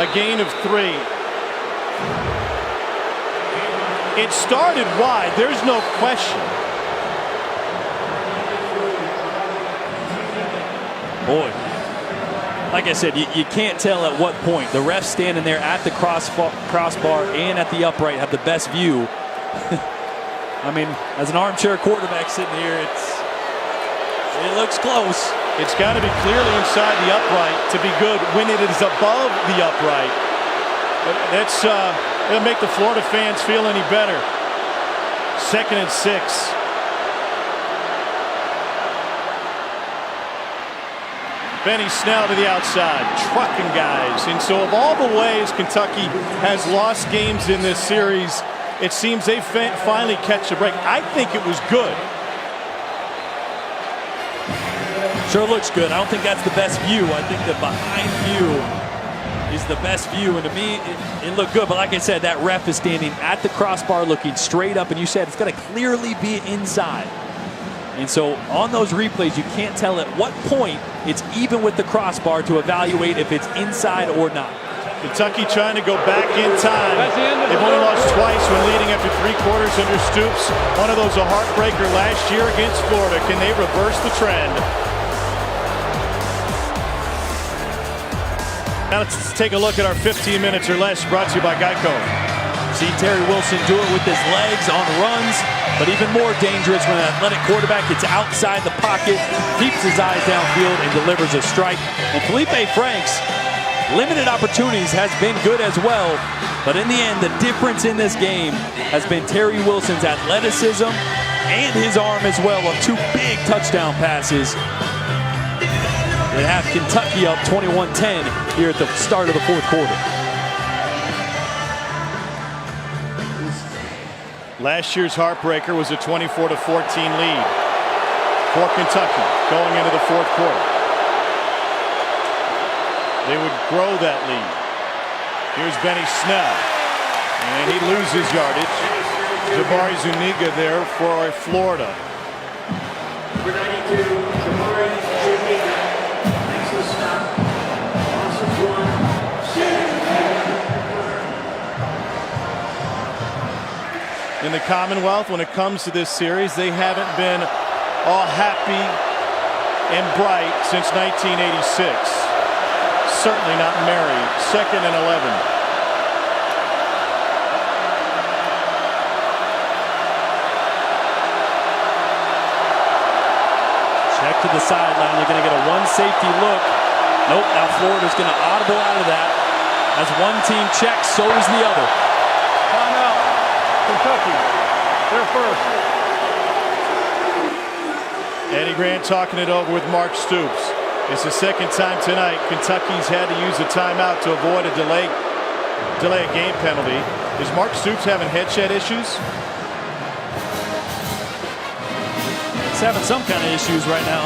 A gain of 3. It started wide, there's no question. Boy, like I said, you can't tell at what point. The refs standing there at the crossbar and at the upright have the best view. I mean, as an armchair quarterback sitting here, it looks close. It's got to be clearly inside the upright to be good when it is above the upright. That's it'll make the Florida fans feel any better. 2nd and 6. Benny Snell to the outside, trucking guys. And so of all the ways Kentucky has lost games in this series, it seems they finally catch a break. I think it was good. Sure looks good. I don't think that's the best view. I think the behind view is the best view. And to me, it looked good. But like I said, that ref is standing at the crossbar looking straight up. And you said it's got to clearly be inside. And so on those replays, you can't tell at what point it's even with the crossbar to evaluate if it's inside or not. Kentucky trying to go back in time. They've only lost twice when leading after 3 quarters under Stoops. One of those a heartbreaker last year against Florida. Can they reverse the trend? Now let's take a look at our 15 minutes or less, brought to you by Geico. See Terry Wilson do it with his legs on runs, but even more dangerous when an athletic quarterback gets outside the pocket, keeps his eyes downfield, and delivers a strike. And Felipe Franks, limited opportunities, has been good as well. But in the end, the difference in this game has been Terry Wilson's athleticism and his arm as well of 2 big touchdown passes. They have Kentucky up 21-10 here at the start of the 4th quarter. Last year's heartbreaker was a 24-14 lead for Kentucky going into the 4th quarter. They would grow that lead. Here's Benny Snell, and he loses yardage. Jabari Zuniga there for Florida. Number 92, Jabari Zuniga. Makes the stop. Loss of 1. In the Commonwealth, when it comes to this series, they haven't been all happy and bright since 1986. Certainly not merry. 2nd and 11. Check to the sideline. They're going to get a 1 safety look. Nope, now Florida's going to audible out of that. As one team checks, so does the other. Kentucky. They're first. Eddie Grant talking it over with Mark Stoops. It's the second time tonight Kentucky's had to use a timeout to avoid a delay a game penalty. Is Mark Stoops having headset issues? He's having some kind of issues right now.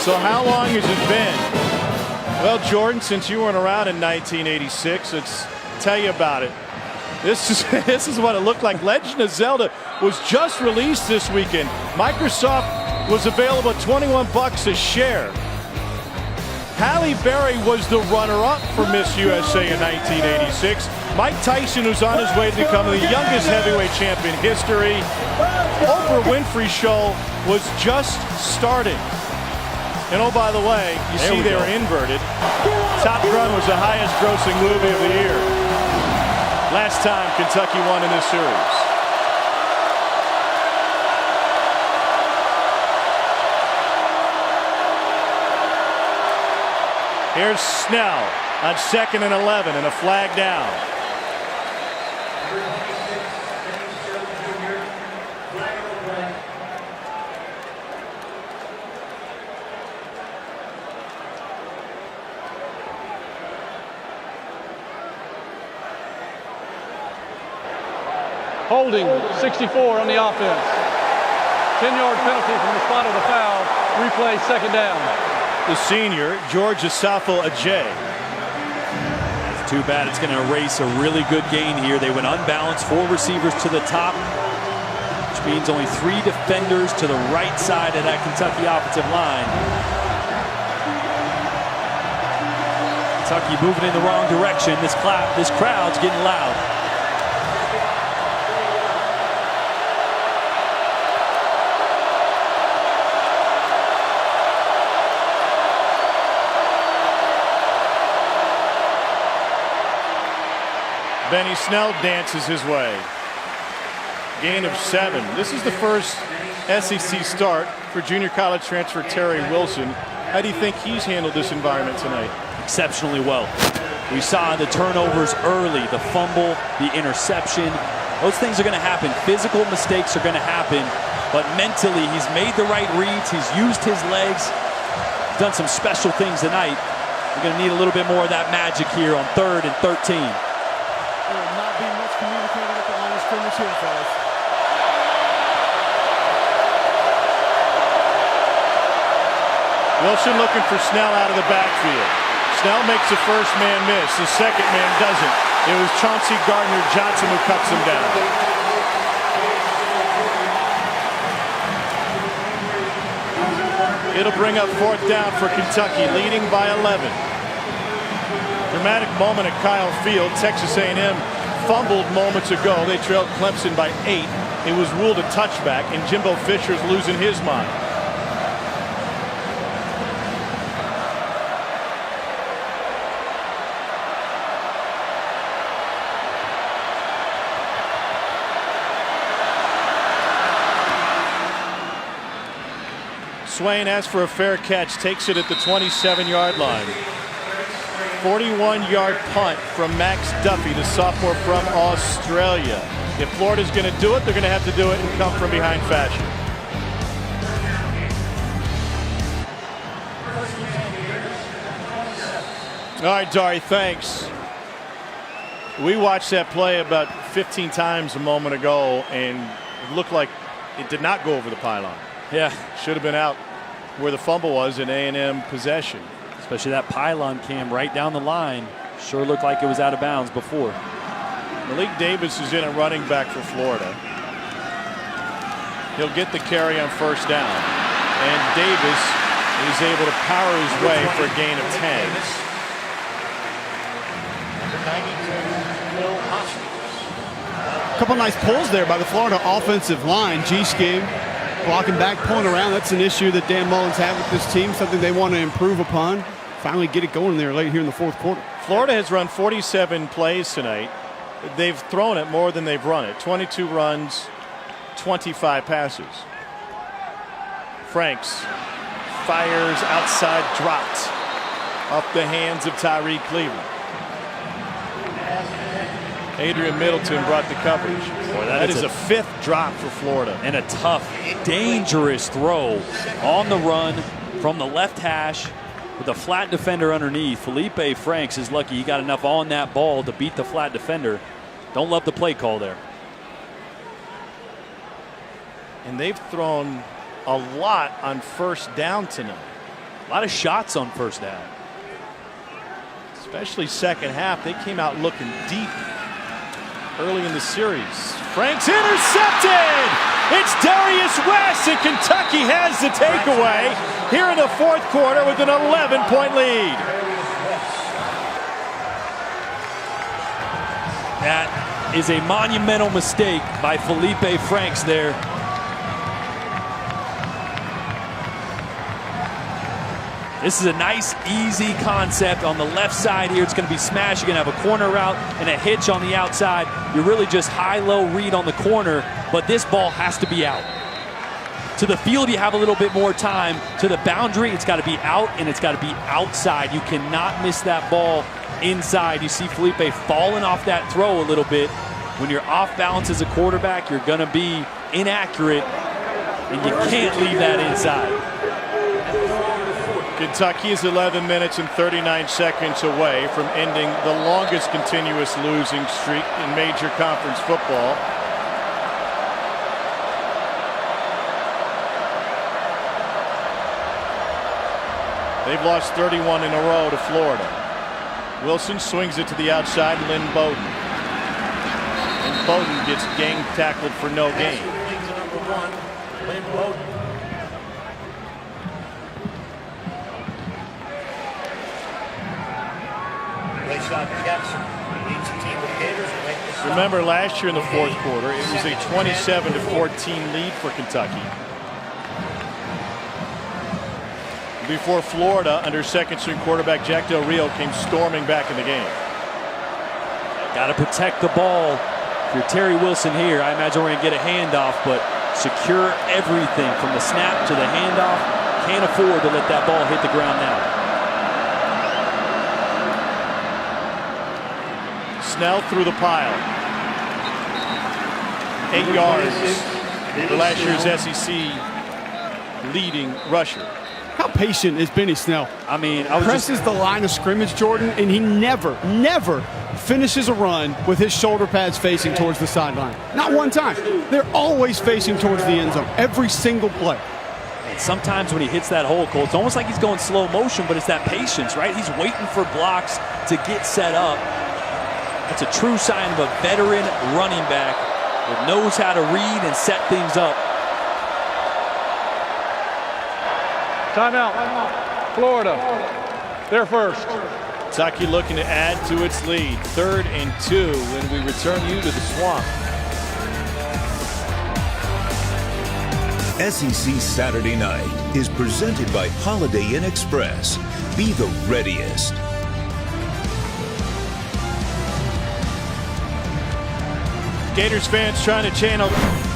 So how long has it been? Well, Jordan, since you weren't around in 1986, let's tell you about it. This is what it looked like. Legend of Zelda was just released this weekend. Microsoft was available at $21 a share. Halle Berry was the runner-up for Miss USA in 1986. Mike Tyson was on his way to becoming the youngest heavyweight champion in history. Oprah Winfrey's show was just starting. And oh, by the way, you see they were inverted. Top Gun was the highest grossing movie of the year. Last time Kentucky won in this series. Here's Snell on 2nd and 11 and a flag down. Holding 64 on the offense. 10-yard penalty from the spot of the foul. Replay, second down. The senior, George Asafo Ajay. It's too bad. It's going to erase a really good gain here. They went unbalanced, 4 receivers to the top, which means only 3 defenders to the right side of that Kentucky offensive line. Kentucky moving in the wrong direction. This crowd's getting loud. Benny Snell dances his way. Gain of 7. This is the first SEC start for junior college transfer Terry Wilson. How do you think he's handled this environment tonight? Exceptionally well. We saw the turnovers early, the fumble, the interception. Those things are going to happen. Physical mistakes are going to happen, but mentally he's made the right reads. He's used his legs, done some special things tonight. We're going to need a little bit more of that magic here on 3rd and 13. There will not be much communicating at the line of scrimmage here, fellas. Wilson looking for Snell out of the backfield. Snell makes the first man miss. The second man doesn't. It was Chauncey Gardner-Johnson who cuts him down. It'll bring up 4th down for Kentucky, leading by 11. Dramatic moment at Kyle Field. Texas A&M fumbled moments ago. They trailed Clemson by 8. It was ruled a touchback, and Jimbo Fisher's losing his mind. Swain asks for a fair catch, takes it at the 27-yard line. 41-yard punt from Max Duffy, the sophomore from Australia. If Florida's going to do it, they're going to have to do it in come from behind fashion. All right, Dari, thanks. We watched that play about 15 times a moment ago, and it looked like it did not go over the pylon. Yeah. Should have been out where the fumble was in A&M possession. Especially that pylon cam right down the line. Sure looked like it was out of bounds before. Malik Davis is in at running back for Florida. He'll get the carry on 1st down. And Davis is able to power his way for a gain of 10. A couple nice pulls there by the Florida offensive line. G-scheme, blocking back, pulling around. That's an issue that Dan Mullen's had with this team, something they want to improve upon. Finally get it going there late here in the 4th quarter. Florida has run 47 plays tonight. They've thrown it more than they've run it. 22 runs, 25 passes. Franks fires outside, dropped. off the hands of Tyreek Cleveland. Adrian Middleton brought the coverage. Boy, that is a fifth drop for Florida. And a tough, dangerous throw on the run from the left hash with a flat defender underneath. Felipe Franks is lucky he got enough on that ball to beat the flat defender. Don't love the play call there. And they've thrown a lot on first down tonight. A lot of shots on first down. Especially second half. They came out looking deep early in the series. Franks intercepted! It's Darius West, and Kentucky has the takeaway here in the fourth quarter with an 11-point lead. That is a monumental mistake by Felipe Franks there. This is a nice, easy concept on the left side here. It's going to be smashed. You're going to have a corner route and a hitch on the outside. You're really just high-low read on the corner, but this ball has to be out. To the field, you have a little bit more time. To the boundary, it's got to be out, and it's got to be outside. You cannot miss that ball inside. You see Felipe falling off that throw a little bit. When you're off balance as a quarterback, you're going to be inaccurate, and you can't leave that inside. Kentucky is 11 minutes and 39 seconds away from ending the longest continuous losing streak in major conference football. They've lost 31 in a row to Florida. Wilson swings it to the outside, Lynn Bowden. And Bowden gets gang tackled for no gain. Lynn Bowden. Remember last year in the fourth quarter, it was a 27-14 lead for Kentucky. Before Florida, under second-string quarterback Jack Del Rio, came storming back in the game. Got to protect the ball. If you're Terry Wilson here, I imagine we're going to get a handoff, but secure everything from the snap to the handoff. Can't afford to let that ball hit the ground now. Snell through the pile. 8 yards for last year's SEC leading rusher. How patient is Benny Snell? I mean, presses the line of scrimmage, Jordan, and he never finishes a run with his shoulder pads facing towards the sideline. Not one time. They're always facing towards the end zone, every single play. And sometimes when he hits that hole, Cole, it's almost like he's going slow motion, but it's that patience, right? He's waiting for blocks to get set up. It's a true sign of a veteran running back that knows how to read and set things up. Timeout. Florida. They're first. Kentucky looking to add to its lead. 3rd and 2 when we return you to the Swamp. SEC Saturday Night is presented by Holiday Inn Express. Be the readiest. Gators fans trying to channel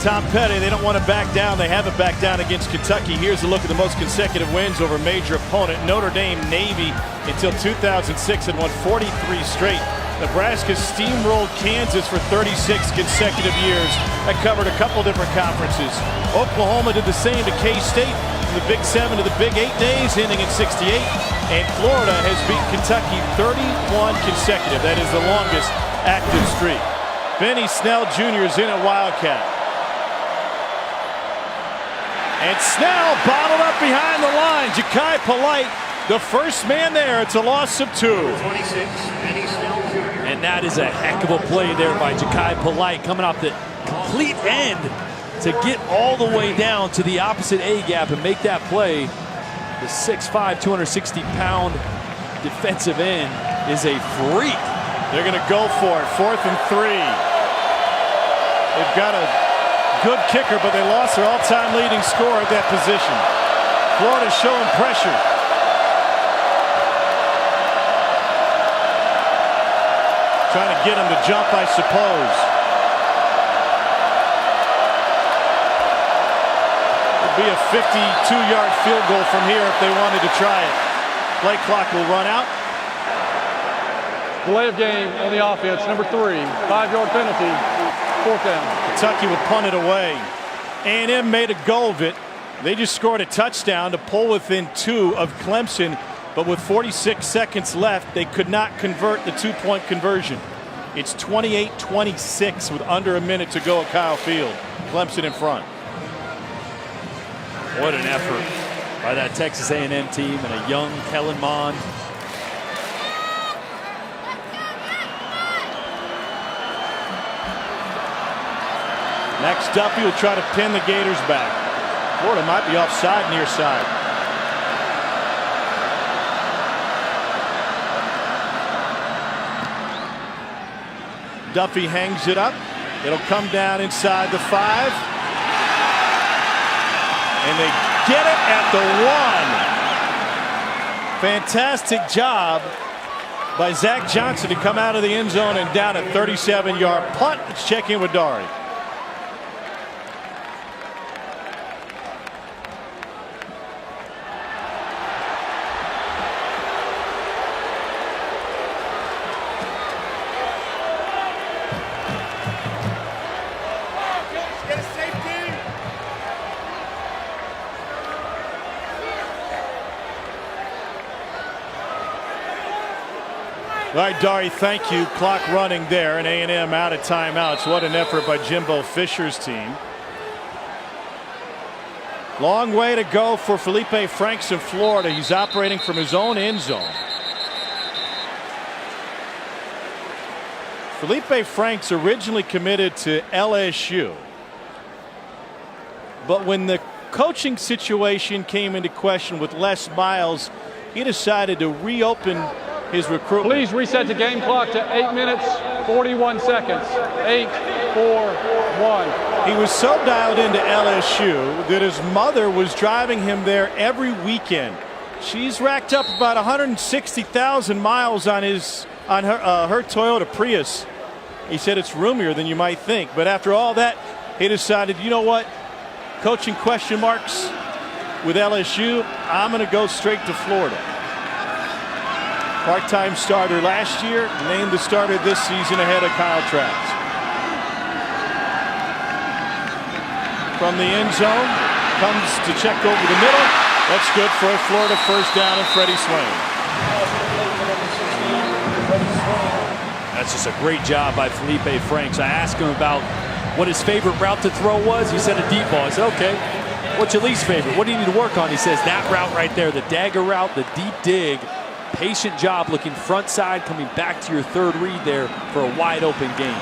Tom Petty. They don't want to back down. They haven't backed down against Kentucky. Here's a look at the most consecutive wins over a major opponent. Notre Dame Navy until 2006 had won 43 straight. Nebraska steamrolled Kansas for 36 consecutive years. That covered a couple different conferences. Oklahoma did the same to K-State from the Big 7 to the Big 8 days, ending in 68. And Florida has beat Kentucky 31 consecutive. That is the longest active streak. Benny Snell Jr. is in at Wildcat. And Snell bottled up behind the line. Ja'Kai Polite, the first man there. It's a loss of 2. 26, Benny Snell Jr. And that is a heck of a play there by Ja'Kai Polite, coming off the complete end to get all the way down to the opposite A-gap and make that play. The 6'5", 260-pound defensive end is a freak. They're going to go for it. 4th and 3. They've got a good kicker, but they lost their all-time leading scorer at that position. Florida's showing pressure. Trying to get him to jump, I suppose. It'd be a 52-yard field goal from here if they wanted to try it. Play clock will run out. Delay of game on the offense, number 3. 5-yard penalty, 4th down. Kentucky would punt it away. A&M made a go of it. They just scored a touchdown to pull within 2 of Clemson, but with 46 seconds left, they could not convert the 2-point conversion. It's 28-26 with under a minute to go at Kyle Field. Clemson in front. What an effort by that Texas A&M team and a young Kellen Mond. Next Duffy will try to pin the Gators back. Florida might be offside near side. Duffy hangs it up. It'll come down inside the 5. And they get it at the 1. Fantastic job by Zach Johnson to come out of the end zone and down a 37-yard punt. Let's check in with Dari. All right, Dari, thank you. Clock running there, and A&M out of timeouts. What an effort by Jimbo Fisher's team. Long way to go for Felipe Franks in Florida. He's operating from his own end zone. Felipe Franks originally committed to LSU. But when the coaching situation came into question with Les Miles, he decided to reopen his recruitment. Please reset the game clock to 8 minutes, 41 seconds. 8, 4, 1. He was so dialed into LSU that his mother was driving him there every weekend. She's racked up about 160,000 miles on her Toyota Prius. He said it's roomier than you might think. But after all that, he decided, you know what? Coaching question marks with LSU, I'm going to go straight to Florida. Part-time starter last year, named the starter this season ahead of Kyle Trask. From the end zone, comes to check over the middle. That's good for a Florida first down and Freddie Swain. That's just a great job by Felipe Franks. I asked him about what his favorite route to throw was. He said a deep ball. I said, okay, what's your least favorite? What do you need to work on? He says that route right there, the dagger route, the deep dig. Patient job looking front side, coming back to your third read there for a wide open game.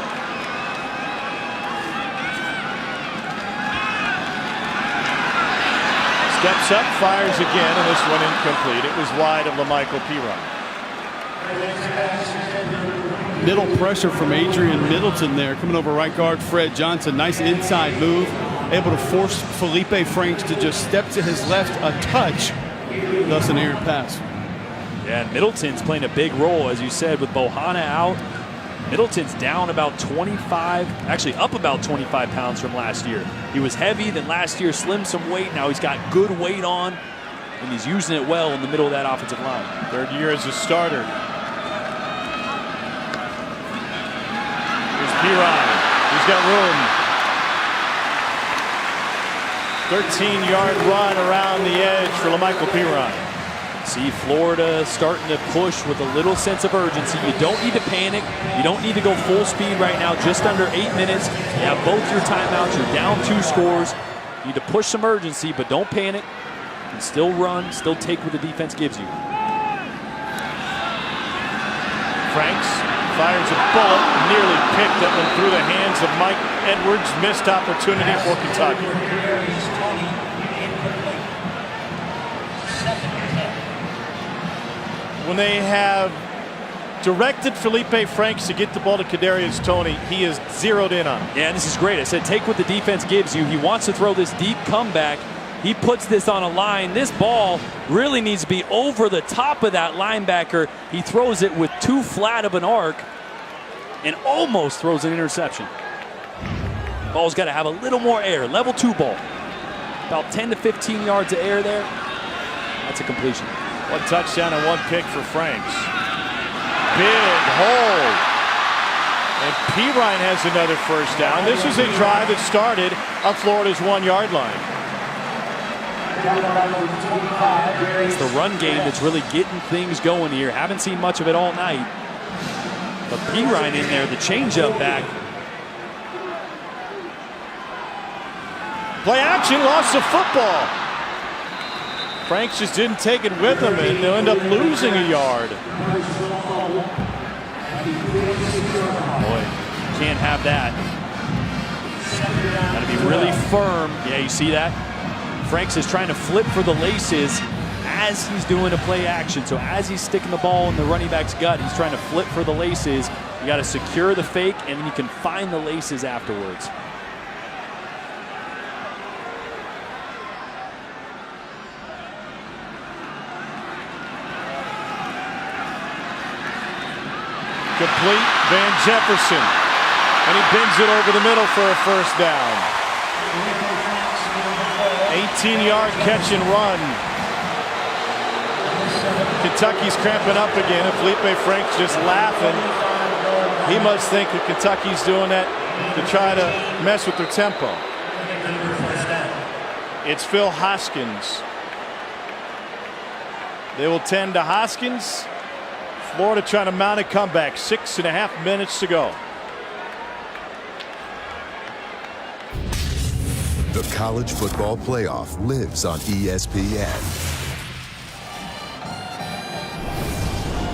Steps up, fires again, and this one incomplete. It was wide of LaMichael Piron. Middle pressure from Adrian Middleton there, coming over right guard Fred Johnson. Nice inside move, able to force Felipe Franks to just step to his left a touch, thus an errant pass. Yeah, and Middleton's playing a big role, as you said, with Bohanna out. Middleton's down about 25, actually up about 25 pounds from last year. He was heavy, then last year slimmed some weight. Now he's got good weight on, and he's using it well in the middle of that offensive line. Third year as a starter. Here's Piron. He's got room. 13-yard run around the edge for LaMichael Piron. See Florida starting to push with a little sense of urgency. You don't need to panic. You don't need to go full speed right now, just under 8 minutes. You have both your timeouts. You're down 2 scores. You need to push some urgency, but don't panic. And still run, still take what the defense gives you. Franks fires a bullet, nearly picked up and through the hands of Mike Edwards. Missed opportunity for Kentucky. When they have directed Felipe Franks to get the ball to Kadarius Toney, he is zeroed in on it. Yeah, this is great. I said take what the defense gives you. He wants to throw this deep comeback. He puts this on a line. This ball really needs to be over the top of that linebacker. He throws it with too flat of an arc and almost throws an interception. Ball's got to have a little more air. Level 2 ball. About 10 to 15 yards of air there. That's a completion. One touchdown and one pick for Franks. Big hole. And Perine has another first down. This is a drive that started on Florida's 1-yard line. It's the run game that's really getting things going here. Haven't seen much of it all night. But Perine in there, the changeup back. Play action, loss of football. Franks just didn't take it with him, and they'll end up losing a yard. Boy, can't have that. Got to be really firm. Yeah, you see that? Franks is trying to flip for the laces as he's doing a play action. So as he's sticking the ball in the running back's gut, he's trying to flip for the laces. You got to secure the fake, and then you can find the laces afterwards. Complete, Van Jefferson. And he bends it over the middle for a first down. 18-yard catch and run. Kentucky's cramping up again, and Felipe Franks just laughing. He must think that Kentucky's doing that to try to mess with their tempo. It's Phil Hoskins. They will tend to Hoskins. Florida trying to mount a comeback. 6.5 minutes to go. The College Football Playoff lives on ESPN.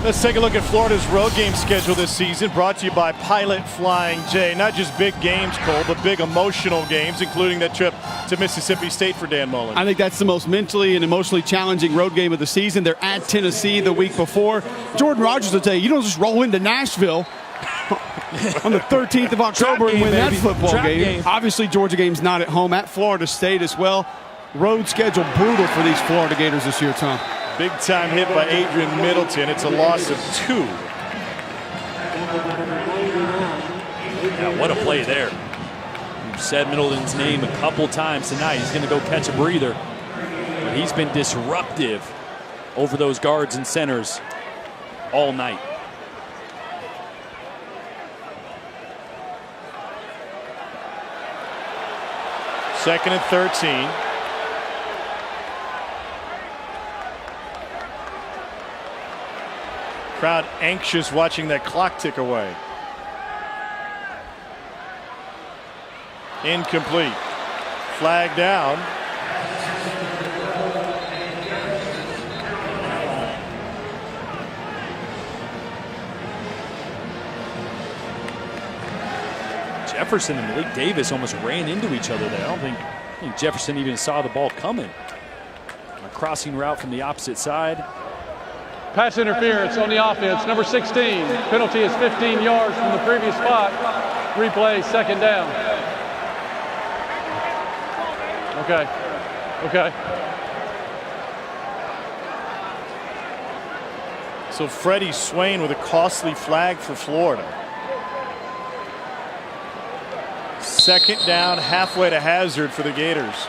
Let's take a look at Florida's road game schedule this season, brought to you by Pilot Flying J. Not just big games, Cole, but big emotional games, including that trip to Mississippi State for Dan Mullen. I think that's the most mentally and emotionally challenging road game of the season. They're at Tennessee the week before. Jordan Rodgers will tell you, you don't just roll into Nashville on the 13th of October and win that football game. Obviously, Georgia game's not at home, at Florida State as well. Road schedule brutal for these Florida Gators this year, Tom. Big time hit by Adrian Middleton. It's a loss of 2. Yeah, what a play there. We've said Middleton's name a couple times tonight. He's going to go catch a breather. But he's been disruptive over those guards and centers all night. Second and 13. Crowd anxious watching that clock tick away. Incomplete. Flag down. Jefferson and Malik Davis almost ran into each other there. I don't think Jefferson even saw the ball coming. A crossing route from the opposite side. Pass interference on the offense, number 16. Penalty is 15 yards from the previous spot. Replay, second down. Okay. So Freddie Swain with a costly flag for Florida. Second down, halfway to Hazard for the Gators.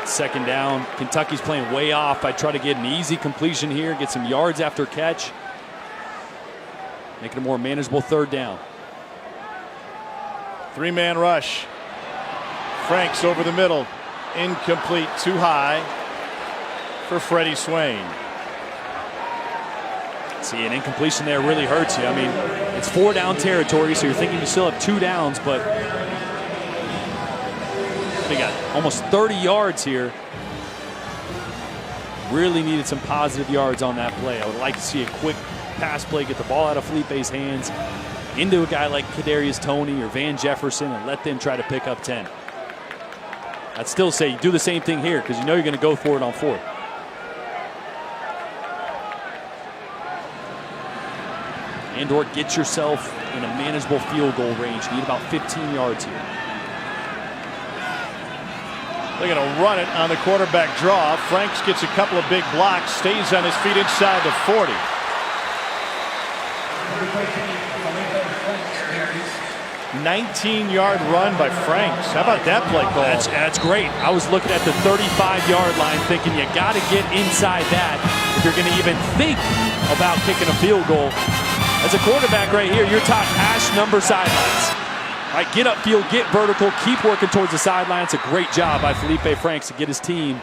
Second down. Kentucky's playing way off. I try to get an easy completion here, get some yards after catch. Make it a more manageable third down. 3-man rush. Franks over the middle. Incomplete, too high for Freddie Swain. See, an incompletion there really hurts you. I mean, it's 4-down territory, so you're thinking you still have 2 downs, but they got almost 30 yards here. Really needed some positive yards on that play. I would like to see a quick pass play, get the ball out of Felipe's hands into a guy like Kadarius Toney or Van Jefferson and let them try to pick up 10. I'd still say you do the same thing here because you know you're going to go for it on 4th. And/or get yourself in a manageable field goal range. You need about 15 yards here. They're going to run it on the quarterback draw. Franks gets a couple of big blocks, stays on his feet inside the 40. 19-yard run by Franks. How about that play call? That's great. I was looking at the 35-yard line thinking you got to get inside that if you're going to even think about kicking a field goal. As a quarterback right here, you're top hash number sidelines. All right, get upfield, get vertical, keep working towards the sideline. It's a great job by Felipe Franks to get his team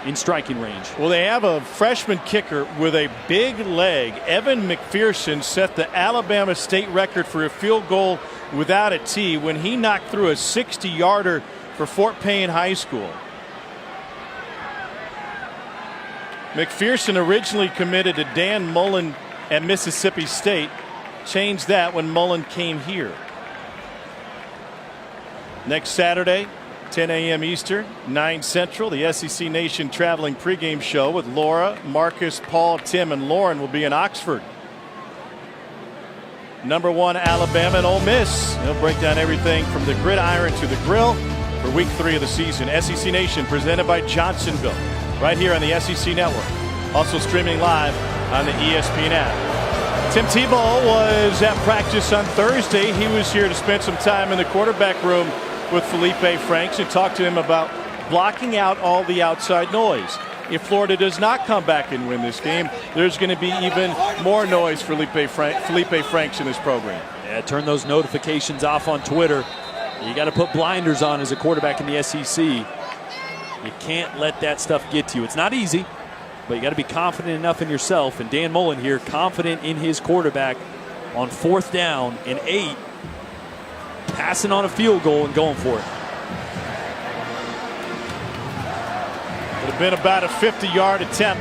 in striking range. Well, they have a freshman kicker with a big leg. Evan McPherson set the Alabama state record for a field goal without a tee when he knocked through a 60-yarder for Fort Payne High School. McPherson originally committed to Dan Mullen at Mississippi State. Changed that when Mullen came here. Next Saturday, 10 a.m. Eastern, 9 Central, the SEC Nation traveling pregame show with Laura, Marcus, Paul, Tim, and Lauren will be in Oxford. #1 Alabama and Ole Miss. They'll break down everything from the gridiron to the grill for week 3 of the season. SEC Nation presented by Johnsonville, right here on the SEC Network. Also streaming live on the ESPN app. Tim Tebow was at practice on Thursday. He was here to spend some time in the quarterback room with Felipe Franks and talk to him about blocking out all the outside noise. If Florida does not come back and win this game, there's going to be even more noise for Felipe Franks in this program. Yeah, turn those notifications off on Twitter. You got to put blinders on as a quarterback in the SEC. You can't let that stuff get to you. It's not easy, but you got to be confident enough in yourself. And Dan Mullen here, confident in his quarterback on 4th down and 8, passing on a field goal and going for it. Would have been about a 50-yard attempt.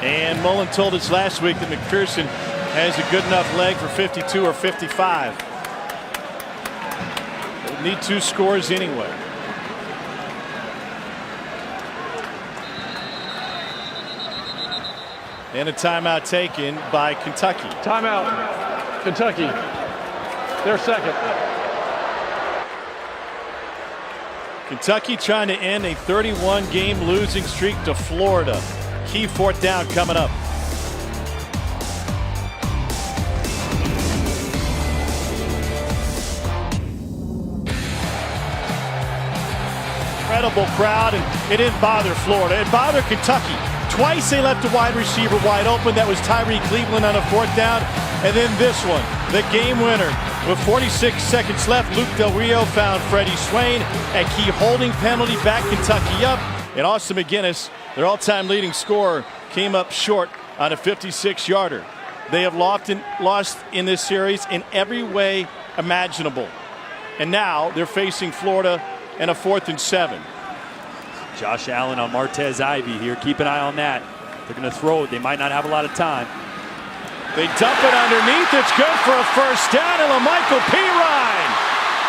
And Mullen told us last week that McPherson has a good enough leg for 52 or 55. They'll need 2 scores anyway. And a timeout taken by Kentucky. Timeout, Kentucky. Their second. Kentucky trying to end a 31-game losing streak to Florida. Key 4th down coming up. Incredible crowd, and it didn't bother Florida. It bothered Kentucky. Twice they left a wide receiver wide open. That was Tyree Cleveland on a 4th down. And then this one, the game winner. With 46 seconds left, Luke Del Rio found Freddie Swain. A key holding penalty backed Kentucky up. And Austin McGinnis, their all-time leading scorer, came up short on a 56-yarder. They have lost in this series in every way imaginable. And now they're facing Florida in a 4th and 7. Josh Allen on Martez Ivy here. Keep an eye on that. They're going to throw it. They might not have a lot of time. They dump it underneath. It's good for a 1st down. And LaMichael Pirine.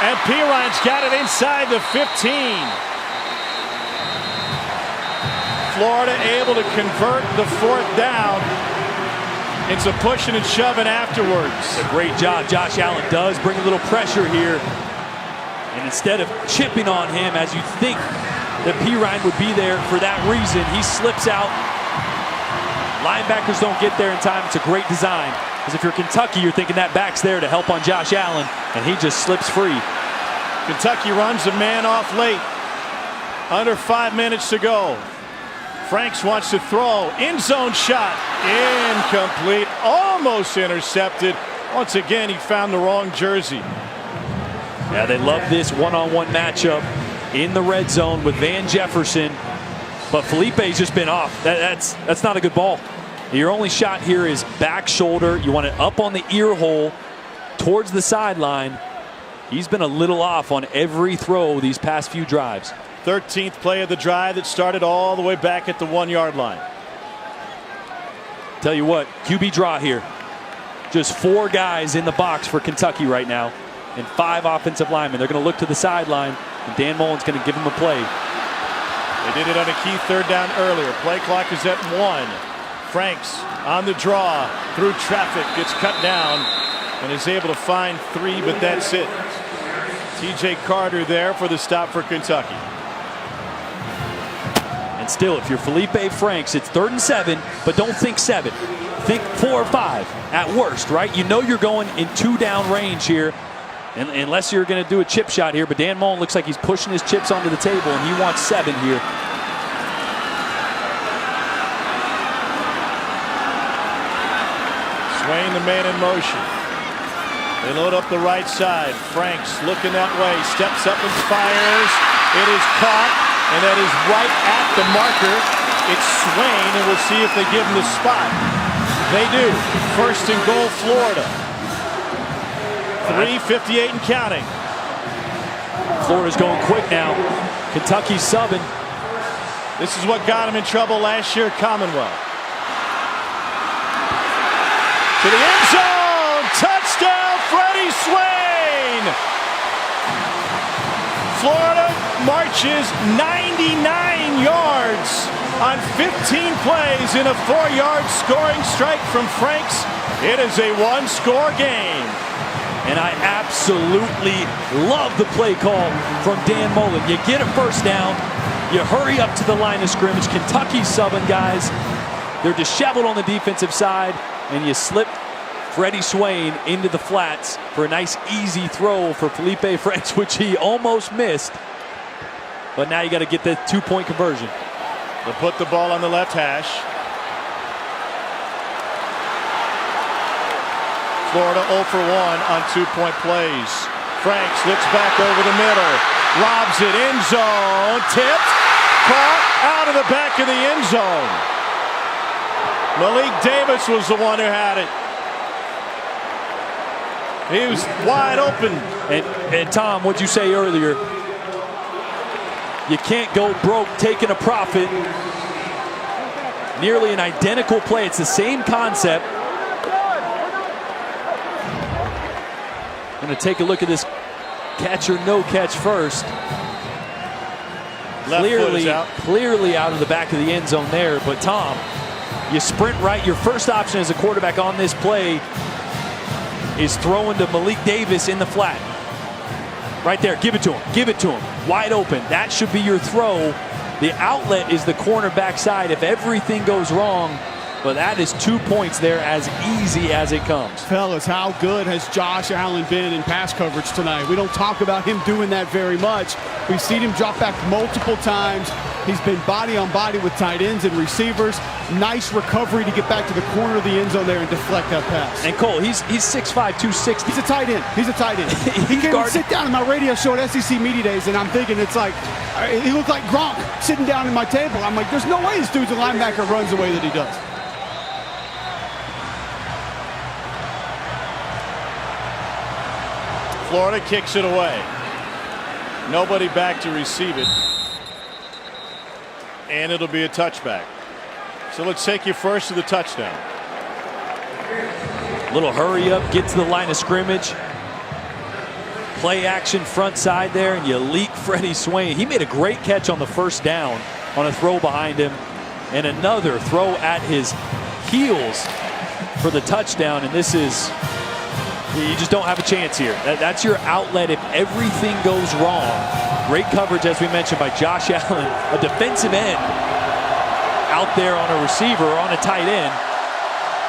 And Pirine's got it inside the 15. Florida able to convert the 4th down into pushing and shoving afterwards. A great job. Josh Allen does bring a little pressure here. And instead of chipping on him, as you think that Pirine would be there for that reason, he slips out. Linebackers don't get there in time. It's a great design. Because if you're Kentucky, you're thinking that back's there to help on Josh Allen, and he just slips free. Kentucky runs a man off late. Under 5 minutes to go. Franks wants to throw. End zone shot. Incomplete. Almost intercepted. Once again, he found the wrong jersey. Yeah, they love this one-on-one matchup in the red zone with Van Jefferson. But Felipe's just been off. That's not a good ball. Your only shot here is back shoulder. You want it up on the ear hole towards the sideline. He's been a little off on every throw these past few drives. 13th play of the drive that started all the way back at the 1-yard line. Tell you what, QB draw here. Just 4 guys in the box for Kentucky right now and 5 offensive linemen. They're going to look to the sideline, and Dan Mullen's going to give them a play. They did it on a key 3rd down earlier. Play clock is at 1. Franks on the draw through traffic, gets cut down and is able to find 3, but that's it. TJ Carter there for the stop for Kentucky. And still, if you're Felipe Franks, it's 3rd and 7, but don't think 7. Think 4 or 5 at worst, right? You know you're going in 2-down range here. And unless you're going to do a chip shot here, but Dan Mullen looks like he's pushing his chips onto the table, and he wants 7 here. Swain, the man in motion. They load up the right side. Franks looking that way, steps up and fires. It is caught, and that is right at the marker. It's Swain, and we'll see if they give him the spot. They do. First and goal, Florida. 3:58 and counting. Florida's going quick now. Kentucky's subbing. This is what got him in trouble last year at Commonwealth. To the end zone. Touchdown, Freddie Swain. Florida marches 99 yards on 15 plays in a 4-yard scoring strike from Franks. It is a 1-score game. And I absolutely love the play call from Dan Mullen. You get a first down, you hurry up to the line of scrimmage. Kentucky's subbing guys. They're disheveled on the defensive side, and you slip Freddie Swain into the flats for a nice easy throw for Felipe Franks, which he almost missed. But now you got to get the 2-point conversion. They'll put the ball on the left hash. Florida 0 for 1 on 2-point plays. Franks looks back over the middle, lobs it, end zone, tipped, caught out of the back of the end zone. Malik Davis was the one who had it. He was wide open. And Tom, what'd you say earlier? You can't go broke taking a profit. Nearly an identical play. It's the same concept. Going to take a look at this catch or no catch first. Clearly out of the back of the end zone there. But Tom, you sprint right. Your first option as a quarterback on this play is throwing to Malik Davis in the flat. Right there, give it to him, give it to him. Wide open, that should be your throw. The outlet is the cornerback side if everything goes wrong. But that is 2 points there, as easy as it comes. Fellas, how good has Josh Allen been in pass coverage tonight? We don't talk about him doing that very much. We've seen him drop back multiple times. He's been body on body with tight ends and receivers. Nice recovery to get back to the corner of the end zone there and deflect that pass. And Cole, he's 6'5", 260. He's a tight end. He's a tight end. He came and sit down in my radio show at SEC Media Days, and I'm thinking it's like, he looked like Gronk sitting down in my table. I'm like, there's no way this dude's a linebacker runs the way that he does. Florida kicks it away. Nobody back to receive it. And it'll be a touchback. So let's take you first to the touchdown. Little hurry up, get to the line of scrimmage. Play action front side there, and you leak Freddie Swain. He made a great catch on the first down on a throw behind him. And another throw at his heels for the touchdown. And this is, you just don't have a chance here. That's your outlet if everything goes wrong. Great coverage, as we mentioned, by Josh Allen, a defensive end out there on a receiver or on a tight end.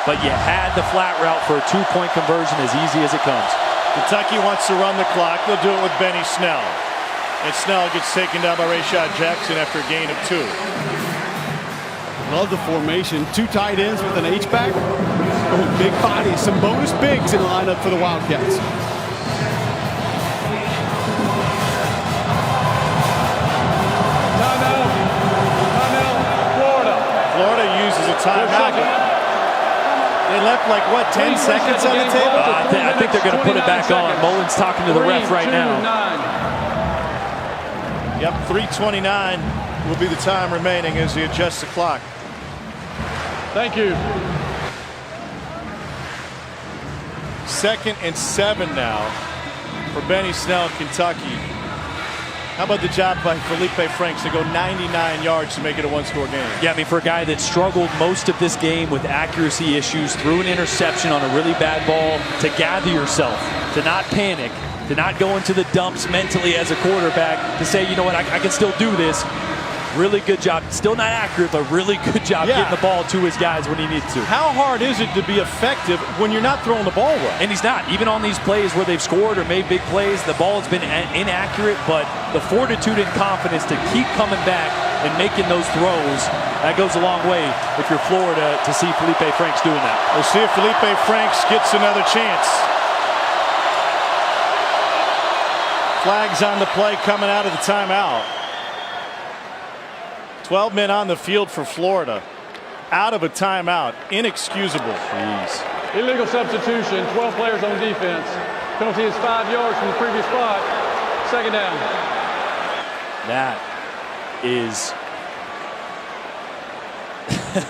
But you had the flat route for a 2-point conversion, as easy as it comes. Kentucky wants to run the clock. They'll do it with Benny Snell. And Snell gets taken down by Rayshad Jackson after a gain of 2. Love the formation. 2 tight ends with an H-back. Oh, big bodies. Some bonus bigs in the lineup for the Wildcats. Florida uses a timeout. They left like, what, 10 seconds on the table? I think they're going to put it back on. Mullen's talking to the ref right now. Yep, 3:29 will be the time remaining as he adjusts the clock. Thank you. 2nd and 7 now for Benny Snell, Kentucky. How about the job by Felipe Franks to go 99 yards to make it a 1-score game? Yeah, I mean, for a guy that struggled most of this game with accuracy issues, threw an interception on a really bad ball, to gather yourself, to not panic, to not go into the dumps mentally as a quarterback, to say, you know what, I can still do this. Really good job. Still not accurate, but really good job getting the ball to his guys when he needs to. How hard is it to be effective when you're not throwing the ball well? And he's not. Even on these plays where they've scored or made big plays, the ball has been inaccurate, but the fortitude and confidence to keep coming back and making those throws, that goes a long way if you're Florida to see Felipe Franks doing that. We'll see if Felipe Franks gets another chance. Flags on the play coming out of the timeout. 12 men on the field for Florida. Out of a timeout. Inexcusable. Jeez. Illegal substitution, 12 players on defense. Penalty is 5 yards from the previous spot. Second down. That is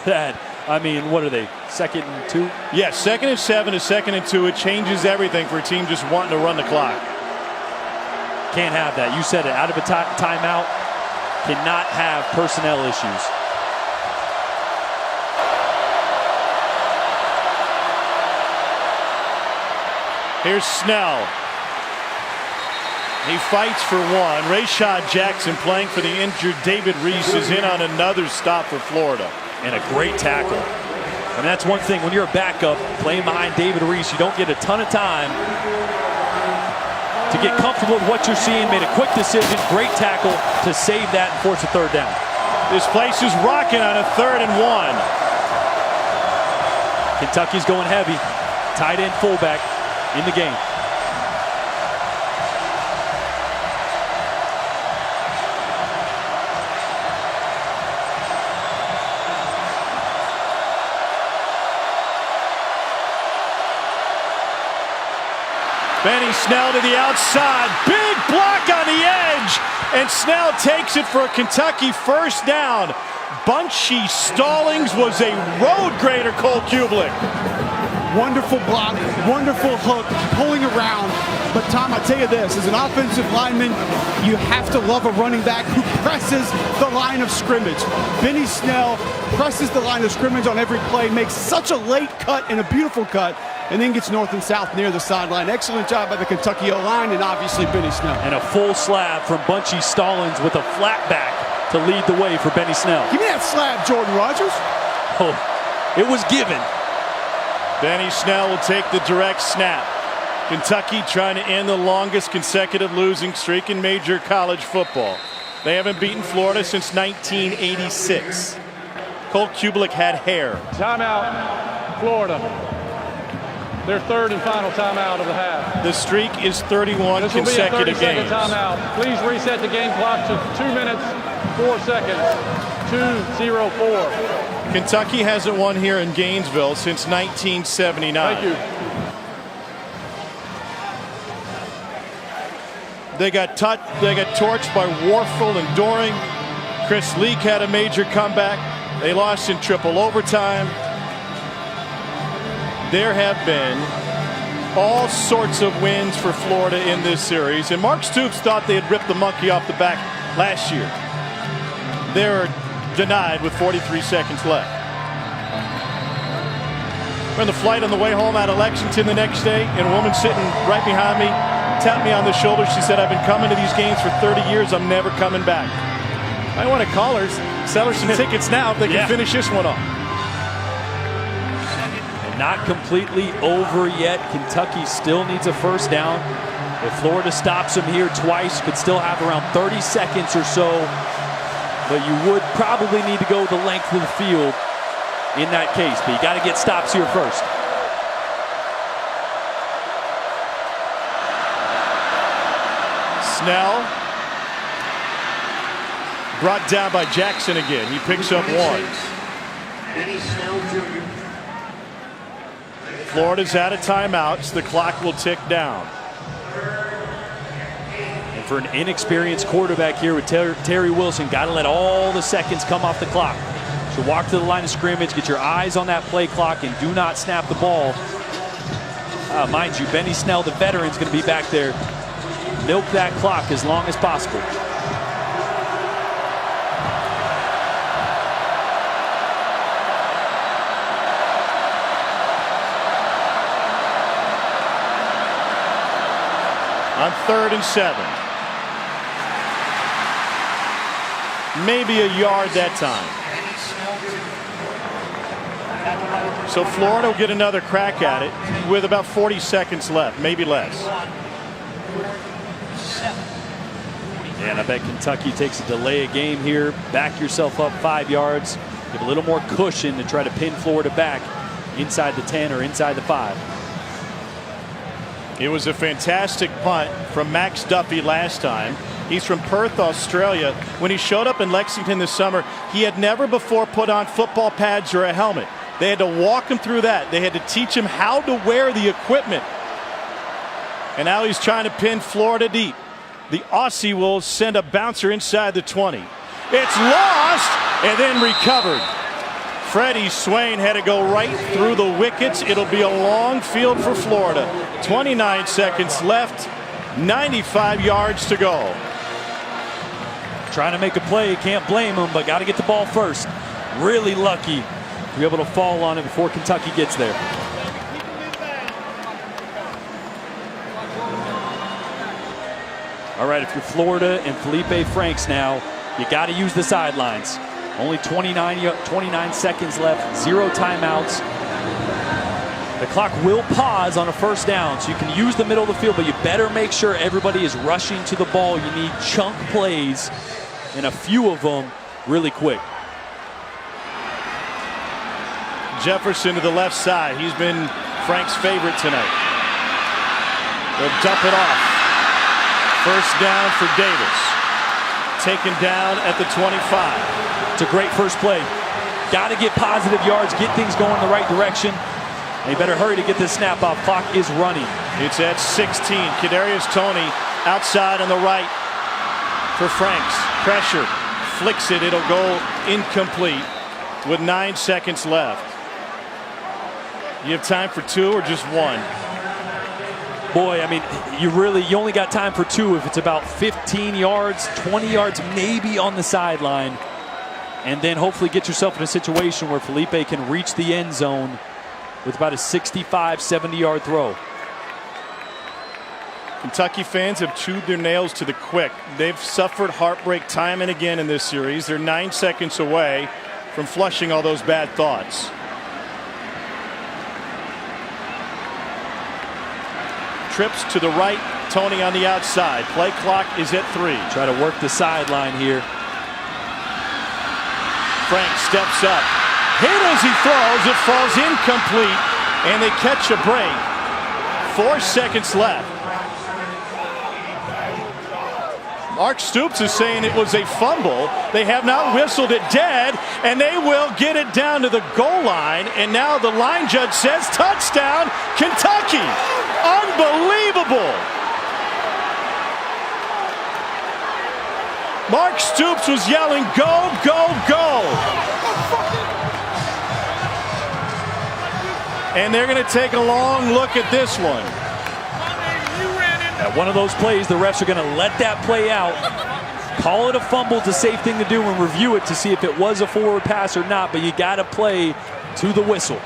that. I mean, what are they? 2nd and 2? Yes, 2nd and 7 to 2nd and 2. It changes everything for a team just wanting to run the clock. Can't have that. You said it. Out of a timeout. Cannot have personnel issues. Here's Snell. He fights for one. Rayshad Jackson, playing for the injured David Reese, is in on another stop for Florida. And a great tackle. I mean, that's one thing. When you're a backup playing behind David Reese, you don't get a ton of time to get comfortable with what you're seeing. Made a quick decision. Great tackle to save that and force a third down. This place is rocking on a 3rd and 1. Kentucky's going heavy. Tight end fullback in the game. Benny Snell to the outside. Big block on the edge. And Snell takes it for a Kentucky first down. Bunchy Stallings was a road grader, Cole Kublik. Wonderful block, wonderful hook, pulling around. But Tom, I tell you this, as an offensive lineman, you have to love a running back who presses the line of scrimmage. Benny Snell presses the line of scrimmage on every play, makes such a late cut and a beautiful cut, and then gets north and south near the sideline. Excellent job by the Kentucky O-line and obviously Benny Snell. And a full slab from Bunchy Stallings with a flat back to lead the way for Benny Snell. Give me that slab, Jordan Rogers. Oh, it was given. Benny Snell will take the direct snap. Kentucky trying to end the longest consecutive losing streak in major college football. They haven't beaten Florida since 1986. Cole Kublik had hair. Timeout, Florida. Their 3rd and final timeout of the half. The streak is 31 this will consecutive be a 30-second games. timeout. Please reset the game clock to 2 minutes, 4 seconds. 2:04. Kentucky hasn't won here in Gainesville since 1979. Thank you. They got torched by Warfel and Doring. Chris Leak had a major comeback. They lost in triple overtime. There have been all sorts of wins for Florida in this series, and Mark Stoops thought they had ripped the monkey off the back last year. They're denied with 43 seconds left. We're on the flight on the way home out of Lexington the next day, and a woman sitting right behind me tapped me on the shoulder. She said, "I've been coming to these games for 30 years. I'm never coming back." I want to call her, sell her some tickets now if they can finish this one off. And not completely over yet. Kentucky still needs a first down. If Florida stops them here twice, could still have around 30 seconds or so. But you would probably need to go the length of the field in that case. But you got to get stops here first. Snell brought down by Jackson again. He picks up one. Benny Snell Jr. Florida's out of timeouts. The clock will tick down. And for an inexperienced quarterback here with Terry Wilson, got to let all the seconds come off the clock. So walk to the line of scrimmage, get your eyes on that play clock, and do not snap the ball. Mind you, Benny Snell, the veteran, is going to be back there. Milk that clock as long as possible. On 3rd and 7. maybe a yard that time. So Florida will get another crack at it with about 40 seconds left, maybe less. And I bet Kentucky takes a delay of game here. Back yourself up 5 yards. Give a little more cushion to try to pin Florida back inside the 10 or inside the 5. It was a fantastic punt from Max Duffy last time. He's from Perth, Australia. When he showed up in Lexington this summer, he had never before put on football pads or a helmet. They had to walk him through that. They had to teach him how to wear the equipment. And now he's trying to pin Florida deep. The Aussie will send a bouncer inside the 20. It's lost and then recovered. Freddie Swain had to go right through the wickets. It'll be a long field for Florida. 29 seconds left, 95 yards to go. Trying to make a play, can't blame him, but got to get the ball first. Really lucky to be able to fall on it before Kentucky gets there. All right, if you're Florida and Felipe Franks now, you got to use the sidelines. Only 29 seconds left, 0 timeouts. The clock will pause on a first down, so you can use the middle of the field, but you better make sure everybody is rushing to the ball. You need chunk plays, and a few of them really quick. Jefferson to the left side. He's been Frank's favorite tonight. They'll dump it off. First down for Davis. Taken down at the 25. It's a great first play. Got to get positive yards, get things going the right direction. They better hurry to get this snap off. Clock is running. It's at 16. Kadarius Toney outside on the right for Franks. Pressure. Flicks it. It'll go incomplete with 9 seconds left. You have time for 2 or just 1? Boy, I mean, you only got time for 2 if it's about 15 yards, 20 yards maybe on the sideline. And then hopefully get yourself in a situation where Felipe can reach the end zone with about a 65, 70-yard throw. Kentucky fans have chewed their nails to the quick. They've suffered heartbreak time and again in this series. They're 9 seconds away from flushing all those bad thoughts. Trips to the right, Toney on the outside. Play clock is at 3. Try to work the sideline here. Frank steps up. Hit as he throws. It falls incomplete, and they catch a break. 4 seconds left. Mark Stoops is saying it was a fumble. They have not whistled it dead, and they will get it down to the goal line. And now the line judge says touchdown, Kentucky. Unbelievable. Mark Stoops was yelling, go, go, go. And they're going to take a long look at this one. One of those plays, the refs are going to let that play out. Call it a fumble. It's a safe thing to do, and review it to see if it was a forward pass or not, but you got to play to the whistle.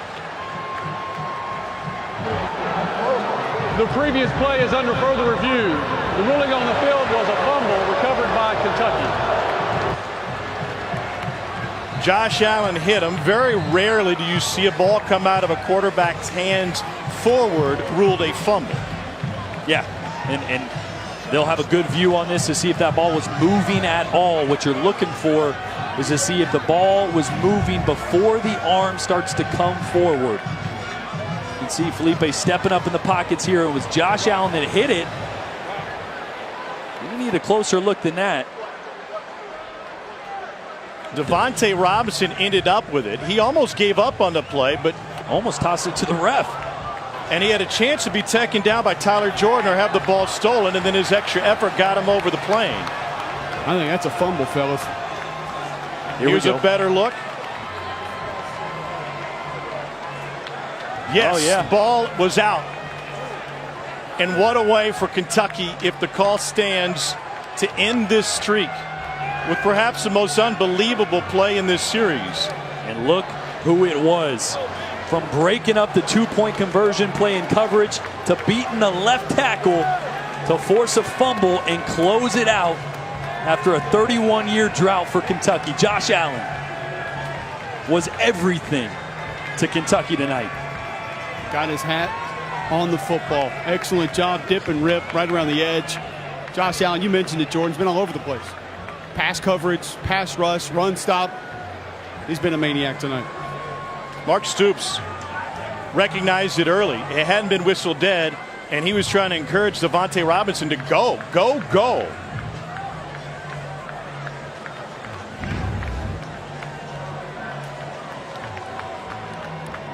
The previous play is under further review. The ruling on the field was a fumble recovered by Kentucky. Josh Allen hit him. Very rarely do you see a ball come out of a quarterback's hands forward ruled a fumble. Yeah, and they'll have a good view on this to see if that ball was moving at all. What you're looking for is to see if the ball was moving before the arm starts to come forward. You can see Felipe stepping up in the pockets here. It was Josh Allen that hit it. We need a closer look than that. Devontae Robinson ended up with it. He almost gave up on the play, but almost tossed it to the ref. And he had a chance to be taken down by Tyler Jordan or have the ball stolen, and then his extra effort got him over the plane. I think that's a fumble, fellas. Here's a better look. Yes, oh, yeah. Ball was out. And what a way for Kentucky if the call stands to end this streak with perhaps the most unbelievable play in this series. And look who it was. From breaking up the 2-point conversion play in coverage to beating the left tackle to force a fumble and close it out. after a 31-year drought for Kentucky. Josh Allen was everything to Kentucky tonight. Got his hat on the football. Excellent job, dip and rip right around the edge. Josh Allen, you mentioned it, Jordan's been all over the place. Pass coverage, pass rush, run stop. He's been a maniac tonight. Mark Stoops recognized it early. It hadn't been whistled dead, and he was trying to encourage Devontae Robinson to go, go, go.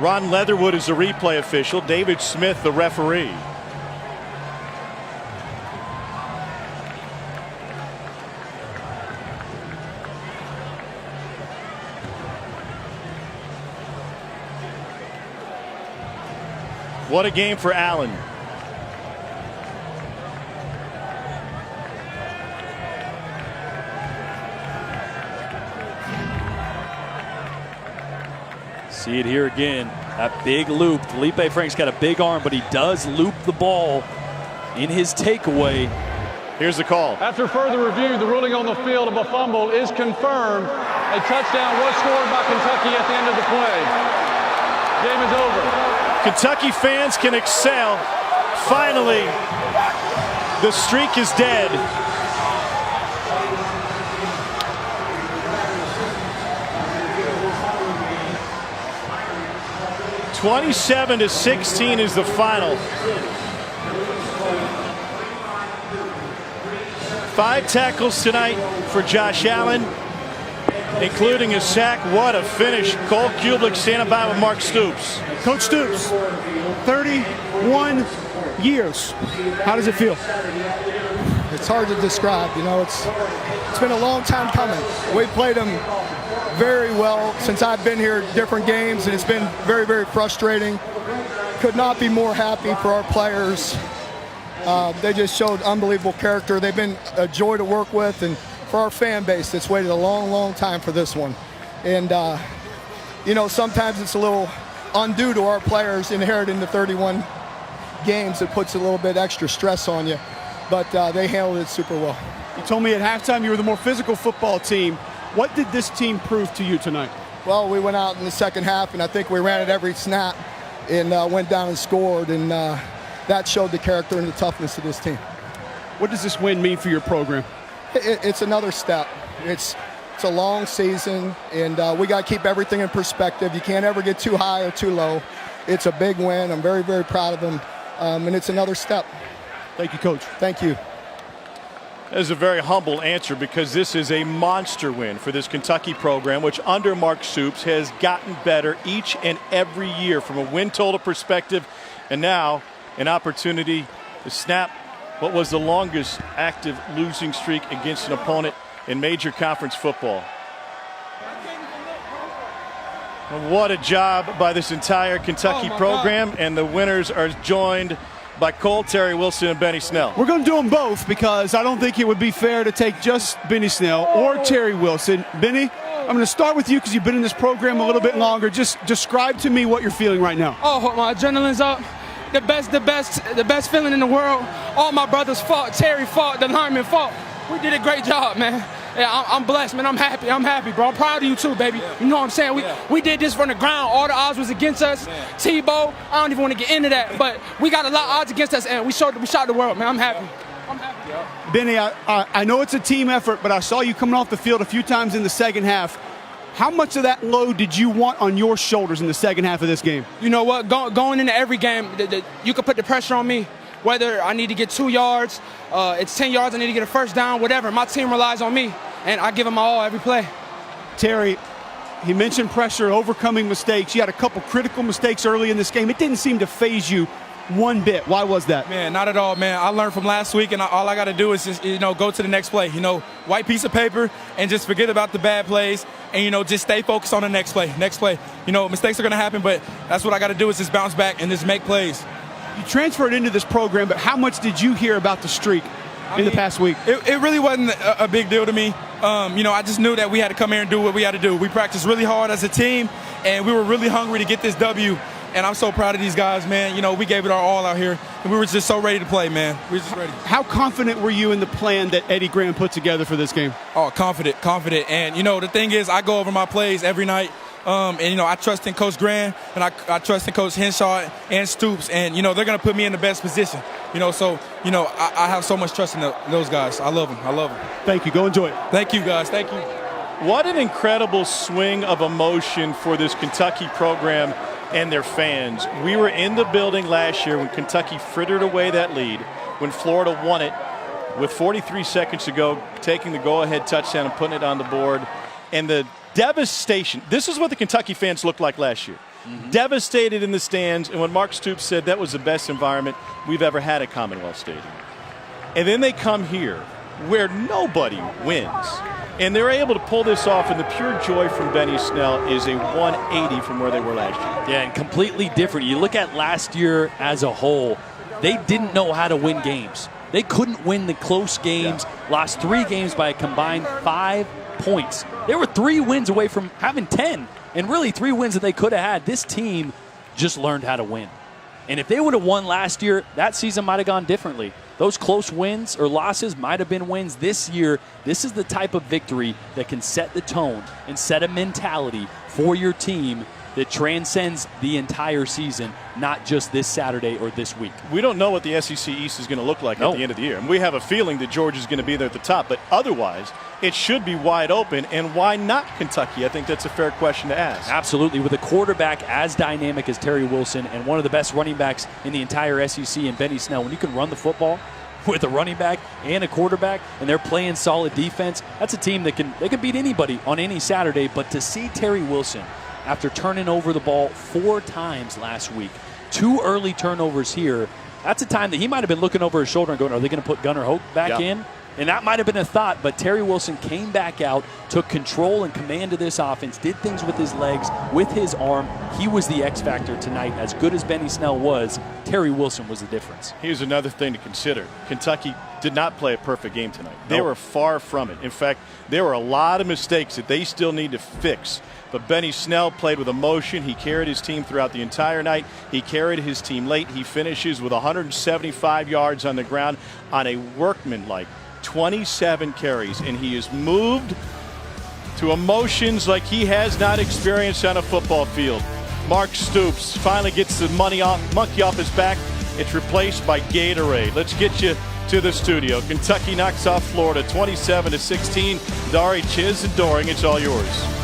Ron Leatherwood is the replay official. David Smith, the referee. What a game for Allen. See it here again. That big loop. Felipe Frank's got a big arm, but he does loop the ball in his takeaway. Here's the call. After further review, the ruling on the field of a fumble is confirmed. A touchdown was scored by Kentucky at the end of the play. Game is over. Kentucky fans can excel. Finally, the streak is dead. (27-16) is the final. 5 tackles tonight for Josh Allen, including a sack. What a finish. Cole Kublik standing by with Mark Stoops. Coach Stoops, 31 years. How does it feel? It's hard to describe. You know, it's been a long time coming. We played them very well since I've been here, different games, and it's been very, very frustrating. Could not be more happy for our players. They just showed unbelievable character. They've been a joy to work with, and for our fan base that's waited a long, long time for this one. And, you know, sometimes it's a little undue to our players inheriting the 31 games. It puts a little bit extra stress on you, but they handled it super well. You told me at halftime you were the more physical football team. What did this team prove to you tonight? Well, we went out in the second half, and I think we ran it every snap and went down and scored, and that showed the character and the toughness of this team. What does this win mean for your program? It's another step. It's a long season, and we got to keep everything in perspective. You can't ever get too high or too low. It's a big win. I'm very, very proud of them, and it's another step. Thank you, Coach. Thank you. That is a very humble answer, because this is a monster win for this Kentucky program, which under Mark Stoops has gotten better each and every year from a win total perspective, and now an opportunity to snap what was the longest active losing streak against an opponent in major conference football. What a job by this entire Kentucky program, and the winners are joined by Cole, Terry Wilson, and Benny Snell. We're going to do them both, because I don't think it would be fair to take just Benny Snell or Terry Wilson. Benny, I'm going to start with you because you've been in this program a little bit longer. Just describe to me what you're feeling right now. Oh, my adrenaline's up. The best feeling in the world. All my brothers fought. Terry fought. The linemen fought. We did a great job, man. Yeah, I'm blessed, man. I'm happy, bro. I'm proud of you too, baby. You know what I'm saying? We did this from the ground. All the odds was against us. Tebow, I don't even want to get into that, but we got a lot of odds against us, and we shot the world, man. I'm happy. Benny, I know it's a team effort, but I saw you coming off the field a few times in the second half. How much of that load did you want on your shoulders in the second half of this game? You know what? Going into every game, you could put the pressure on me. Whether I need to get 2 yards, it's 10 yards, I need to get a first down, whatever. My team relies on me, and I give them my all every play. Terry, he mentioned pressure, overcoming mistakes. You had a couple critical mistakes early in this game. It didn't seem to faze you one bit. Why was that? Man, not at all, man. I learned from last week, and all I got to do is just, go to the next play. White piece of paper, and just forget about the bad plays, and, just stay focused on the next play. Next play. Mistakes are going to happen, but that's what I got to do is just bounce back and just make plays. You transferred into this program, but how much did you hear about the streak in the past week? It really wasn't a big deal to me. I just knew that we had to come here and do what we had to do. We practiced really hard as a team, and we were really hungry to get this W. And I'm so proud of these guys, man. You know, we gave it our all out here, and we were just so ready to play, man. We were just ready. How confident were you in the plan that Eddie Graham put together for this game? Oh, confident. And, you know, the thing is, I go over my plays every night. And, you know, I trust in Coach Graham, and I trust in Coach Henshaw and Stoops. And, you know, they're going to put me in the best position. You know, so, you know, I have so much trust in those guys. I love them. Thank you. Go enjoy it. Thank you, guys. Thank you. What an incredible swing of emotion for this Kentucky program and their fans. We were in the building last year when Kentucky frittered away that lead, when Florida won it with 43 seconds to go, taking the go-ahead touchdown and putting it on the board. And the devastation. This is what the Kentucky fans looked like last year. Devastated in the stands. And when Mark Stoops said that was the best environment we've ever had at Commonwealth Stadium. And then they come here where nobody wins. And they're able to pull this off, and the pure joy from Benny Snell is a 180 from where they were last year. Yeah, and completely different. You look at last year as a whole, they didn't know how to win games. They couldn't win the close games, lost 3 games by a combined 5 points. They were 3 wins away from having 10, and really 3 wins that they could have had. This team just learned how to win. And if they would have won last year, that season might have gone differently. Those close wins or losses might have been wins this year. This is the type of victory that can set the tone and set a mentality for your team that transcends the entire season, not just this Saturday or this week. We don't know what the SEC East is going to look like at the end of the year. And we have a feeling that Georgia's going to be there at the top, but otherwise it should be wide open. And why not Kentucky? I think that's a fair question to ask. Absolutely. With a quarterback as dynamic as Terry Wilson and one of the best running backs in the entire SEC in Benny Snell, when you can run the football with a running back and a quarterback and they're playing solid defense, that's a team that can beat anybody on any Saturday. But to see Terry Wilson, after turning over the ball 4 times last week, 2 early turnovers here, that's a time that he might have been looking over his shoulder and going, are they going to put Gunnar Hoke back in? And that might have been a thought, but Terry Wilson came back out, took control and command of this offense, did things with his legs, with his arm. He was the X factor tonight. As good as Benny Snell was, Terry Wilson was the difference. Here's another thing to consider. Kentucky did not play a perfect game tonight. They were far from it. In fact, there were a lot of mistakes that they still need to fix. But Benny Snell played with emotion. He carried his team throughout the entire night. He carried his team late. He finishes with 175 yards on the ground on a workmanlike 27 carries, and he is moved to emotions like he has not experienced on a football field. Mark Stoops finally gets the monkey off his back. It's replaced by Gatorade. Let's get you to the studio. Kentucky knocks off Florida 27-16. Dari, Chiz, and Doring, it's all yours.